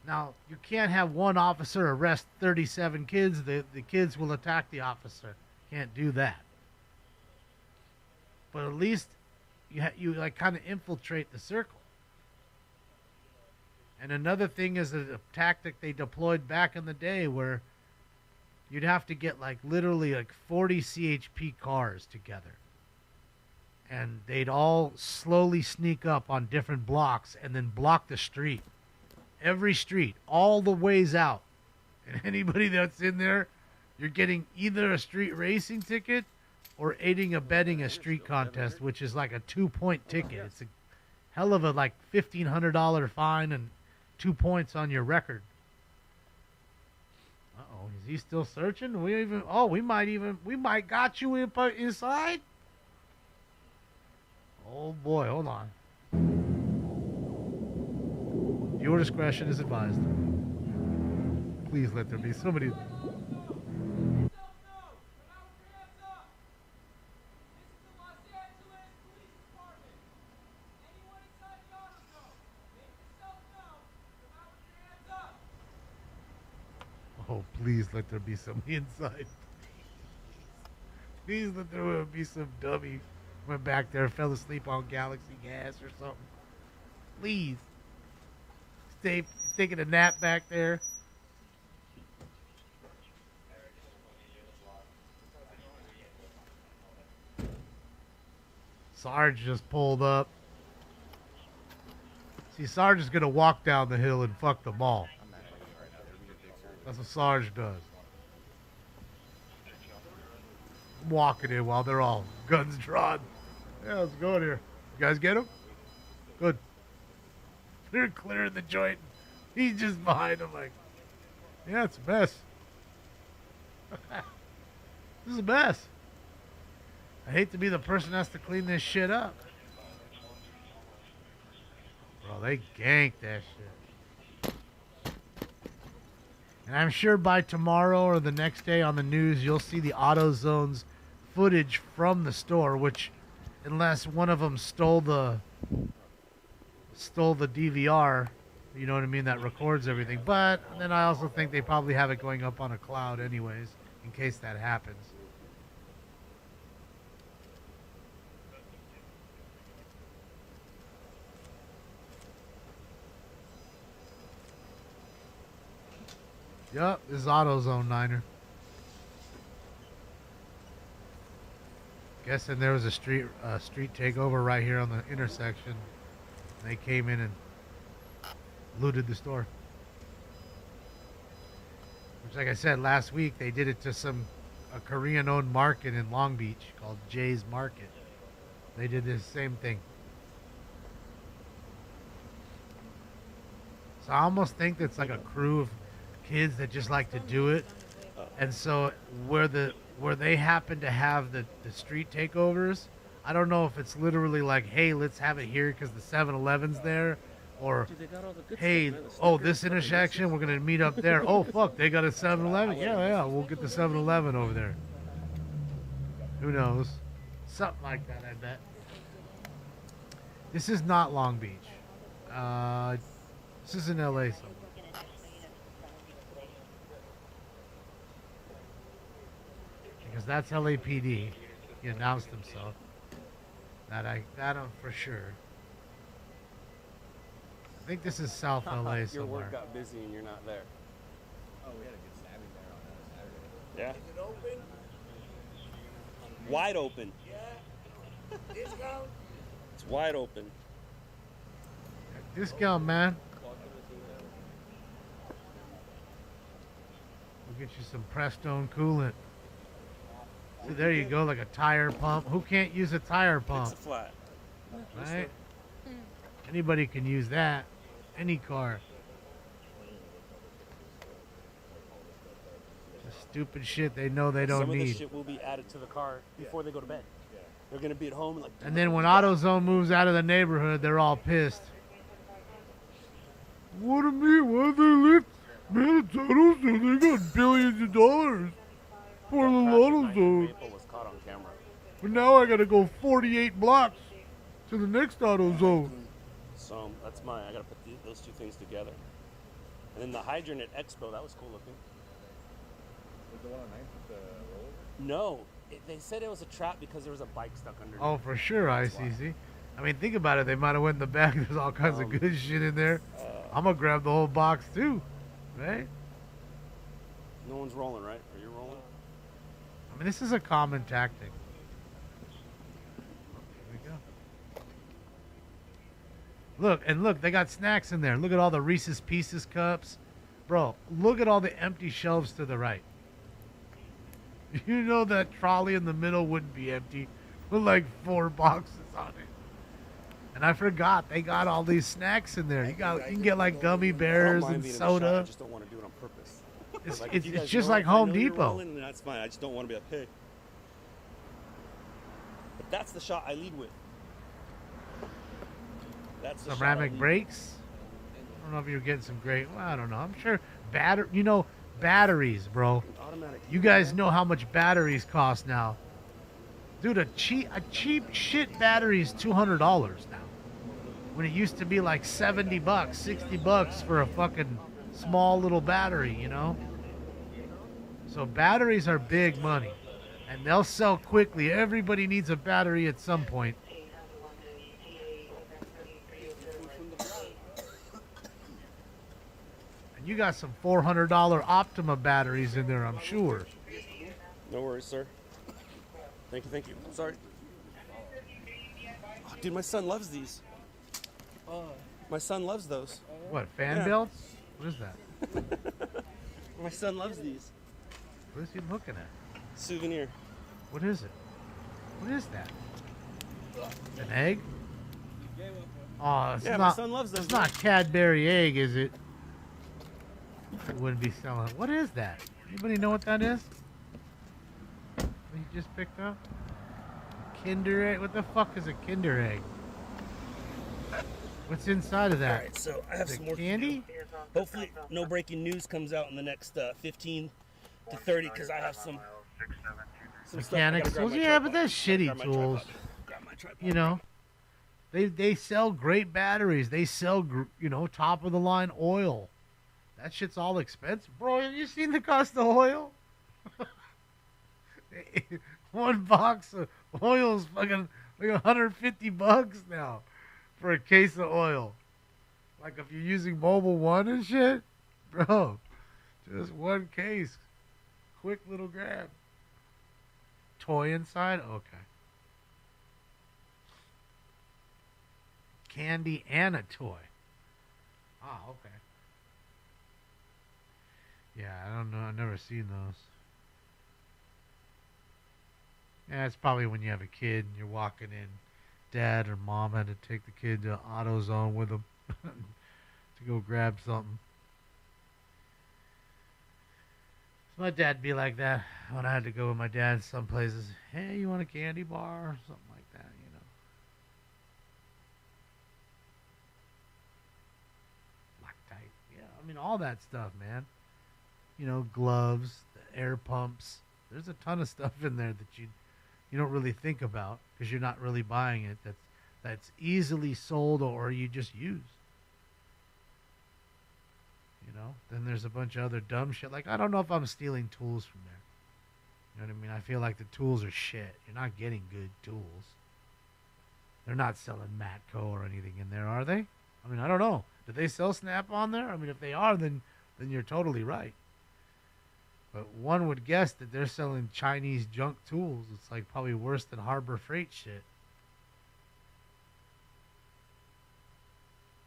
Now, you can't have one officer arrest 37 kids. The kids will attack the Can't do that. But at least you like kind of infiltrate the circle. And another thing is a tactic they deployed back in the day where you'd have to get like literally like 40 CHP cars together. And they'd all slowly sneak up on different blocks and then block the street. Every street, all the ways out. And anybody that's in there, you're getting either a street racing ticket or aiding and abetting a street contest, which is like a 2-point ticket. It's a hell of a like $1,500 fine and 2 points on your record. Uh-oh, is he still searching? We might got you inside. Oh boy, hold on. Viewer discretion is advised. Please let there be somebody. Oh, please let there be somebody inside. Please let there be some dummy went back there, fell asleep on Galaxy Gas or something. Please. Stay taking a nap back there. Sarge just pulled up. See, Sarge is going to walk down the hill and fuck them all. That's what Sarge does. I'm walking in while they're all guns drawn. Yeah, let's go in here. You guys get him? Good. They're clearing the joint. He's just behind him like, yeah, it's a mess. This is a mess. I hate to be the person that has to clean this shit up. Bro, they ganked that shit. And I'm sure by tomorrow or the next day on the news, you'll see the AutoZone's footage from the store, which, unless one of them stole the DVR, you know what I mean, that records everything. But then I also think they probably have it going up on a cloud anyways, in case that happens. Yup, this is AutoZone, Niner. Guessing there was a street takeover right here on the intersection. They came in and looted the store. Which, like I said, last week they did it to a Korean-owned market in Long Beach called Jay's Market. They did this same thing. So I almost think that's like a crew of kids that just like to do it. And so where they happen to have the street takeovers, I don't know if it's literally like, hey, let's have it here because the 7-Eleven's there, or hey, oh, this intersection, we're gonna meet up there. Oh fuck, they got a 7-Eleven. Yeah, we'll get the 7-Eleven over there. Who knows? Something like that, I bet. This is not Long Beach. This is in LA somewhere. Because that's LAPD. He announced himself. That I'm for sure. I think this is South LA Your somewhere. work got busy and you're not there. Oh, we had a good stabbing there on Saturday. Yeah. Is it open? Wide open. Yeah. Discount? It's wide open. Discount, man. We'll get you some Prestone coolant. See, there you go, like a tire pump. Who can't use a tire pump? It's a flat. Right? Anybody can use that. Any car. The stupid shit they know they don't Some of need. this shit will be added to the car before they go to bed. They're gonna be at home and like. And then when AutoZone moves out of the neighborhood, they're all pissed. What do you mean? Why they lift? Man, it's AutoZone. They got billions of dollars for the AutoZone. Maple was caught on camera. But now I gotta go 48 blocks to the next AutoZone. So that's mine. I gotta put those two things together. And then the hydrant at Expo, that was cool looking. Was the one on 9th with the roller? No, they said it was a trap because there was a bike stuck underneath. Oh, for sure, ICC. I mean, think about it. They might have went in the back. There's all kinds of good shit in there. I'm gonna grab the whole box too, right? No one's rolling, right? Are you rolling? I mean, this is a common tactic. Here we go. Look, they got snacks in there. Look at all the Reese's Pieces cups. Bro, look at all the empty shelves to the right. You know that trolley in the middle wouldn't be empty with like 4 boxes on it. And I forgot, they got all these snacks in there. You can get like gummy bears and soda. I just don't want to do it on purpose. It's, Like, it's, if you it's guys just know- like if I Home know you're Depot. rolling, then that's fine. I just don't want to be like, hey. But that's the shot I lead with. That's the shot I Ceramic lead brakes. I don't know if you're getting some great. Well, I don't know. I'm sure batteries, bro. Automatic. You guys know how much batteries cost now, dude. A cheap shit battery is $200 now, when it used to be like $70, $60 for a fucking small little battery, you know. So batteries are big money, and they'll sell quickly. Everybody needs a battery at some point. And you got some $400 Optima batteries in there, I'm sure. No worries, sir. Thank you. Sorry. Dude, my son loves these. My son loves those. What, fan Yeah. belts? What is that? My son loves these. What is he looking at? Souvenir. What is it? What is that? An egg? Oh, it's Yeah, my not. son loves those, It's not Cadbury egg, is it? It wouldn't be selling. What is that? Anybody know what that is? What you just picked up? Kinder egg? What the fuck is a Kinder egg? What's inside of that? All right, so I have Is it some more candy. Hopefully, no breaking news comes out in the next 15 to 30 because I have some stuff I Mechanics gotta grab tools, my yeah, tripod. but that's shitty Grab my tools. tripod. Grab my tripod. You know, they sell great batteries. They sell top of the line oil. That shit's all expensive, bro. Have you seen the cost of oil? One box of oil is fucking like $150 now for a case of oil. Like if you're using Mobile One and shit, bro, just one case, quick little grab. Toy inside? Okay. Candy and a toy. Ah, okay. Yeah, I don't know. I've never seen those. Yeah, it's probably when you have a kid and you're walking in. Dad or mom had to take the kid to AutoZone with them to go grab something. My dad'd be like that when I had to go with my dad some places. Hey, you want a candy bar or something like that, you know? Loctite. Yeah, I mean, all that stuff, man. You know, gloves, the air pumps. There's a ton of stuff in there that you don't really think about because you're not really buying it. That's easily sold or you just use. You know, then there's a bunch of other dumb shit. Like, I don't know if I'm stealing tools from there. You know what I mean? I feel like the tools are shit. You're not getting good tools. They're not selling Matco or anything in there, are they? I mean, I don't know. Do they sell Snap-on there? I mean, if they are, then you're totally right. But one would guess that they're selling Chinese junk tools. It's like probably worse than Harbor Freight shit.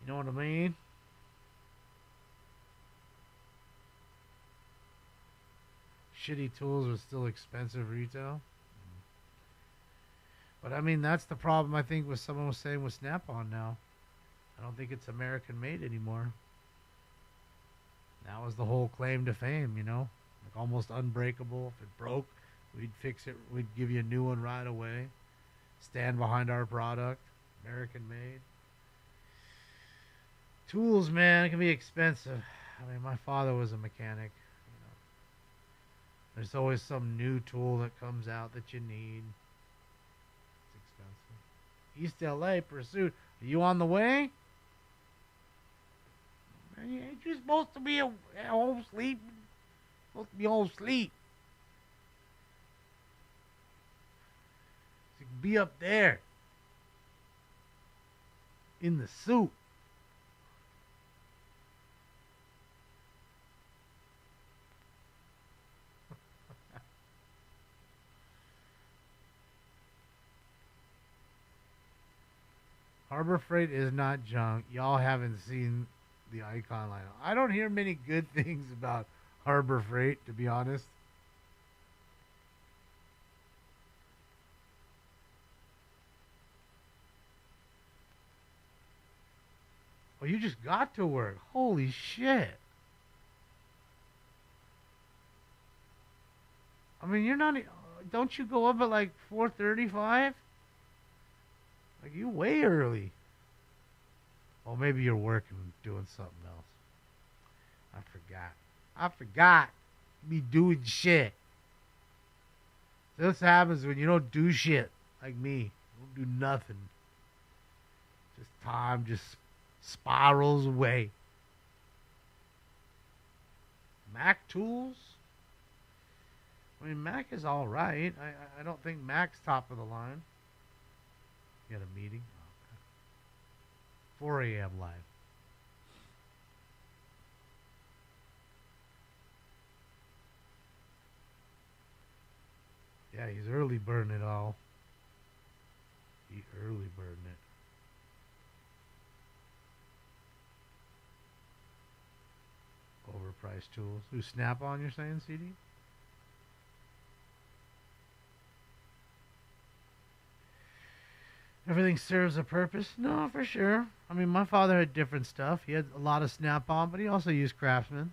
You know what I mean? Shitty tools are still expensive retail. But I mean, that's the problem I think with someone was saying with Snap-on now. I don't think it's American made anymore. That was the whole claim to fame, you know? Like almost unbreakable. If it broke, we'd fix it. We'd give you a new one right away. Stand behind our product. American made. Tools, man, it can be expensive. I mean, my father was a mechanic. There's always some new tool that comes out that you need. It's expensive. East LA Pursuit. Are you on the way? Man, ain't you supposed to be at home sleeping? Supposed to be home sleep. So you can be up there. In the suit. Harbor Freight is not junk. Y'all haven't seen the Icon line. I don't hear many good things about Harbor Freight, to be honest. Oh, you just got to work. Holy shit. I mean, you're not... Don't you go up at like 4:35? Like, you way early. Well, maybe you're working, doing something else. I forgot. Be doing shit. This happens when you don't do shit like me. Don't do nothing. Just time just spirals away. Mac tools? I mean, Mac is alright. I don't think Mac's top of the line. You got a meeting? Okay. 4 a.m. live. Yeah, he's early burning it all. Be early birding it. Overpriced tools. Who, Snap-on, you're saying, CD? Everything serves a purpose? No, for sure. I mean, my father had different stuff. He had a lot of Snap-on, but he also used Craftsman.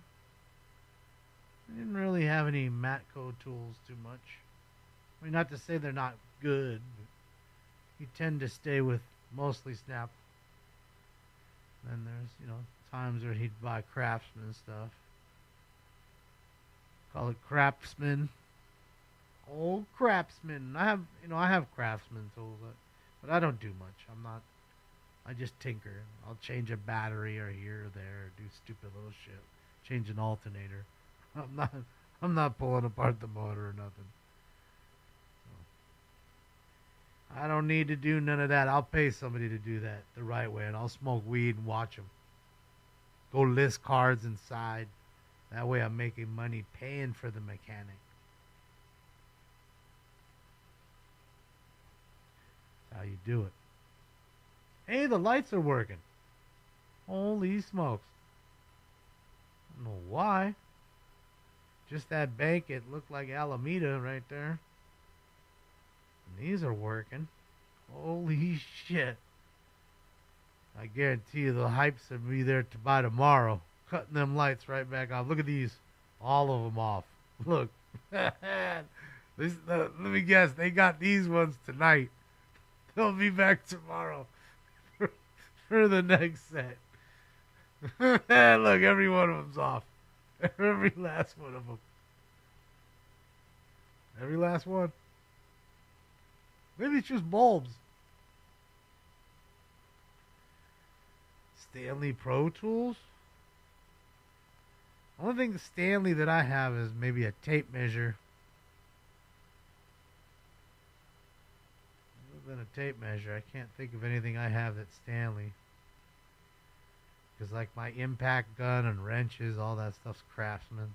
He didn't really have any Matco tools too much. I mean, not to say they're not good, but he tend to stay with mostly Snap. Then there's, you know, times where he'd buy Craftsman stuff. Call it Craftsman. Old Craftsman. I have Craftsman tools, but I don't do much. I just tinker. I'll change a battery or here or there, or do stupid little shit. Change an alternator. I'm not pulling apart the motor or nothing. So, I don't need to do none of that. I'll pay somebody to do that the right way, and I'll smoke weed and watch them. Go list cards inside. That way I'm making money paying for the mechanic. That's how you do it. Hey, the lights are working. Holy smokes. I don't know why. Just that bank, it looked like Alameda right there. And these are working. Holy shit. I guarantee you the hypes will be there to buy tomorrow. Cutting them lights right back off. Look at these. All of them off. Look. Let me guess. They got these ones tonight. They'll be back tomorrow for the next set. Look, every one of them's off. Every last one of them. Every last one. Maybe it's just bulbs. Stanley Pro Tools? Only thing Stanley that I have is maybe a tape measure. Other than a tape measure, I can't think of anything I have that's Stanley. Because like my impact gun and wrenches, all that stuff's Craftsman.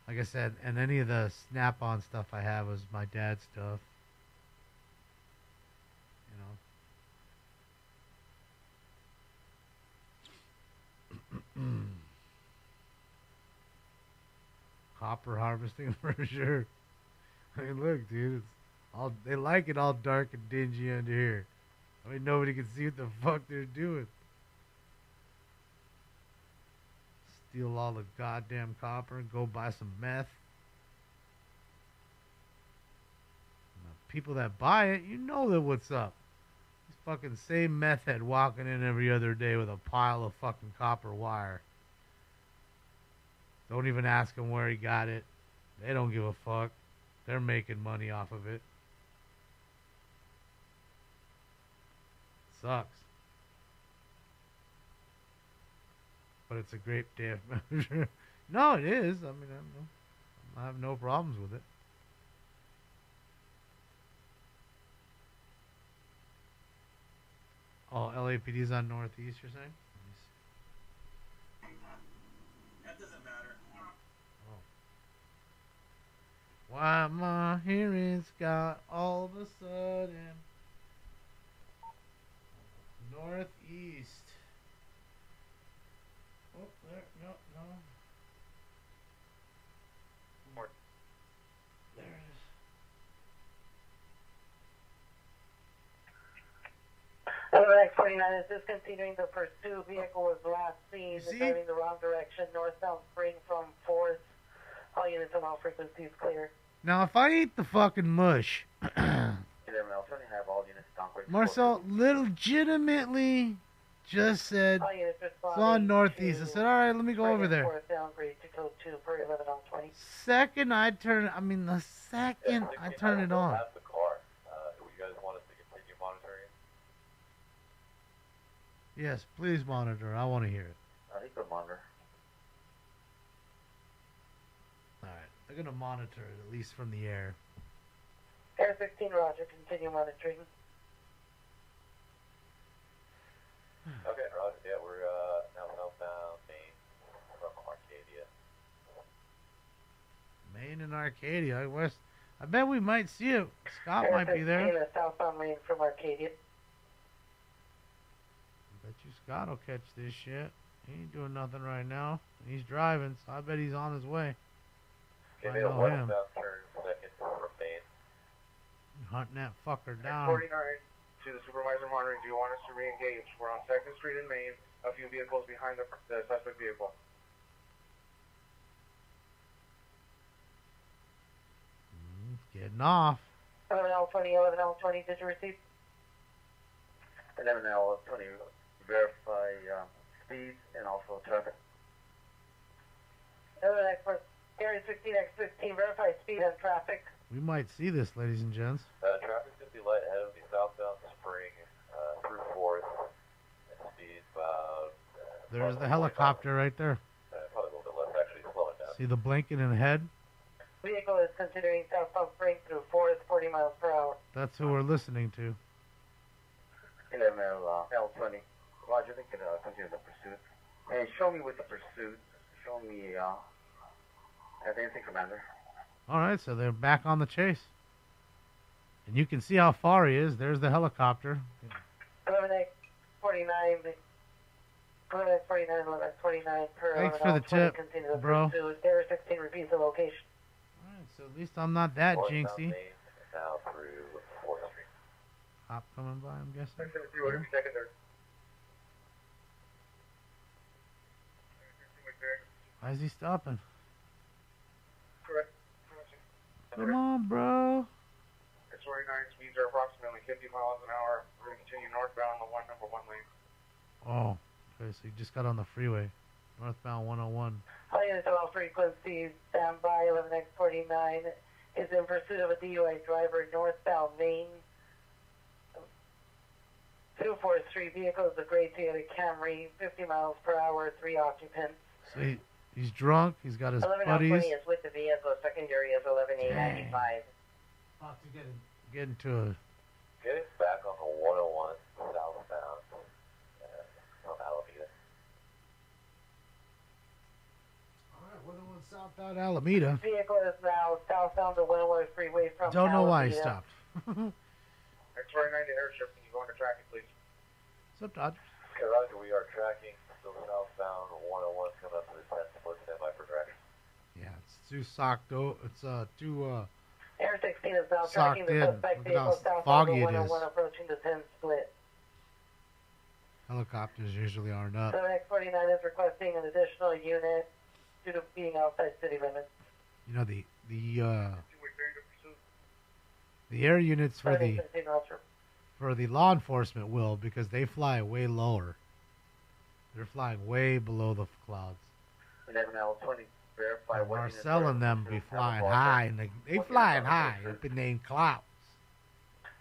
Like I said, and any of the Snap-on stuff I have was my dad's stuff. You know. Copper harvesting for sure. I mean, look, dude, it's all, they like it all dark and dingy under here. I mean, nobody can see what the fuck they're doing. Steal all the goddamn copper and go buy some meth. And the people that buy it, you know that what's up. This fucking same meth head walking in every other day with a pile of fucking copper wire. Don't even ask him where he got it. They don't give a fuck. They're making money off of it. Sucks. But it's a great damn measure. No, it is. I mean, I have no problems with it. Oh, LAPD's on Northeast, you're saying? That doesn't matter. Oh. Why my hearing's got all of a sudden Northeast. Oh, there, no. There it is. LX 49 is discontinuing the pursuit. Vehicle was last seen driving the wrong direction, northbound spring from 4th. All units on all frequencies clear. Now, if I eat the fucking mush, Marcel legitimately just said, it's on Northeast. I said, all right, let me go over there. Second I turn it on. Yes, please monitor. I want to hear it. He could monitor. All right, they're gonna monitor it at least from the air. Air 16, Roger. Continue monitoring. Okay, Roger. Yeah, we're now southbound Maine from Arcadia. Maine and Arcadia. I bet we might see it. Scott might be there. A southbound lane from Arcadia. Bet you Scott will catch this shit. He ain't doing nothing right now. He's driving, so I bet he's on his way. Give I me a know him. westbound turn second from Maine. Hunting that fucker down. 49 to the supervisor monitoring. Do you want us to re-engage? We're on 2nd Street in Maine. A few vehicles behind the suspect vehicle. Getting off. 11L20, 11L20, did you receive? 11L20, verify speed and also traffic. 11X, Area 16X15, verify speed and traffic. We might see this, ladies and gents. Traffic's going to be light ahead of me southbound Spring through 4th. And speed about... There's the helicopter right there. Probably a little bit less, actually slowing down. See the blinking in ahead? Vehicle is considering southbound Spring through 4th, 40 miles per hour. That's who we're listening to. 11L20. Roger, they can continue the pursuit. Hey, show me with the pursuit. Show me, anything, Commander. Alright, so they're back on the chase. And you can see how far he is. There's the helicopter. 11X49, 11X49, 11X29 per Thanks for the tip, continue the bro. pursuit. Area 16 repeats the location. Alright, so at least I'm not that Northbound jinxy. Maine, now through 4th Street. Hop coming by, I'm guessing. 672, whatever secondary. Why is he stopping? Correct. Come on, bro. It's 49, speeds are approximately 50 miles an hour. We're going to continue northbound on the number 1 lane. Oh, okay, so you just got on the freeway. Northbound 101. All units of all frequencies, stand by. 11X49 is in pursuit of a DUI driver northbound Maine. 243 vehicles, a gray Toyota Camry, 50 miles per hour, 3 occupants. So he's drunk. He's got his buddies. 11L20 is with the vehicle. Secondary is 11895. About to get into a... Getting back on the 101 southbound from Alameda. Alright, 101 southbound Alameda. Vehicle is now southbound the Winwood Freeway from Don't know why he Alameda. stopped. X49 to airship. Can you go into tracking, please? What's up, Dodge? Okay, Roger, we are tracking. Still southbound 101 coming up to the 10th split standby for traction. Yeah, it's too socked out. It's too Air 16 is now socked tracking the in. suspect Look at how vehicle southbound foggy the it is. 101 approaching the 10 split. Helicopters usually aren't up. 7X49 is requesting an additional unit due to being outside city limits. You know the air units for the law enforcement will, because they fly way lower. They're flying way below the clouds. 11L20, verify what unit Marcel and them be flying high, and they flying high up in the clouds.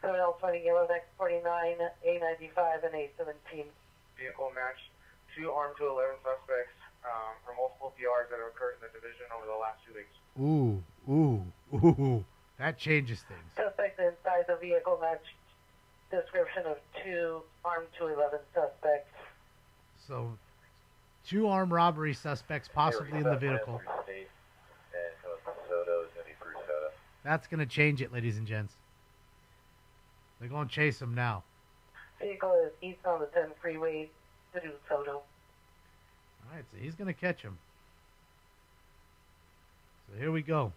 7L20, 11X49, A95, and A17. Vehicle match 2 armed to 11 suspects for multiple PRs that have occurred in the division over the last 2 weeks. Ooh. That changes things. Suspect inside the vehicle match description of 2 armed to 11 suspects. So, 2 armed robbery suspects possibly in the vehicle. That's going to change it, ladies and gents. They're going to chase him now. Vehicle is east on the 10 freeway through Soto. Alright, so he's going to catch him. So here we go.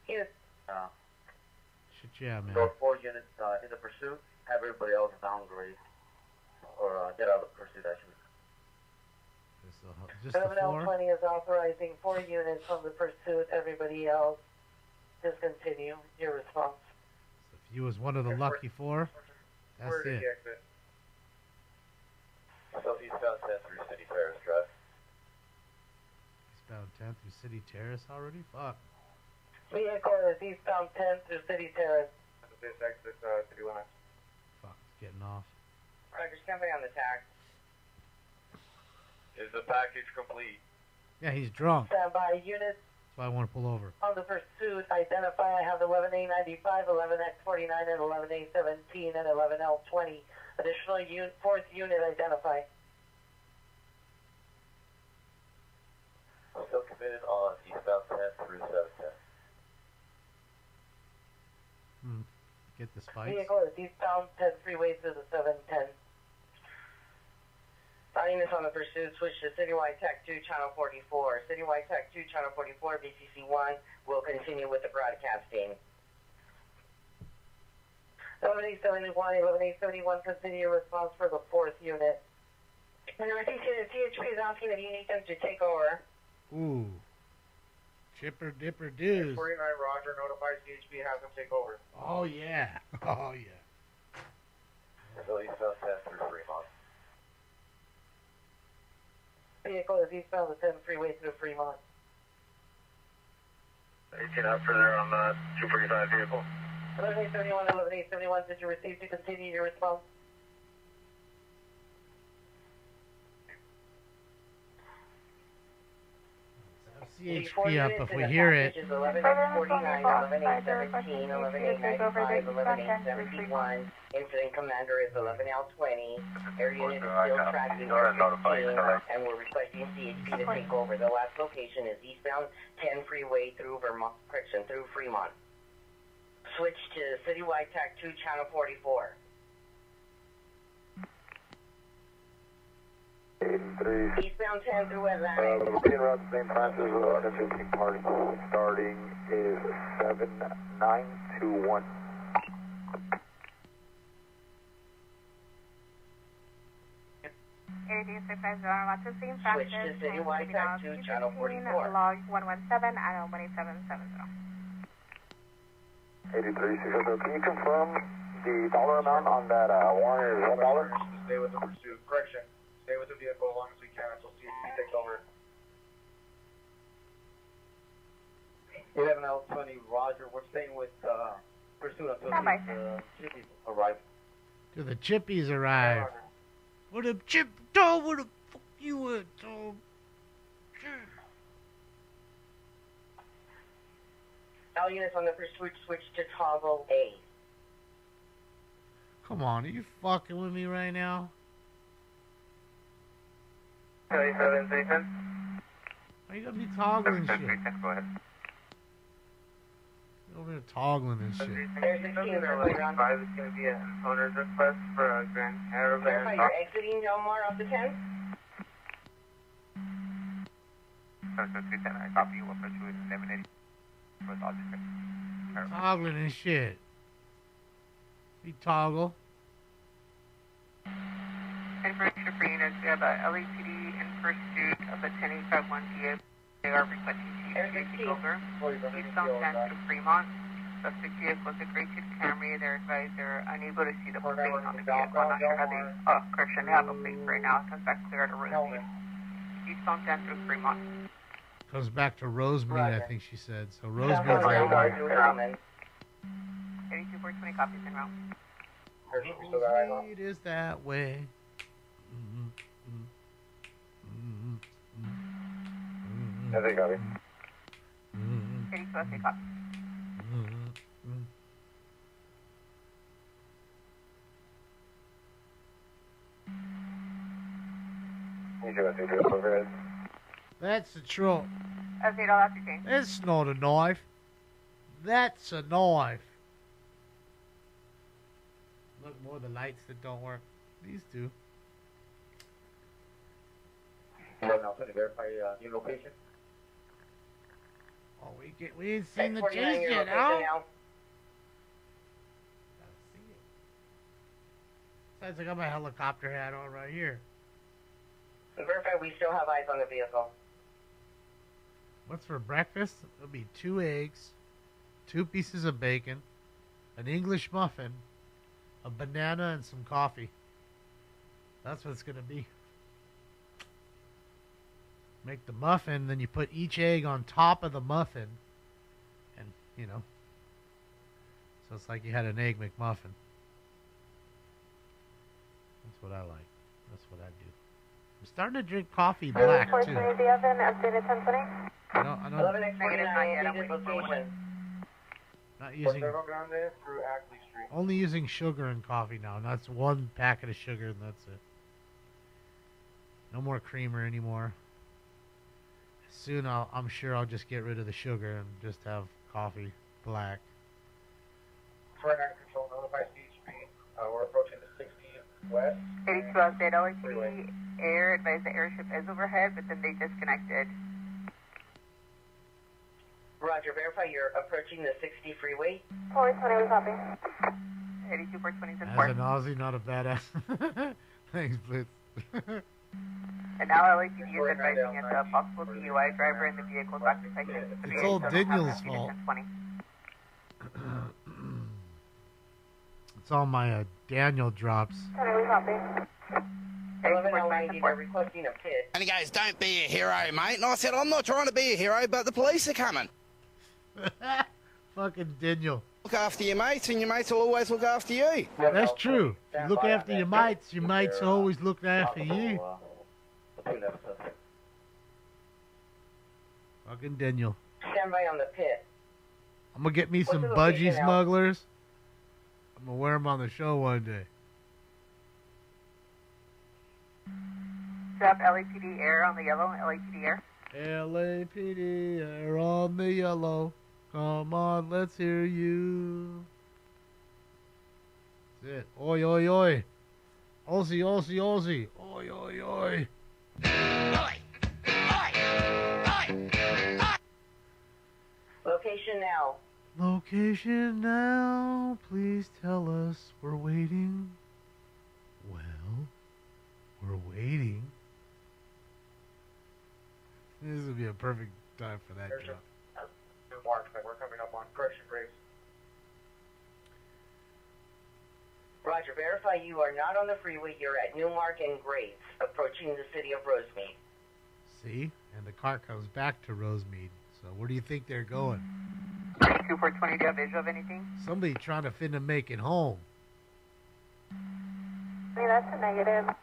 Here. Shit, yeah, man. So 4 units in the pursuit. Have everybody else downgrade or get out of the pursuit, actually. Just the 7L20 is authorizing 4 units from the pursuit. Everybody else discontinue your response. So if you was one of the lucky 4, that's it. Southeastbound 10 through City Terrace Drive. Eastbound 10 through City Terrace already? Fuck. Vehicle is eastbound 10 through City Terrace. This exit city limits. Fuck, it's getting off. Roger, stand by on the tax. Is the package complete? Yeah, he's drunk. Stand by units. That's why I want to pull over. On the pursuit, identify. I have 11A95, 11X49, and 11A17, and 11L20. Additional 4th unit identify. Still committed on eastbound 10 through 710. get the spikes. Vehicle is eastbound 10 freeway through the 710. Units on the pursuit, switch to Citywide Tech 2, Channel 44. Citywide Tech 2, Channel 44, BCC 1 will continue with the broadcasting. 11871, 11871, continue your response for the 4th unit. And I think the CHP is asking if you need them to take over. Ooh. Chipper Dipper Doos. 49 Roger, notify CHP, have them take over. Oh, yeah. Oh, yeah. So eastbound 10 through Fremont. Vehicle is eastbound the 10 freeway through Fremont. 18 out further on the 245 vehicle. 11871, 11871, did you receive to continue your response? CHP up if we hear it. 1149, 11817, 11895, 11871. Incident commander is 11L20. Air unit is still tracking Air 15, and we're requesting CHP to take over. The last location is eastbound 10 freeway through Vermont, through Fremont. Switch to Citywide Tech 2, Channel 44. 83. Eastbound 10 through Atlantic. Looking around St. Francis with 1115 party. Starting is 7921. Switch to Citywide Tech 2, Channel 44. Log 117 at 18770. 83, can you confirm the dollar amount on that warrant is $1? Stay with the pursuit. Correction. Stay with the vehicle as long as we can until CHP takes over. 11L20, Roger. We're staying with pursuit until the chippies arrive. Till the chippies arrive. What up, Chip? Dog, where the fuck you at, dog? All units on the pursuit switch to toggle A. Come on, are you fucking with me right now? 37, 310. Why you gonna be toggling shit? 310, go ahead. You're over here toggling and shit. There's 16 around. 5 is going to be an owner's request for a Grand Caravan. Verify you're exiting Delmar off the 10? So 310, I copy you. We'll put you with 1180 for the object. Toggling and shit. We toggle. Information for units, we have a LAPD in pursuit of a 10851 PA. They are requesting to take over. Eastbound 10 to Fremont. Subject vehicle is a Grade 6 Camry. They're advised they're unable to see the plate on the vehicle. I'm not sure how they, correction, they have a plate right now. It comes back clear to Rosemead. Eastbound 10 through Fremont. Comes back to Rosemead, I think she said. So Rosemead's that way. 82420 copies en route. Rosemead is that way. I think copy. 82, copy. That's a truck. Okay, I'll have to change. It's not a knife. That's a knife. Look, more of the lights that don't work. These do. Right now, to verify new location. Oh, we ain't seen the 49 chase your yet, location huh? now. Besides, I got my helicopter hat on right here. Verify we still have eyes on the vehicle. What's for breakfast? It'll be 2 eggs, 2 pieces of bacon, an English muffin, a banana, and some coffee. That's what it's going to be. Make the muffin, then you put each egg on top of the muffin. And, you know. So it's like you had an egg McMuffin. That's what I like. That's what I do. I'm starting to drink coffee black, too. The oven, updated 1020. I don't, 11X49, location. not using, through Ackley Street. only using sugar in coffee now. And that's 1 packet of sugar, and that's it. No more creamer anymore. Soon I'm sure I'll just get rid of the sugar and just have coffee black. 49 control, west. 82 outside LAPD Air. Advise the airship is overhead, but then they disconnected. Roger, verify you're approaching the 60 freeway. 420, we copy. 82 420 is in As port. an Aussie, not a badass. Thanks, Blitz. And now LAPD is advising us a possible DUI driver in the vehicle occupation. It's all Daniel's fault. It's all my Daniel drops. 20, we copy. 11 requesting a pit. And he goes, don't be a hero, mate. And I said, I'm not trying to be a hero, but the police are coming. Fucking Daniel. Look after your mates, and your mates will always look after you. That's true. You look after your mates always look after you. Fucking Daniel. Stand by on the pit. I'm gonna get me some the budgie location now? smugglers. I'm gonna wear them on the show one day. Drop LAPD Air on the yellow. LAPD Air. LAPD, air on the yellow. Come on, let's hear you. That's it. Oi, oi, oi. Aussie, Aussie, Aussie. Oi, oi, oi. Location now. Location now. Please tell us we're waiting. Well, we're waiting. This would be a perfect time for that drop. We're coming up on correction graves. Roger, verify you are not on the freeway. You're at Newmark and Graves, approaching the city of Rosemead. See? And the car comes back to Rosemead. So where do you think they're going? 22 420, do you have visual of anything? Somebody trying to finna make it home. Hey, that's a negative.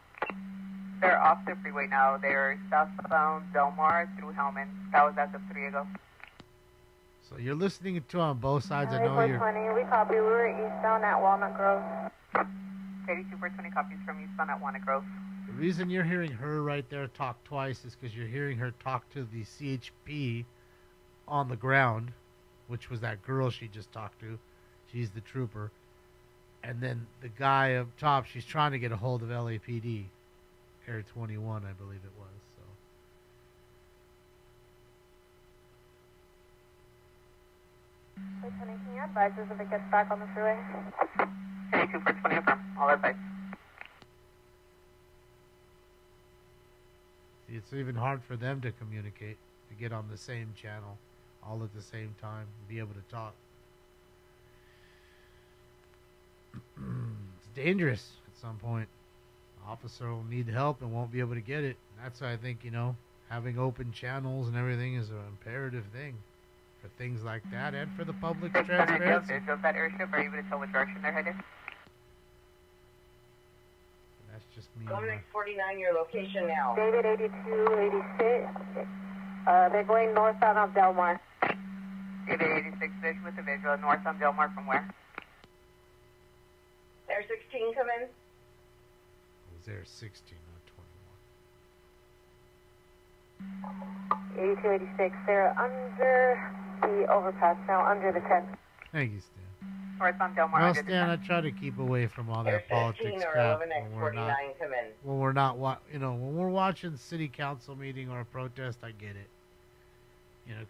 They're off the freeway now. They're southbound Del Mar through Hellman. That was as of 3 ago. So you're listening to on both sides. I know you're... 420, we copy. We were eastbound at Walnut Grove. 82 420 copies from eastbound at Walnut Grove. The reason you're hearing her right there talk twice is because you're hearing her talk to the CHP on the ground, which was that girl she just talked to. She's the trooper. And then the guy up top, she's trying to get a hold of LAPD. Air 21, I believe it was. So. Can you advise us if it gets back on the freeway? 82 420 affirm. All advice. See, it's even hard for them to communicate, to get on the same channel all at the same time, and be able to talk. It's dangerous at some point. The officer will need help and won't be able to get it. That's why I think, having open channels and everything is an imperative thing for things like that and for the public's transparency. Of that airship, are you able to tell what direction they're headed? That's just me. Dominic 49, your location now. David 8286. They're going northbound of Del Mar. David 86 visual with the visual. North on Del Mar from where? Air 16, come in. It was Air 16, not 21. 8286. They're under the overpass now, under the 10. Thank you, Stan. North on Del Mar. Well, Stan, I try to keep away from all that politics crap when we're not when we're watching city council meeting or a protest. I get it,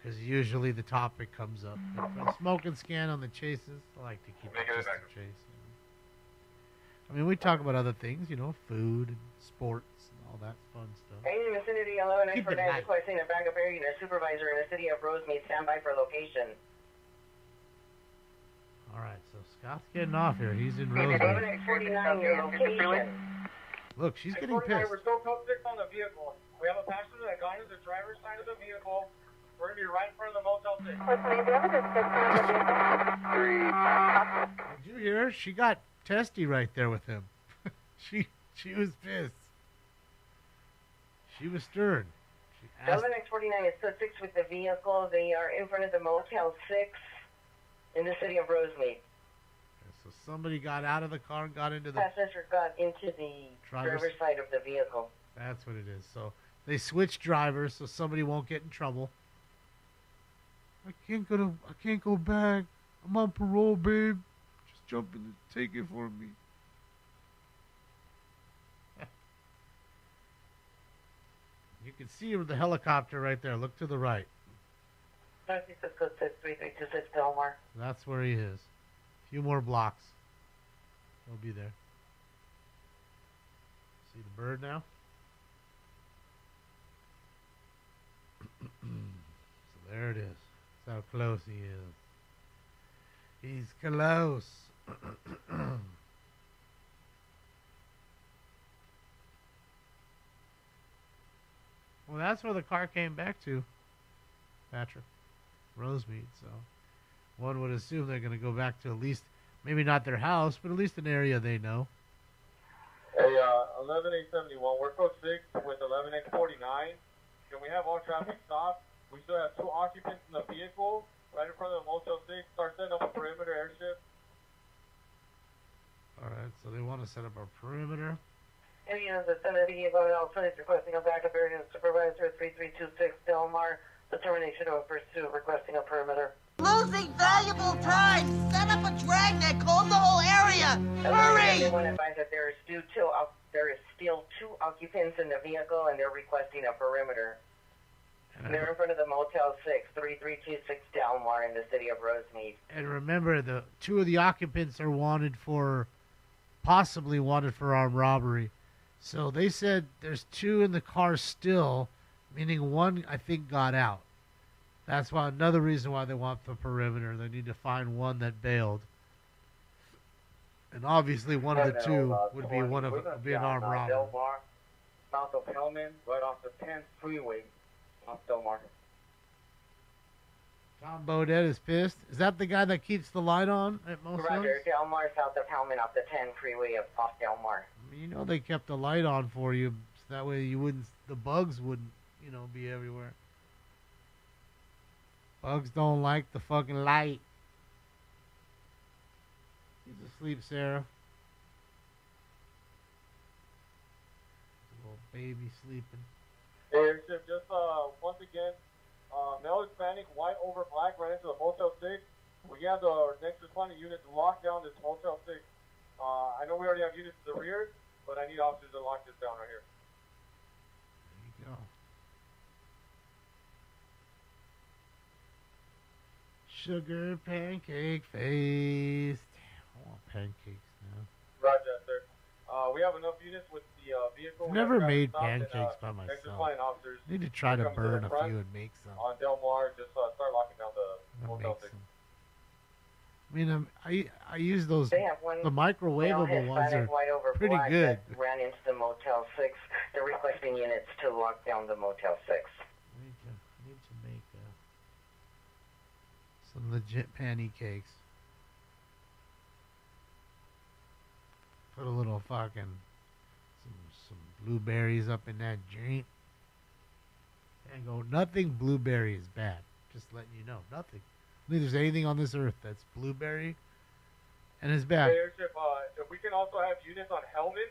because usually the topic comes up. But for the smoke and scan on the chases, I like to keep it just a chase. I mean, we talk about other things, food and sports and all that fun stuff. Hey, vicinity 1149 requesting a backup air unit supervisor in the city of Rosemead. Stand by for location. All right, so Scott's getting off here. He's in David Rosemead. 49, your location. Look, she's getting pissed. We're still code 6 on the vehicle. We have a passenger that got into the driver's side of the vehicle. We're going to be right in front of the Motel 6. Do you have a description of the vehicle? Did you hear her? She got testy right there with him. she was pissed. She was stern. Delta X49 is still 6 with the vehicle. They are in front of the Motel 6 in the city of Rosemead. So somebody got out of the car and got into the... Passenger got into the driver's side of the vehicle. That's what it is. So they switched drivers so somebody won't get in trouble. I can't go back. I'm on parole, babe. Just jump in and take it for me. You can see the helicopter right there. Look to the right. 3326 Delmar. That's where he is. A few more blocks. He'll be there. See the bird now? So there it is. That's how close he is. He's close. Well, that's where the car came back to, Patrick. Rosemead. So one would assume they're going to go back to at least, maybe not their house, but at least an area they know. Hey, 11871, we're code 6 with 11849. Can we have all traffic stop? We still have 2 occupants in the vehicle right in front of the Motel 6. Start setting up a perimeter airship. All right, so they want to set up a perimeter. Area of the Senate Alternate requesting a backup area supervisor 3326 Delmar. Determination of pursuit requesting a perimeter. Losing valuable time. Set up a dragnet. Combs the whole area. Hurry! Everyone advised that there is still two occupants in the vehicle and they're requesting a perimeter. They're in front of the Motel 6, 3326 Delmar in the city of Rosemead. And remember, the 2 of the occupants are possibly wanted for armed robbery. So they said there's 2 in the car still, meaning 1, I think, got out. That's why another reason why they want the perimeter. They need to find 1 that bailed. And obviously one of the 2 would be an armed robber. Delmar, south of Hellman, right off the 10th freeway, off Delmar. Tom Bodette is pissed. Is that the guy that keeps the light on at most Roger, Delmar, south of Hellman, off the 10 freeway off Delmar. You know they kept the light on for you, so that way the bugs wouldn't, be everywhere. Bugs don't like the fucking light. He's asleep, Sarah. Little baby sleeping. Hey, Airship, just once again, male Hispanic, white over black, right into the Motel 6. We have the next responding unit to lock down this Motel 6. I know we already have units to the rear, but I need officers to lock this down right here. There you go. Sugar pancake face. Damn, I want pancakes now. Roger that, sir. We have enough units with the vehicle. I've never made pancakes by myself. Officers Need to try to burn a few and make some. On Delmar, just start locking down the Motel 6. I mean, I use those, the microwavable ones are pretty good. Ran into the Motel 6. They're requesting units to lock down the Motel 6. I need to make some legit pancakes. Put a little fucking some blueberries up in that joint. And go, nothing blueberry is bad. Just letting you know, nothing. I think there's anything on this earth that's blueberry and is bad. Hey, Airship, if we can also have units on Hellman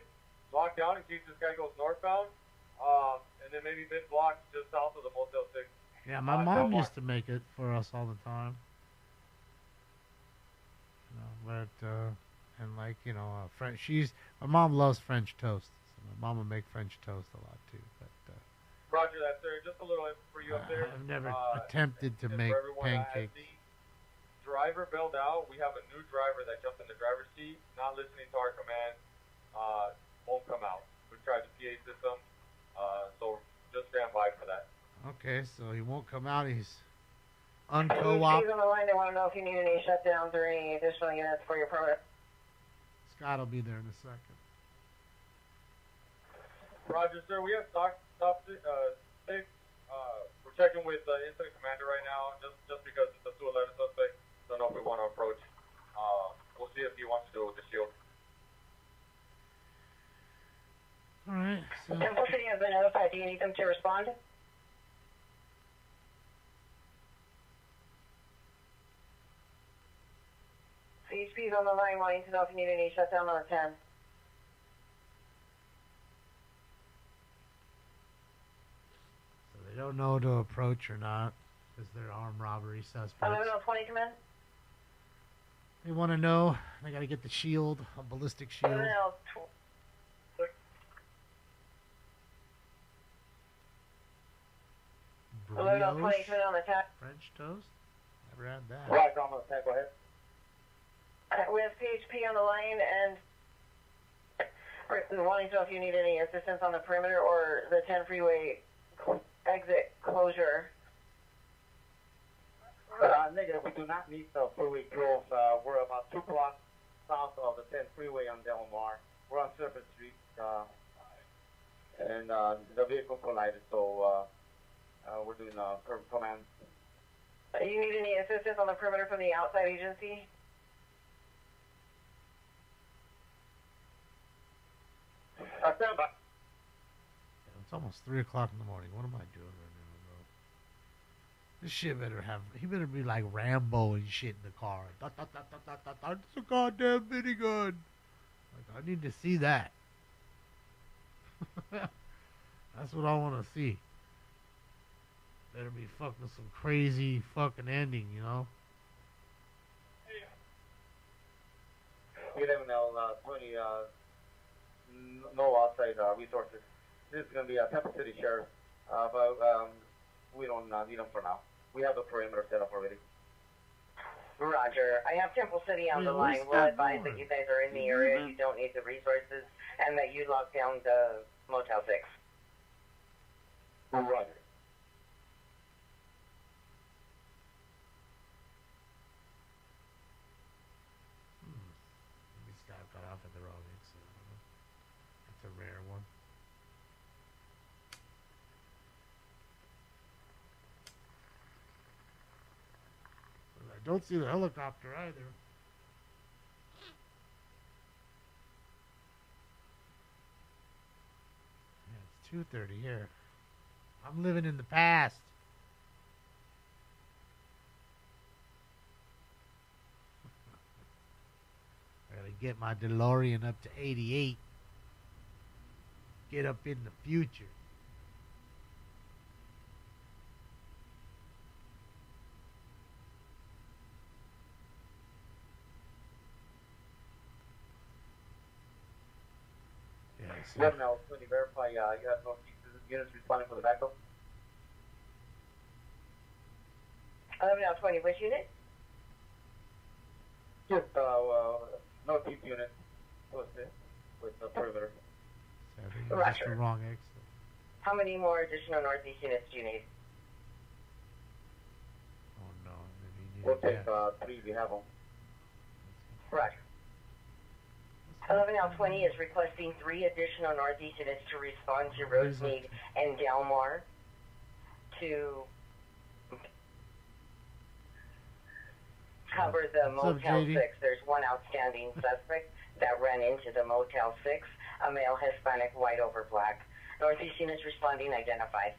locked down in case this guy goes northbound, and then maybe mid-block just south of the Motel 6. Yeah, my mom used to make it for us all the time. And like, French. My mom loves French toast. So my mom would make French toast a lot too. But Roger that, sir. Just a little info for you up there. I've never attempted to make pancakes. Driver bailed out. We have a new driver that jumped in the driver's seat, not listening to our command. Won't come out. We tried the PA system, so just stand by for that. Okay, so he won't come out. He's He's unco-op. on the line. They want to know if you need any shutdowns or any additional units for your permit. Scott will be there in a second. Roger, sir. We have stop 6. We're checking with the incident commander right now, just because it's a 211 suspect. Don't know if we want to approach. We'll see if he wants to do it with the shield. All right. So. Temple City has been notified. Do you need them to respond? CHP is on the line wanting to know if you need any shutdown on the 10. So they don't know to approach or not because they're armed robbery suspects. 11:20, come in. They want to know. They got to get the shield, a ballistic shield. 11:20. 11 20, turn on the tap. French toast? Never had that. Right, I'm on the tap, go ahead. We have PHP on the line and wanting to know if you need any assistance on the perimeter or the 10 freeway exit closure. Negative, we do not need the freeway close. We're about 2 blocks south of the 10 freeway on Del Mar. We're on Surface Street, and the vehicle collided, so we're doing command. You need any assistance on the perimeter from the outside agency? Stand by. It's almost 3 o'clock in the morning. What am I doing right now, bro? This shit better have... He better be like Rambo and shit in the car. It's a goddamn minigun. Like, I need to see that. That's what I want to see. Better be fucking some crazy fucking ending, you know? We don't know, 20, no outside resources. This is going to be a Tampa City Sheriff, but we don't need them for now. We have the perimeter set up already. Roger. I have Temple City on the line. We'll advise that you guys are in the area, you don't need the resources, and that you lock down the Motel 6. Roger. This guy got off at the wrong exit. It's a rare one. I don't see the helicopter either. Yeah, it's 2:30 here. I'm living in the past. I gotta get my DeLorean up to 88. Get up in the future. Let now, can you verify you have no units responding for the backup? 11-20, which unit? Just northeast unit with the perimeter. That's the wrong exit. How many more additional northeast units do you need? Oh no, maybe you need We'll take 3 if you have them. Roger. 11-20 is requesting 3 additional northeast units to respond to Rosemead and Del Mar to cover the Motel 6. There's one outstanding suspect that ran into the Motel 6, a male Hispanic, white over black. Northeast units responding, identified.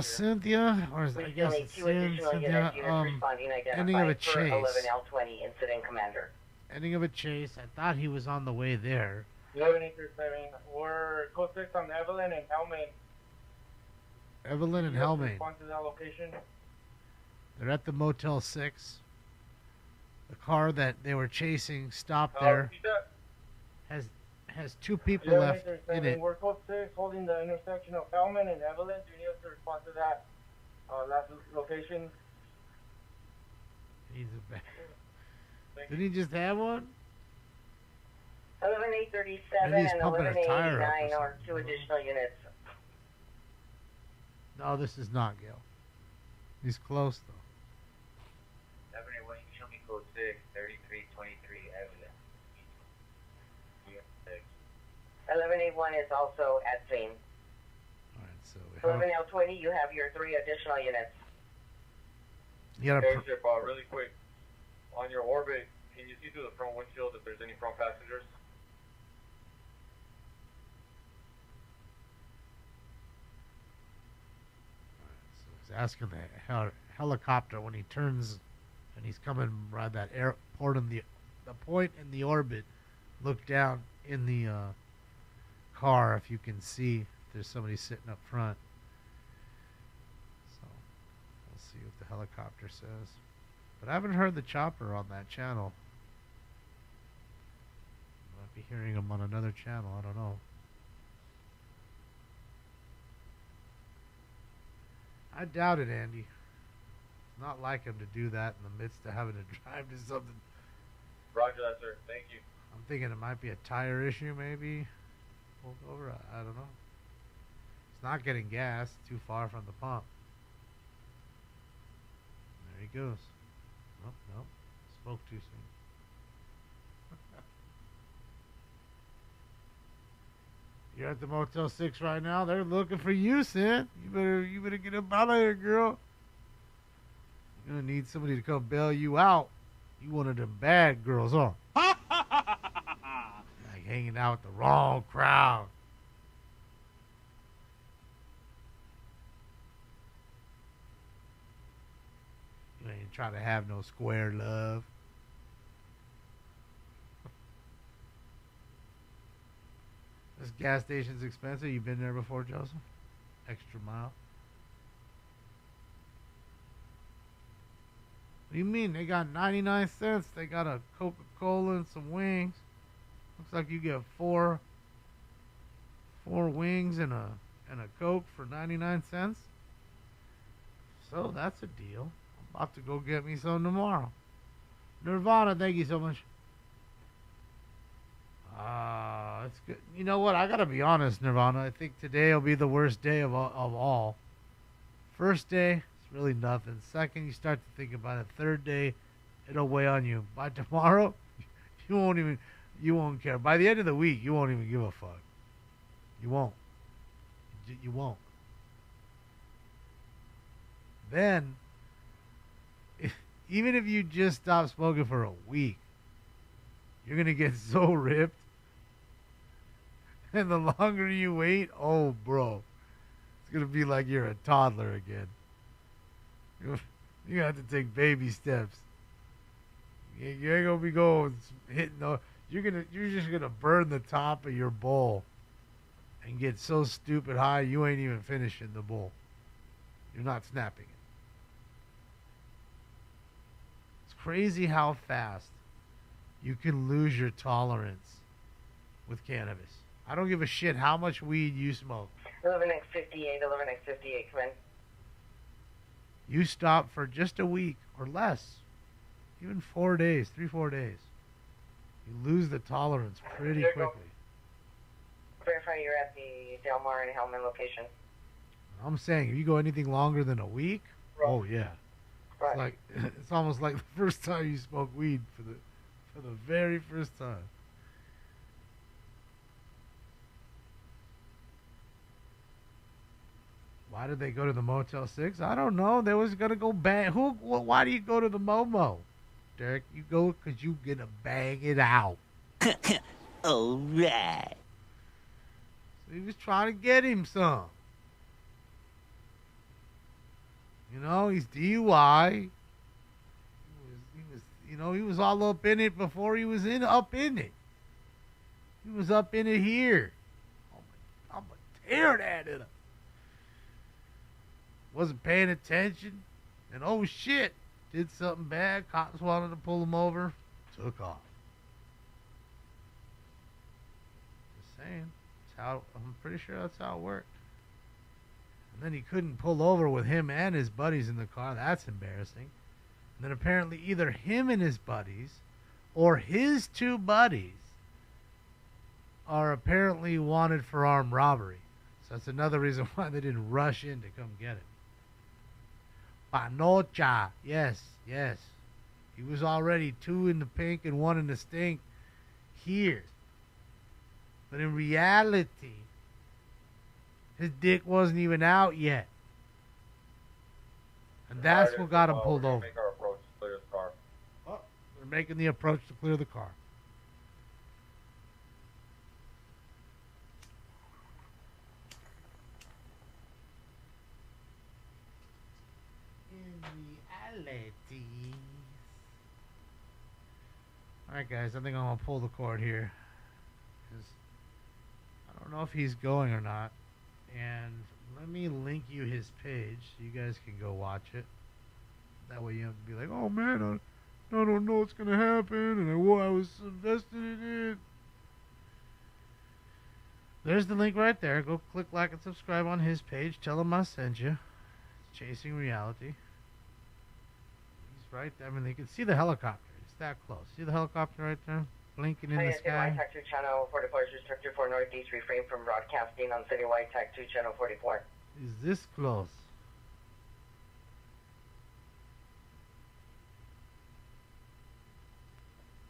Cynthia, or I guess it's Cynthia, ending of a chase. 11L20, incident commander. Ending of a chase. I thought he was on the way there. 11-7, we're code 6 on Evelyn and Hellman. Evelyn and Hellman. Respond to that location. They're at the Motel 6. The car that they were chasing stopped there. Has 2 people left in it. We're code 6 holding the intersection of Hellman and Evelyn. Do you need us to respond to that last location? He's a bad. Did he just have one? 11-837 and 11-889 are 2 additional units. No, this is not Gil. He's close though. 781, show me code 6, 3323 Evelyn. 11-8-1 is also at scene. Alright, so 11L20, you have your 3 additional units. You gotta Airship, really quick. On your orbit, can you see through the front windshield if there's any front passengers? He's asking the helicopter when he turns and he's coming around that airport in the point in the orbit. Look down in the car if you can see if there's somebody sitting up front. So we'll see what the helicopter says. But I haven't heard the chopper on that channel. be hearing him on another channel. I don't know. I doubt it, Andy. It's not like him to do that in the midst of having to drive to something. Roger that, sir. Thank you. I'm thinking it might be a tire issue, maybe. Pulled over. I don't know. It's not getting gas. Too far from the pump. There he goes. Nope, nope. Spoke too soon. You're at the Motel 6 right now. They're looking for you, Sin. You better get up out of here, girl. You're gonna need somebody to come bail you out. You one of them bad girls, huh? Like hanging out with the wrong crowd. You ain't trying to have no square love. This gas station's expensive. You been there before, Joseph? Extra mile. What do you mean? They got 99 cents. They got a Coca-Cola and some wings. Looks like you get four wings and a Coke for 99 cents. So that's a deal. I'm about to go get me some tomorrow. Nirvana, thank you so much. It's good. You know what? I gotta be honest, Nirvana. I think today will be the worst day of all. First day, it's really nothing. Second, you start to think about it. Third day, it'll weigh on you. By tomorrow, you won't care. By the end of the week, you won't even give a fuck. You won't. You won't. Then, even if you just stop smoking for a week, you're gonna get so ripped. And the longer you wait, oh, bro, it's going to be like you're a toddler again. You have to take baby steps. You ain't going to be going hitting the... You're just going to burn the top of your bowl and get so stupid high you ain't even finishing the bowl. You're not snapping it. It's crazy how fast you can lose your tolerance with cannabis. I don't give a shit how much weed you smoke. 11X58, 11X58, come in. You stop for just a week or less, even 4 days, 3-4 days. You lose the tolerance pretty quickly. Verify you're at the Del Mar and Hellman location. I'm saying, if you go anything longer than a week, oh yeah. Right. It's almost like the first time you smoke weed for the very first time. Why did they go to the Motel 6? I don't know. They was going to go bang. Why do you go to the Momo? Derek, you go because you going to bang it out. All right. So he was trying to get him some. You know, he's DUI. He was all up in it before he was up in it. He was up in it here. I'm going to tear that in him. Wasn't paying attention, and oh shit, did something bad. Cops wanted to pull him over, took off. Just saying, I'm pretty sure that's how it worked. And then he couldn't pull over with him and his buddies in the car. That's embarrassing. And then apparently either him and his buddies or his two buddies are apparently wanted for armed robbery. So that's another reason why they didn't rush in to come get him. Panocha. Yes. He was already 2 in the pink and 1 in the stink here. But in reality, his dick wasn't even out yet. And that's what got him pulled over. Make our approach to clear the car. Oh, they're making the approach to clear the car. Alright guys, I think I'm going to pull the cord here. Because I don't know if he's going or not. And let me link you his page so you guys can go watch it. That way you don't have to be like, oh man, I don't know what's going to happen. And I was invested in it. There's the link right there. Go click like and subscribe on his page. Tell him I sent you. It's Chasing Reality. He's right there. I mean, you can see the helicopter. It's that close. See the helicopter right there? Blinking in the sky. Citywide Tech 2 Channel 44 is restricted for Northeast. Refrain from broadcasting on Citywide Tech 2 Channel 44. Is this close?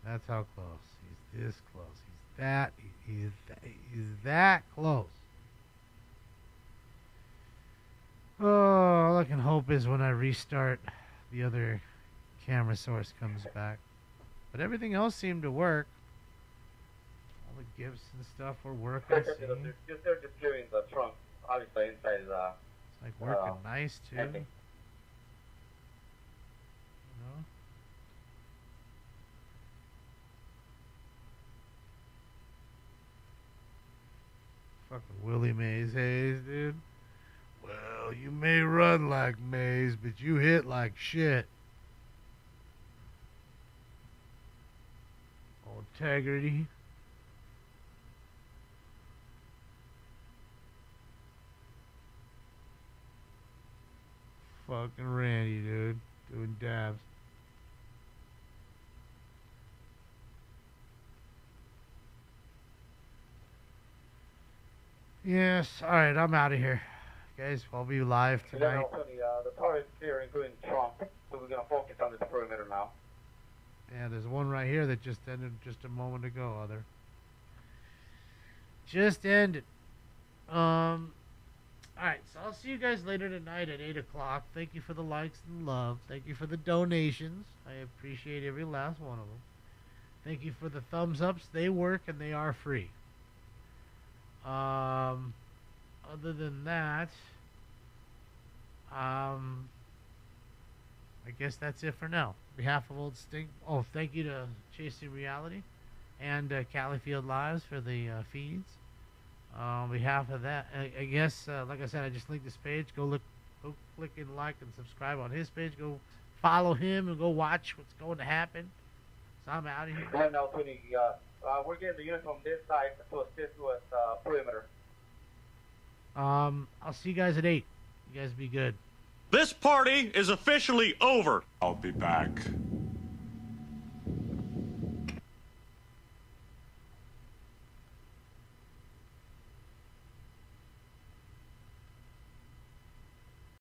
That's how close. He's this close. He's that close. Oh, all I can hope is when I restart, the other camera source comes back. But everything else seemed to work. All the gifts and stuff were working. Just they're just doing the trunk. Obviously inside is it's like working nice too. Empty. You know? Fucking Willie Mays Hayes, dude. Well, you may run like Mays, but you hit like shit. Integrity. Fucking Randy, dude. Doing dabs. Yes, alright, I'm out of here. Guys, I'll be live tonight. The car is clear, including trunk, so we're going to focus on this perimeter now. Yeah, there's one right here that just ended just a moment ago, other. Just ended. Alright, so I'll see you guys later tonight at 8 o'clock. Thank you for the likes and love. Thank you for the donations. I appreciate every last one of them. Thank you for the thumbs ups. They work and they are free. Other than that, I guess that's it for now. On behalf of Old Stink, thank you to Chasing Reality and Califield Lives for the feeds. On behalf of that, I guess, like I said, I just linked this page. Go click and like and subscribe on his page. Go follow him and go watch what's going to happen. So I'm out of here. Right now, Tony, we're getting the unit from this side to assist with perimeter. I'll see you guys at 8. You guys be good. This party is officially over. I'll be back.